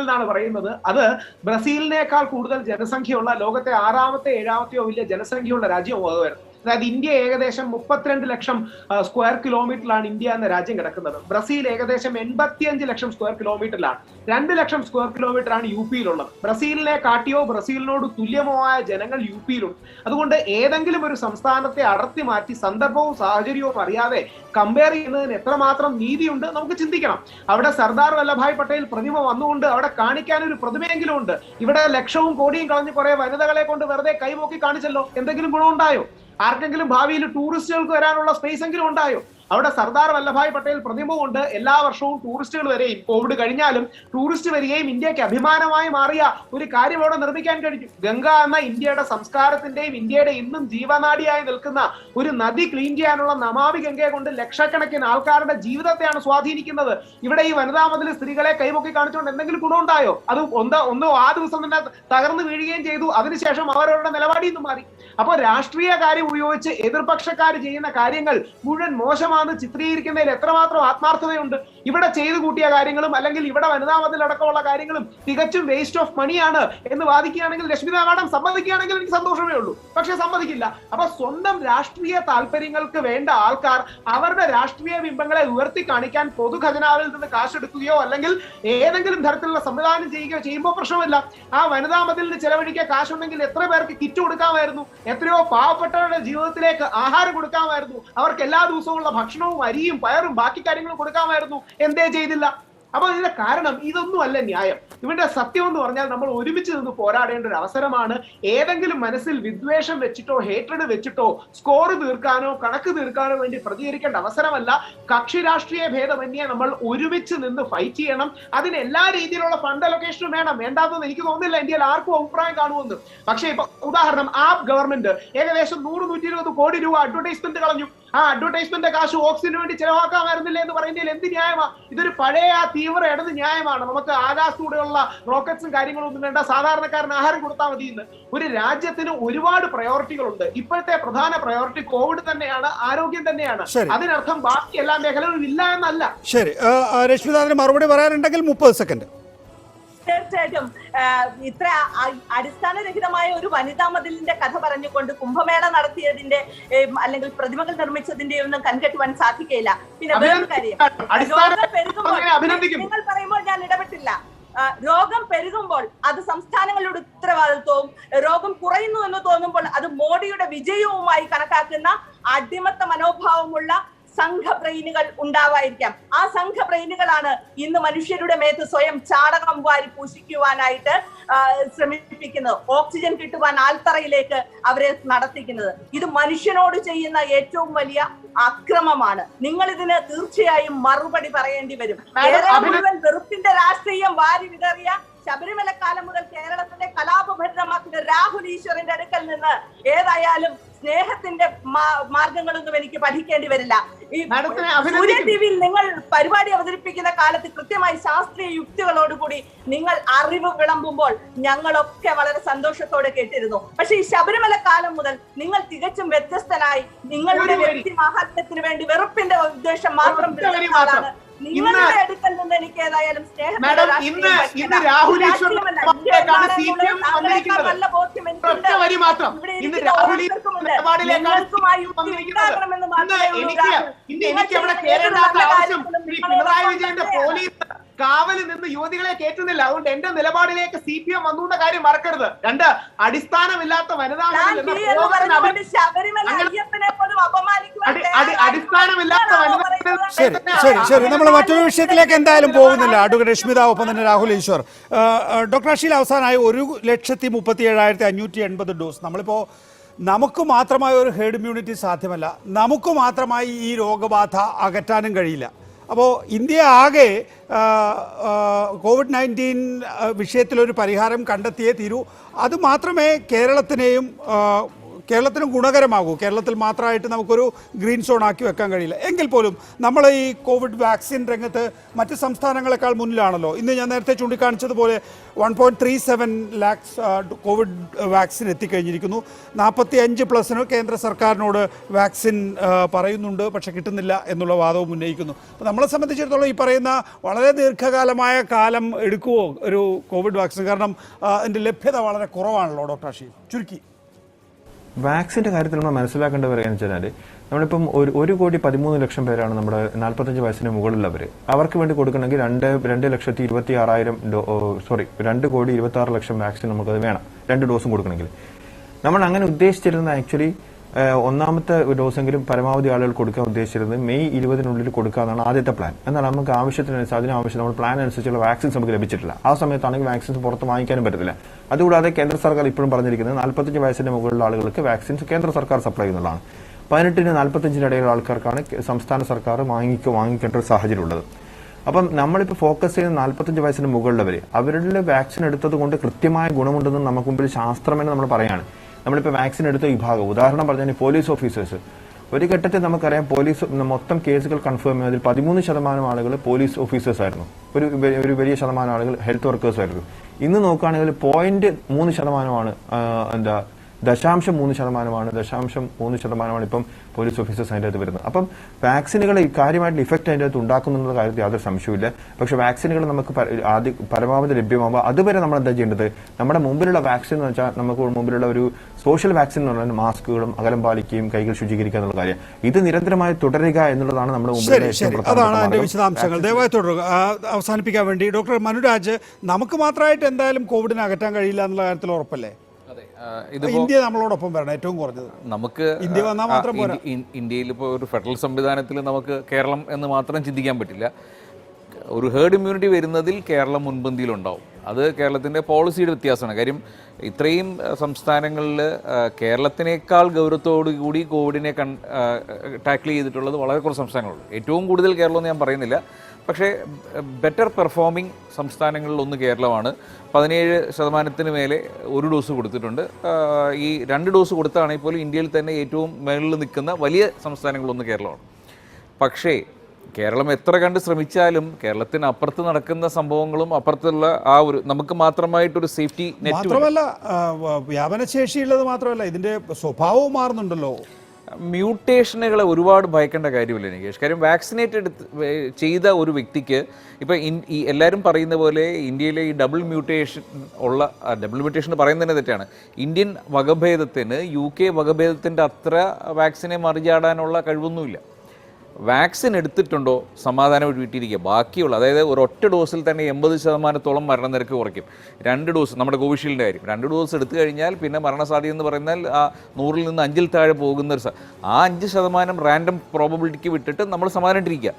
എന്നാണ് പറയുന്നത്, അത് ബ്രസീലിനേക്കാൾ കൂടുതൽ ജനസംഖ്യയുള്ള ലോകത്തെ 6-ാമത്തെ 7-ാമത്തെയോ വലിയ ജനസംഖ്യയുള്ള രാജ്യമാകുമായിരുന്നു. അതായത് ഇന്ത്യ ഏകദേശം 32 ലക്ഷം സ്ക്വയർ കിലോമീറ്ററിലാണ് ഇന്ത്യ എന്ന രാജ്യം കിടക്കുന്നത്. ബ്രസീൽ ഏകദേശം 85 ലക്ഷം സ്ക്വയർ കിലോമീറ്ററിലാണ്. 2 ലക്ഷം സ്ക്വയർ കിലോമീറ്ററാണ് UP-യിലുള്ളത്. ബ്രസീലിനെ കാട്ടിയോ ബ്രസീലിനോട് തുല്യമോ ആയ ജനങ്ങൾ UP-യിലുണ്ട്. അതുകൊണ്ട് ഏതെങ്കിലും ഒരു സംസ്ഥാനത്തെ അടർത്തി മാറ്റി സന്ദർഭവും സാഹചര്യവും അറിയാതെ കമ്പയർ ചെയ്യുന്നതിന് എത്രമാത്രം നീതിയുണ്ട് നമുക്ക് ചിന്തിക്കണം. അവിടെ സർദാർ വല്ലഭായ് പട്ടേൽ പ്രതിമ വന്നുകൊണ്ട് അവിടെ കാണിക്കാൻ ഒരു പ്രതിമയെങ്കിലും ഉണ്ട്. ഇവിടെ ലക്ഷവും കോടിയും കളഞ്ഞ് കുറെ വനിതകളെ കൊണ്ട് വെറുതെ കൈപോക്കി കാണിച്ചല്ലോ, എന്തെങ്കിലും ഗുണമുണ്ടായോ? ആർക്കെങ്കിലും ഭാവിയിൽ ടൂറിസ്റ്റുകൾക്ക് വരാനുള്ള സ്പേസ് എങ്കിലും ഉണ്ടായോ? അവിടെ സർദാർ വല്ലഭായ് പട്ടേൽ പ്രതിമ കൊണ്ട് എല്ലാ വർഷവും ടൂറിസ്റ്റുകൾ വരെയും കോവിഡ് കഴിഞ്ഞാലും ടൂറിസ്റ്റ് വരികയും ഇന്ത്യക്ക് അഭിമാനമായി മാറിയ ഒരു കാര്യം അവിടെ നിർമ്മിക്കാൻ കഴിഞ്ഞു. ഗംഗ എന്ന ഇന്ത്യയുടെ സംസ്കാരത്തിന്റെയും ഇന്ത്യയുടെ ഇന്നും ജീവനാഡിയായി നിൽക്കുന്ന ഒരു നദി ക്ലീൻ ചെയ്യാനുള്ള നമാമി ഗംഗയെ കൊണ്ട് ലക്ഷക്കണക്കിന് ആൾക്കാരുടെ ജീവിതത്തെയാണ് സ്വാധീനിക്കുന്നത്. ഇവിടെ ഈ വനിതാ മതിൽ സ്ത്രീകളെ കൈമുക്കി കാണിച്ചുകൊണ്ട് എന്തെങ്കിലും ഗുണമുണ്ടായോ? അത് ഒന്നോ ആ ദിവസം തന്നെ തകർന്നു വീഴുകയും ചെയ്തു. അതിനുശേഷം അവരവരുടെ നിലപാടിൽ നിന്ന് മാറി. അപ്പോൾ രാഷ്ട്രീയ കാര്യം ഉപയോഗിച്ച് എതിർപക്ഷക്കാർ ചെയ്യുന്ന കാര്യങ്ങൾ മുഴുവൻ മോശമാണ് ചിത്രീകരിക്കുന്നതിൽ എത്രമാത്രം ആത്മാർത്ഥതയുണ്ട്. ഇവിടെ ചെയ്തു കൂട്ടിയ കാര്യങ്ങളും അല്ലെങ്കിൽ ഇവിടെ വനിതാ മതിലടക്കമുള്ള കാര്യങ്ങളും തികച്ചും വേസ്റ്റ് ഓഫ് മണിയാണ് എന്ന് വാദിക്കുകയാണെങ്കിൽ രശ്മിത മാഡം സമ്മതിക്കുകയാണെങ്കിൽ എനിക്ക് സന്തോഷമേ ഉള്ളൂ. പക്ഷെ സമ്മതിക്കില്ല. അപ്പൊ സ്വന്തം രാഷ്ട്രീയ താല്പര്യങ്ങൾക്ക് വേണ്ട ആൾക്കാർ അവരുടെ രാഷ്ട്രീയ ബിംബങ്ങളെ ഉയർത്തി കാണിക്കാൻ പൊതുഖജനാവിൽ നിന്ന് കാശെടുക്കുകയോ അല്ലെങ്കിൽ ഏതെങ്കിലും തരത്തിലുള്ള സംവിധാനം ചെയ്യുകയോ ചെയ്യുമ്പോൾ പ്രശ്നമില്ല. ആ വനിതാ മതിലിന് ചെലവഴിക്കാൻ കാശുണ്ടെങ്കിൽ എത്ര പേർക്ക് കിറ്റ് കൊടുക്കാമായിരുന്നു, എത്രയോ പാവപ്പെട്ടവരുടെ ജീവിതത്തിലേക്ക് ആഹാരം കൊടുക്കാമായിരുന്നു, അവർക്ക് എല്ലാ ദിവസവും ഉള്ള ഭക്ഷണവും അരിയും പയറും ബാക്കി കാര്യങ്ങളും കൊടുക്കാമായിരുന്നു. എന്തേ ചെയ്തില്ല? അപ്പൊ ഇതിന്റെ കാരണം ഇതൊന്നും അല്ല ന്യായം. ഇവിടെ സത്യം എന്ന് പറഞ്ഞാൽ നമ്മൾ ഒരുമിച്ച് നിന്ന് പോരാടേണ്ട ഒരു അവസരമാണ്. ഏതെങ്കിലും മനസ്സിൽ വിദ്വേഷം വെച്ചിട്ടോ ഹേറ്റഡ് വെച്ചിട്ടോ സ്കോർ തീർക്കാനോ കണക്ക് തീർക്കാനോ വേണ്ടി പ്രതികരിക്കേണ്ട അവസരമല്ല. കക്ഷി രാഷ്ട്രീയ ഭേദമന്യേ നമ്മൾ ഒരുമിച്ച് നിന്ന് ഫൈറ്റ് ചെയ്യണം. അതിന് എല്ലാ രീതിയിലുള്ള ഫണ്ട് അലൊക്കേഷനും വേണം. വേണ്ടാത്തത് എനിക്ക് തോന്നുന്നില്ല ഇന്ത്യയിൽ ആർക്കും അഭിപ്രായം കാണുമെന്ന്. പക്ഷേ ഇപ്പൊ ഉദാഹരണം, ആപ്പ് ഗവൺമെന്റ് ഏകദേശം 100-120 കോടി രൂപ അഡ്വർടൈസ്മെന്റ് കളഞ്ഞു. ആ അഡ്വർടൈസ്മെന്റ് കാശ് ഓക്സിന് വേണ്ടി ചെലവാക്കാമായിരുന്നില്ല എന്ന് പറയുന്നതിൽ എന്ത് ന്യായമാണ്? ഇതൊരു പഴയ തീവ്ര ഇടത് ന്യായമാണ്. നമുക്ക് ആകാശത്തൂടെയുള്ള റോക്കറ്റ്സും കാര്യങ്ങളും ഒന്നും വേണ്ട, സാധാരണക്കാരന് ആഹാരം കൊടുത്താൽ മതി എന്ന്. ഒരു രാജ്യത്തിന് ഒരുപാട് പ്രയോറിറ്റികളുണ്ട്. ഇപ്പോഴത്തെ പ്രധാന പ്രയോറിറ്റി കോവിഡ് തന്നെയാണ്, ആരോഗ്യം തന്നെയാണ്. അതിനർത്ഥം ബാക്കി എല്ലാ മേഖലകളും ഇല്ല എന്നല്ല. ശരി, രശ്മിത അതിന് മറുപടി പറയാനുണ്ടെങ്കിൽ 30 സെക്കൻഡ്. തീർച്ചയായിട്ടും ഇത്ര അടിസ്ഥാനരഹിതമായ ഒരു വനിതാ മതിലിന്റെ കഥ പറഞ്ഞുകൊണ്ട് കുംഭമേള നടത്തിയതിന്റെ അല്ലെങ്കിൽ പ്രതിമകൾ നിർമ്മിച്ചതിന്റെ ഒന്നും കൺകെട്ടുവാൻ സാധിക്കില്ല. പിന്നെ വേറൊരു കാര്യം, രോഗം പെരുകുമ്പോൾ നിങ്ങൾ പറയുമ്പോൾ ഞാൻ ഇടപെട്ടില്ല. രോഗം പെരുകുമ്പോൾ അത് സംസ്ഥാനങ്ങളുടെ ഉത്തരവാദിത്വവും, രോഗം കുറയുന്നു എന്ന് തോന്നുമ്പോൾ അത് മോഡിയുടെ വിജയവുമായി കണക്കാക്കുന്ന അടിമത്ത മനോഭാവമുള്ള സംഘബ്രെയിനുകൾ ഉണ്ടാവായിരിക്കാം. ആ സംഘബ്രെയിനുകളാണ് ഇന്ന് മനുഷ്യരുടെ മേത്ത് സ്വയം ചാണകം വാരി പൂശിക്കുവാനായിട്ട് ശ്രമിപ്പിക്കുന്നത്. ഓക്സിജൻ കിട്ടുവാൻ ആൽത്തറയിലേക്ക് അവരെ നടത്തിക്കുന്നത്. ഇത് മനുഷ്യനോട് ചെയ്യുന്ന ഏറ്റവും വലിയ അക്രമമാണ്. നിങ്ങൾ ഇതിന് തീർച്ചയായും മറുപടി പറയേണ്ടി വരും. മുഴുവൻ വെറുപ്പിന്റെ രാഷ്ട്രീയം വാരി വിതറിയ ശബരിമല കാലം മുതൽ കേരളത്തിന്റെ കലാപഭരിതമാക്കുന്ന രാഹുൽ ഈശ്വറിന്റെ അടുക്കൽ നിന്ന് ഏതായാലും സ്നേഹത്തിന്റെ മാർഗങ്ങളൊന്നും എനിക്ക് പഠിക്കേണ്ടി വരില്ല. ഈ സൂര്യ ടിവിയിൽ നിങ്ങൾ പരിപാടി അവതരിപ്പിക്കുന്ന കാലത്ത് കൃത്യമായി ശാസ്ത്രീയ യുക്തികളോടുകൂടി നിങ്ങൾ അറിവ് വിളമ്പുമ്പോൾ ഞങ്ങളൊക്കെ വളരെ സന്തോഷത്തോടെ കേട്ടിരുന്നു. പക്ഷെ ഈ ശബരിമല കാലം മുതൽ നിങ്ങൾ തികച്ചും വ്യത്യസ്തനായി നിങ്ങളുടെ വ്യക്തി മാഹാത്മ്യത്തിന് വേണ്ടി വെറുപ്പിന്റെ ഉദ്ദേശം മാത്രം ആളാണ്. നിങ്ങളുടെ അടുക്കൽ നിന്ന് എനിക്ക് ഏതായാലും സ്നേഹത്തിന്റെ നല്ല ബോധ്യം എനിക്കുണ്ട്. ഇവിടെ ഇരിക്കുന്ന ഓരോരുത്തർക്കുമുണ്ട്. നിങ്ങൾക്കുമായി ഉണ്ടാകണമെന്ന് മാത്രമേ ഉള്ളൂ. കാവലിൽ നിന്ന് യുവതികളെ കയറ്റുന്നില്ല. അതുകൊണ്ട് എന്റെ നിലപാടിലേക്ക് CPM വന്നുകൊണ്ട കാര്യം മറക്കരുത്. 2, അടിസ്ഥാനമില്ലാത്ത വനിതാ ശരി, നമ്മൾ മറ്റൊരു വിഷയത്തിലേക്ക് എന്തായാലും പോകുന്നില്ല. അഡ്വക്കേറ്റ് രശ്മിത, ഒപ്പം തന്നെ രാഹുൽ ഈശ്വർ. ഡോക്ടർ അഷീൽ, അവസാനമായി 1,37,580 ഡോസ് നമ്മളിപ്പോൾ നമുക്ക് മാത്രമായ ഒരു ഹേർഡ് ഇമ്മ്യൂണിറ്റി സാധ്യമല്ല, നമുക്ക് മാത്രമായി ഈ രോഗബാധ അകറ്റാനും കഴിയില്ല. അപ്പോൾ ഇന്ത്യ ആകെ COVID-19 വിഷയത്തിലൊരു പരിഹാരം കണ്ടെത്തിയേ തീരൂ. അത് മാത്രമേ കേരളത്തിനും ഗുണകരമാകൂ. കേരളത്തിൽ മാത്രമായിട്ട് നമുക്കൊരു ഗ്രീൻ സോൺ ആക്കി വെക്കാൻ കഴിയില്ല. എങ്കിൽ പോലും നമ്മൾ ഈ കോവിഡ് വാക്സിൻ രംഗത്ത് മറ്റ് സംസ്ഥാനങ്ങളെക്കാൾ മുന്നിലാണല്ലോ. ഇന്ന് ഞാൻ നേരത്തെ ചൂണ്ടിക്കാണിച്ചതുപോലെ 1.37 lakhs കോവിഡ് വാക്സിൻ എത്തിക്കഴിഞ്ഞിരിക്കുന്നു. 45+ കേന്ദ്ര സർക്കാരിനോട് വാക്സിൻ പറയുന്നുണ്ട്, പക്ഷെ കിട്ടുന്നില്ല എന്നുള്ള വാദവും ഉന്നയിക്കുന്നു. അപ്പോൾ നമ്മളെ സംബന്ധിച്ചിടത്തോളം ഈ പറയുന്ന വളരെ ദീർഘകാലമായ കാലം എടുക്കുമോ ഒരു കോവിഡ് വാക്സിൻ? കാരണം അതിൻ്റെ ലഭ്യത വളരെ കുറവാണല്ലോ ഡോക്ടർ അഷീഫ്. ചുരുക്കി വാക്സിന്റെ കാര്യത്തിൽ നമ്മൾ മനസ്സിലാക്കേണ്ട പറയുകയെന്ന് വെച്ചാൽ നമ്മളിപ്പം 1,13,00,000 പേരാണ് നമ്മുടെ 45 വയസ്സിന് മുകളിലുള്ളവർ. അവർക്ക് വേണ്ടി കൊടുക്കണമെങ്കിൽ 2,26,000 വാക്സിൻ നമുക്കത് വേണം, 2 ഡോസും കൊടുക്കണമെങ്കിൽ. നമ്മൾ അങ്ങനെ ഉദ്ദേശിച്ചിരുന്ന ആക്ച്വലി ഒന്നാമത്തെ ഡോസെങ്കിലും പരമാവധി ആളുകൾ കൊടുക്കാൻ ഉദ്ദേശിച്ചിരുന്നത് മെയ് 20-നുള്ളിൽ കൊടുക്കാന്നാണ് ആദ്യത്തെ പ്ലാൻ. എന്നാൽ നമുക്ക് അതിനാവശ്യം നമ്മൾ പ്ലാൻ അനുസരിച്ചുള്ള വാക്സിൻസ് നമുക്ക് ലഭിച്ചിട്ടില്ല. ആ സമയത്താണെങ്കിൽ വാക്സിൻസ് പുറത്ത് വാങ്ങിക്കാനും പറ്റത്തില്ല. അതുകൂടാതെ കേന്ദ്ര സർക്കാർ ഇപ്പോഴും പറഞ്ഞിരിക്കുന്നത് 45 വയസ്സിന്റെ മുകളിലുള്ള ആളുകൾക്ക് വാക്സിൻസ് കേന്ദ്ര സർക്കാർ സപ്ലൈ ചെയ്യുന്നതാണ്. 18-45 ഇടയിലുള്ള ആൾക്കാർക്കാണ് സംസ്ഥാന സർക്കാർ വാങ്ങിക്കേണ്ട ഒരു സാഹചര്യം ഉള്ളത്. അപ്പം നമ്മളിപ്പോൾ ഫോക്കസ് ചെയ്യുന്ന 45 വയസ്സിന് മുകളിലുള്ളവർ, അവരുടെ വാക്സിൻ എടുത്തത് കൊണ്ട് കൃത്യമായ ഗുണമുണ്ടെന്ന് നമുക്ക് മുമ്പിൽ ശാസ്ത്രമെന്ന് നമ്മൾ പറയാണ്. നമ്മളിപ്പോൾ വാക്സിൻ എടുത്ത വിഭാഗം, ഉദാഹരണം പറഞ്ഞാൽ പോലീസ് ഓഫീസേഴ്സ്, ഒരു ഘട്ടത്തിൽ നമുക്കറിയാം പോലീസ് മൊത്തം കേസുകൾ കൺഫേം ചെയ്യുന്നതിൽ 13% ആളുകൾ പോലീസ് ഓഫീസേഴ്സ് ആയിരുന്നു, ഒരു വലിയ ശതമാനം ആളുകൾ ഹെൽത്ത് വർക്കേഴ്സ് ആയിരുന്നു. ഇന്ന് നോക്കുകയാണെങ്കിൽ 0.3% 0.3% ഇപ്പം പോലീസ് ഓഫീസേഴ്സ് അതിൻ്റെ അകത്ത് വരുന്നത്. അപ്പം വാക്സിനുകൾ കാര്യമായിട്ട് ഇഫക്റ്റ് അതിൻ്റെ അകത്ത് ഉണ്ടാക്കുന്നുള്ള കാര്യത്തിൽ യാതൊരു സംശയമില്ല. പക്ഷെ വാക്സിനുകൾ നമുക്ക് പരമാവധി ലഭ്യമാകുമ്പോൾ അതുവരെ നമ്മൾ എന്താ ചെയ്യേണ്ടത്? നമ്മുടെ മുമ്പിലുള്ള വാക്സിൻ എന്ന് വെച്ചാൽ നമുക്ക് മുമ്പിലുള്ള ഒരു സോഷ്യൽ വാക്സിൻ എന്ന് പറഞ്ഞാൽ മാസ്കുകളും അകലം പാലിക്കുകയും കൈകൾ ശുചീകരിക്കുക എന്നുള്ള കാര്യം, ഇത് നിരന്തരമായി തുടരുക എന്നുള്ളതാണ് നമ്മുടെ മുമ്പിൽ. അതാണ് അതിന്റെ വിശദാംശങ്ങൾ. ദയവായി തുടരുക. അവസാനിപ്പിക്കാൻ വേണ്ടി ഡോക്ടർ മനുരാജ്, നമുക്ക് മാത്രമായിട്ട് എന്തായാലും കോവിഡിനെ അകറ്റാൻ കഴിയില്ല എന്നുള്ള കാര്യത്തിൽ ഉറപ്പല്ലേ? ഇന്ത്യ നമ്മളോടൊപ്പം വരണം, ഏറ്റവും കുറഞ്ഞത് നമുക്ക് ഇന്ത്യ വന്നാൽ മാത്രം പോരാ. ഇന്ത്യയിൽ ഇപ്പോൾ ഒരു ഫെഡറൽ സംവിധാനത്തിൽ നമുക്ക് കേരളം എന്ന് മാത്രം ചിന്തിക്കാൻ പറ്റില്ല. ഒരു ഹേർഡ് ഇമ്മ്യൂണിറ്റി വരുന്നതിൽ കേരളം മുൻപന്തിയിലുണ്ടാവും. അത് കേരളത്തിൻ്റെ പോളിസിയുടെ വ്യത്യാസമാണ്. കാര്യം ഇത്രയും സംസ്ഥാനങ്ങളിൽ കേരളത്തിനേക്കാൾ ഗൗരവത്തോടു കൂടി കോവിഡിനെ ടാക്കിൾ ചെയ്തിട്ടുള്ളത് വളരെ കുറച്ച് സംസ്ഥാനങ്ങളുള്ളൂ. ഏറ്റവും കൂടുതൽ കേരളമെന്ന് ഞാൻ പറയുന്നില്ല, പക്ഷേ ബെറ്റർ പെർഫോമിംഗ് സംസ്ഥാനങ്ങളിലൊന്ന് കേരളമാണ്. 17% മേലെ 1 ഡോസ് കൊടുത്തിട്ടുണ്ട്. ഈ 2 ഡോസ് കൊടുത്താണെങ്കിൽ പോലും ഇന്ത്യയിൽ തന്നെ ഏറ്റവും മേളിൽ നിൽക്കുന്ന വലിയ സംസ്ഥാനങ്ങളൊന്ന് കേരളമാണ്. പക്ഷേ കേരളം എത്ര കണ്ട് ശ്രമിച്ചാലും കേരളത്തിന് അപ്പുറത്ത് നടക്കുന്ന സംഭവങ്ങളും അപ്പുറത്തുള്ള ആ ഒരു നമുക്ക് മാത്രമായിട്ടൊരു സേഫ്റ്റി നെറ്റ് മാത്രമല്ല, വ്യാപനശേഷിയുള്ളത് മാത്രമല്ല, ഇതിന്റെ സ്വഭാവവും മാറുന്നുണ്ടല്ലോ. മ്യൂട്ടേഷനുകളെ ഒരുപാട് ഭയക്കേണ്ട കാര്യമില്ല നികേഷ്. കാര്യം വാക്സിനേറ്റ് ചെയ്ത ഒരു വ്യക്തിക്ക് ഇപ്പം ഈ എല്ലാവരും പറയുന്ന പോലെ ഇന്ത്യയിലെ ഈ ഡബിൾ മ്യൂട്ടേഷൻ പറയുന്നത് തന്നെ തെറ്റാണ്. ഇന്ത്യൻ വകഭേദത്തിന് UK വകഭേദത്തിൻ്റെ അത്ര വാക്സിനെ മറിചാടാനുള്ള കഴിവൊന്നുമില്ല. വാക്സിൻ എടുത്തിട്ടുണ്ടോ സമാധാനം വീട്ടിയിരിക്കുക. ബാക്കിയുള്ള അതായത് ഒരൊറ്റ ഡോസിൽ തന്നെ 80% മരണനിരക്ക് കുറയ്ക്കും. 2 ഡോസ് നമ്മുടെ കോവിഷീൽഡിൻ്റെ കാര്യം, 2 ഡോസ് എടുത്തു കഴിഞ്ഞാൽ പിന്നെ മരണസാധ്യത എന്ന് പറയുന്നാൽ ആ 100-ൽ നിന്ന് 5-ൽ താഴെ പോകുന്ന ആ 5% റാൻഡം പ്രോബബിലിറ്റിക്ക് വിട്ടിട്ട് നമ്മൾ സമാധാനമായിട്ടിരിക്കുക.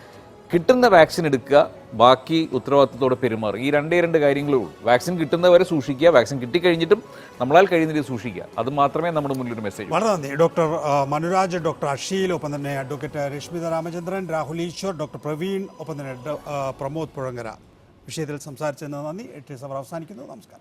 കിട്ടുന്ന വാക്സിൻ എടുക്കുക, ബാക്കി ഉത്തരവാദിത്തത്തോടെ പെരുമാറുക. ഈ 2 കാര്യങ്ങളേ ഉള്ളൂ. വാക്സിൻ കിട്ടുന്നവരെ സൂക്ഷിക്കുക, വാക്സിൻ കിട്ടിക്കഴിഞ്ഞിട്ടും നമ്മളാൽ കഴിയുന്ന രീതി സൂക്ഷിക്കുക. അത് മാത്രമേ നമ്മുടെ മുന്നിലൊരു മെസ്സേജ്. വളരെ നന്ദി ഡോക്ടർ മനുരാജ്, ഡോക്ടർ അഷീൽ, ഒപ്പം തന്നെ അഡ്വക്കേറ്റ് രശ്മിത രാമചന്ദ്രൻ, രാഹുൽ ഈശ്വർ, ഡോക്ടർ പ്രവീൺ, ഒപ്പം തന്നെ പ്രമോദ് പുഴങ്കര വിഷയത്തിൽ സംസാരിച്ചതിന് നന്ദി. 8 അവർ അവസാനിക്കുന്നു. നമസ്കാരം.